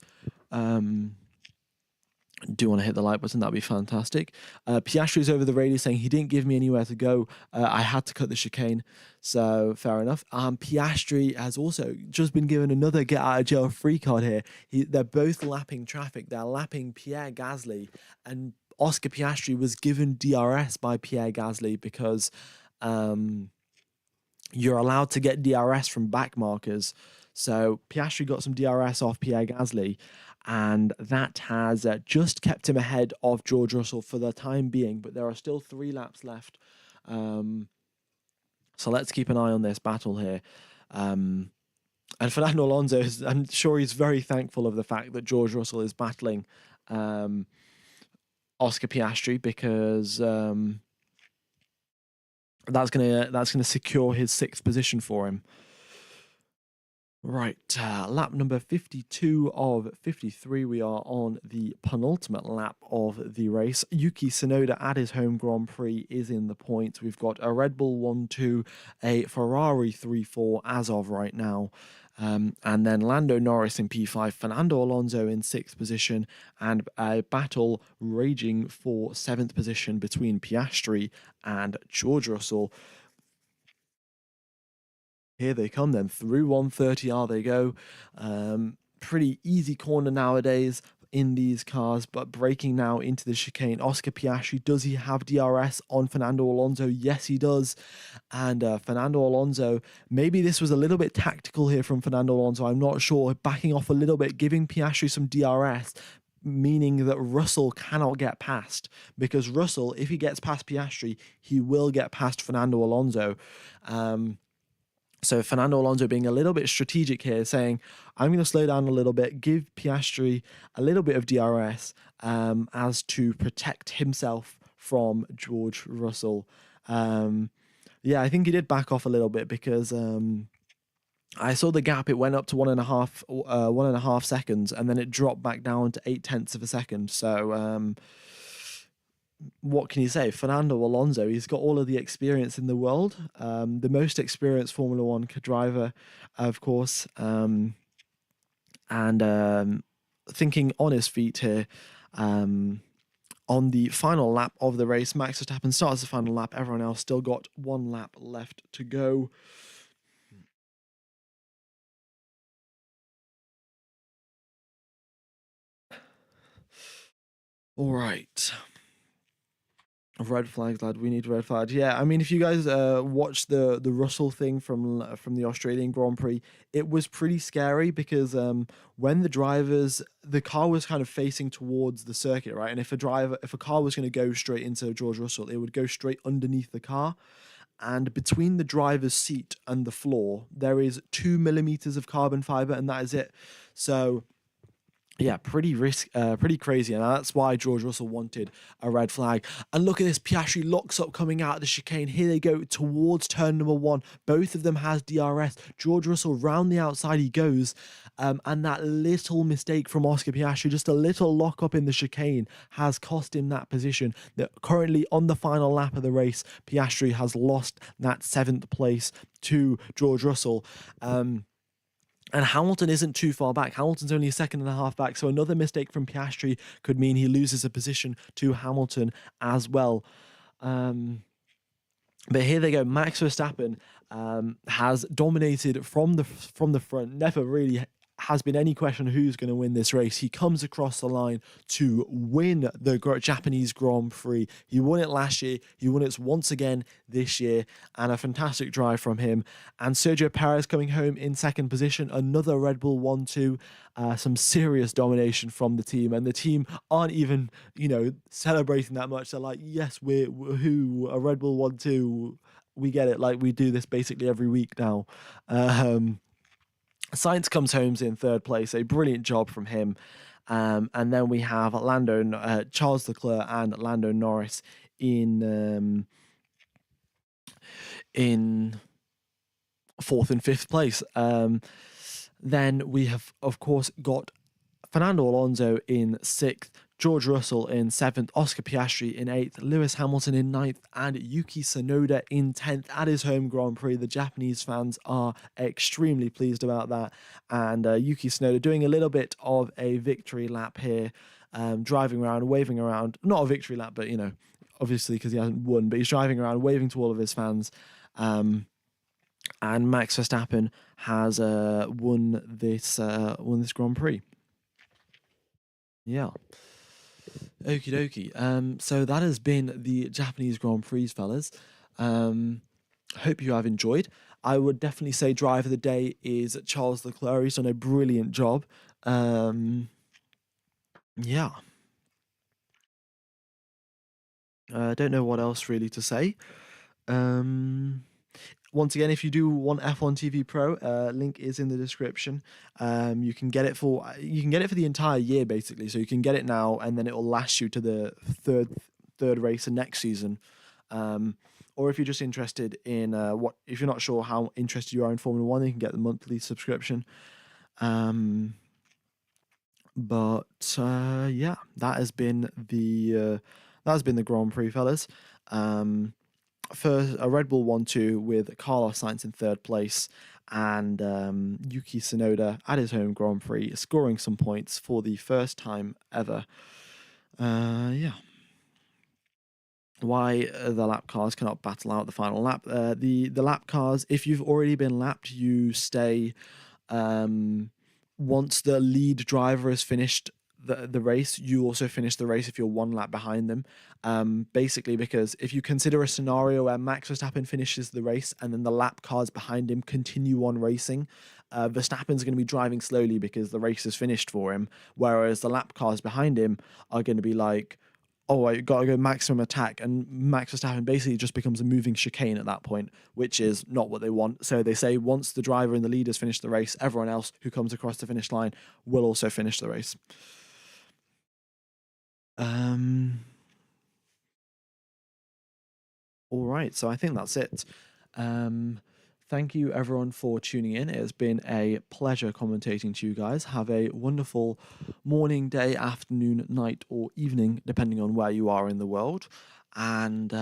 do want to hit the like button, that'd be fantastic. Piastri's over the radio saying he didn't give me anywhere to go. I had to cut the chicane, so fair enough. Piastri has also just been given another get out of jail free card here. They're both lapping traffic. They're lapping Pierre Gasly, and Oscar Piastri was given DRS by Pierre Gasly because you're allowed to get DRS from back markers. So Piastri got some DRS off Pierre Gasly, and that has just kept him ahead of George Russell for the time being. But there are still 3 laps left. So let's keep an eye on this battle here. And Fernando Alonso, I'm sure he's very thankful of the fact that George Russell is battling Oscar Piastri, because that's gonna secure his 6th position for him. Right, lap number 52 of 53. We are on the penultimate lap of the race. Yuki Tsunoda at his home Grand Prix is in the points. We've got a Red Bull 1-2, a Ferrari 3-4 as of right now. And then Lando Norris in P5, Fernando Alonso in 6th position, and a battle raging for 7th position between Piastri and George Russell. Here they come then, through 130R they go. Pretty easy corner nowadays in these cars, but braking now into the chicane. Oscar Piastri, does he have DRS on Fernando Alonso? Yes, he does. And Fernando Alonso, maybe this was a little bit tactical here from Fernando Alonso, I'm not sure, backing off a little bit, giving Piastri some DRS, meaning that Russell cannot get past, because Russell, if he gets past Piastri, he will get past Fernando Alonso. So Fernando Alonso being a little bit strategic here, saying, I'm going to slow down a little bit, give Piastri a little bit of DRS as to protect himself from George Russell. Yeah, I think he did back off a little bit, because I saw the gap. It went up to 1.5 seconds, and then it dropped back down to 0.8 of a second. So what can you say? Fernando Alonso, he's got all of the experience in the world, the most experienced Formula One driver, of course, and thinking on his feet here. On the final lap of the race, Max Verstappen starts the final lap. Everyone else still got 1 lap left to go. All right. Red flags, lad. We need red flags. Yeah, I mean, if you guys watched the Russell thing from the Australian Grand Prix, it was pretty scary, because when the car was kind of facing towards the circuit, right? And if a car was going to go straight into George Russell, it would go straight underneath the car. And between the driver's seat and the floor, there is 2 millimeters of carbon fiber, and that is it. So yeah, pretty crazy, and that's why George Russell wanted a red flag. And look at this, Piastri locks up coming out of the chicane. Here they go towards turn number 1. Both of them has DRS. George Russell round the outside he goes, and that little mistake from Oscar Piastri, just a little lock up in the chicane, has cost him that position. That currently on the final lap of the race, Piastri has lost that 7th place to George Russell. And Hamilton isn't too far back. Hamilton's only a second and a half back. So another mistake from Piastri could mean he loses a position to Hamilton as well. But here they go. Max Verstappen has dominated from the front. Never really has been any question who's going to win this race. He comes across the line to win the Japanese Grand Prix. He won it last year. He won it once again this year, and a fantastic drive from him. And Sergio Perez coming home in second position. Another Red Bull 1-2. Some serious domination from the team, and the team aren't even, celebrating that much. They're like, yes, we're who a Red Bull 1-2. We get it. Like, we do this basically every week now. Sainz comes home in third place. A brilliant job from him. And then we have Charles Leclerc and Lando Norris in fourth and fifth place. Then we have, of course, got Fernando Alonso in sixth, George Russell in seventh, Oscar Piastri in eighth, Lewis Hamilton in ninth, and Yuki Tsunoda in 10th at his home Grand Prix. The Japanese fans are extremely pleased about that. And Yuki Tsunoda doing a little bit of a victory lap here, driving around, waving around. Not a victory lap, but, obviously because he hasn't won, but he's driving around, waving to all of his fans. And Max Verstappen has won this Grand Prix. Yeah. Okie dokie. So that has been the Japanese Grand Prix, fellas. Hope you have enjoyed. I would definitely say driver of the day is Charles Leclerc. He's done a brilliant job. Yeah. I don't know what else really to say. Once again, if you do want F1 TV Pro, link is in the description. You can get it for the entire year basically. So you can get it now, and then it will last you to the third race of next season. Or if you're just interested in if you're not sure how interested you are in Formula One, you can get the monthly subscription. Yeah, that has been the Grand Prix, fellas. First, a Red Bull 1-2 with Carlos Sainz in third place, and Yuki Tsunoda at his home Grand Prix scoring some points for the first time ever. Yeah. Why the lap cars cannot battle out the final lap. The lap cars, if you've already been lapped, you stay once the lead driver has finished the race. You also finish the race if you're one lap behind them. Basically, because if you consider a scenario where Max Verstappen finishes the race and then the lap cars behind him continue on racing, Verstappen's going to be driving slowly because the race is finished for him, whereas the lap cars behind him are going to be like, oh, I got to go maximum attack, and Max Verstappen basically just becomes a moving chicane at that point, which is not what they want. So they say once the driver and the leaders finish the race, everyone else who comes across the finish line will also finish the race. All right, so I think that's it. Thank you everyone for tuning in. It has been a pleasure commentating to you guys. Have a wonderful morning, day, afternoon, night, or evening, depending on where you are in the world. And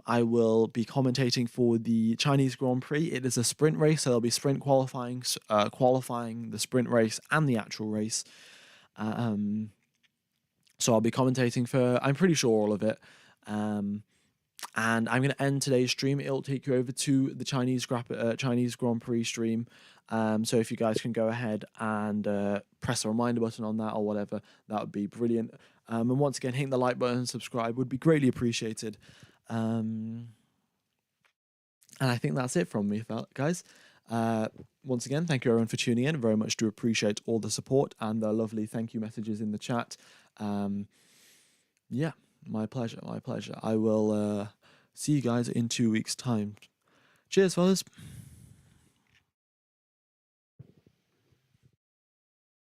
I will be commentating for the Chinese Grand Prix. It is a sprint race, so there'll be sprint qualifying, the sprint race, and the actual race. So I'll be commentating for, I'm pretty sure, all of it. And I'm going to end today's stream. It'll take you over to the Chinese Grand Prix stream. So if you guys can go ahead and press the reminder button on that or whatever, that would be brilliant. And once again, hitting the like button and subscribe would be greatly appreciated. And I think that's it from me, guys. Once again, thank you everyone for tuning in. Very much do appreciate all the support and the lovely thank you messages in the chat. Yeah, my pleasure. I will see you guys in 2 weeks' time. Cheers, fellas.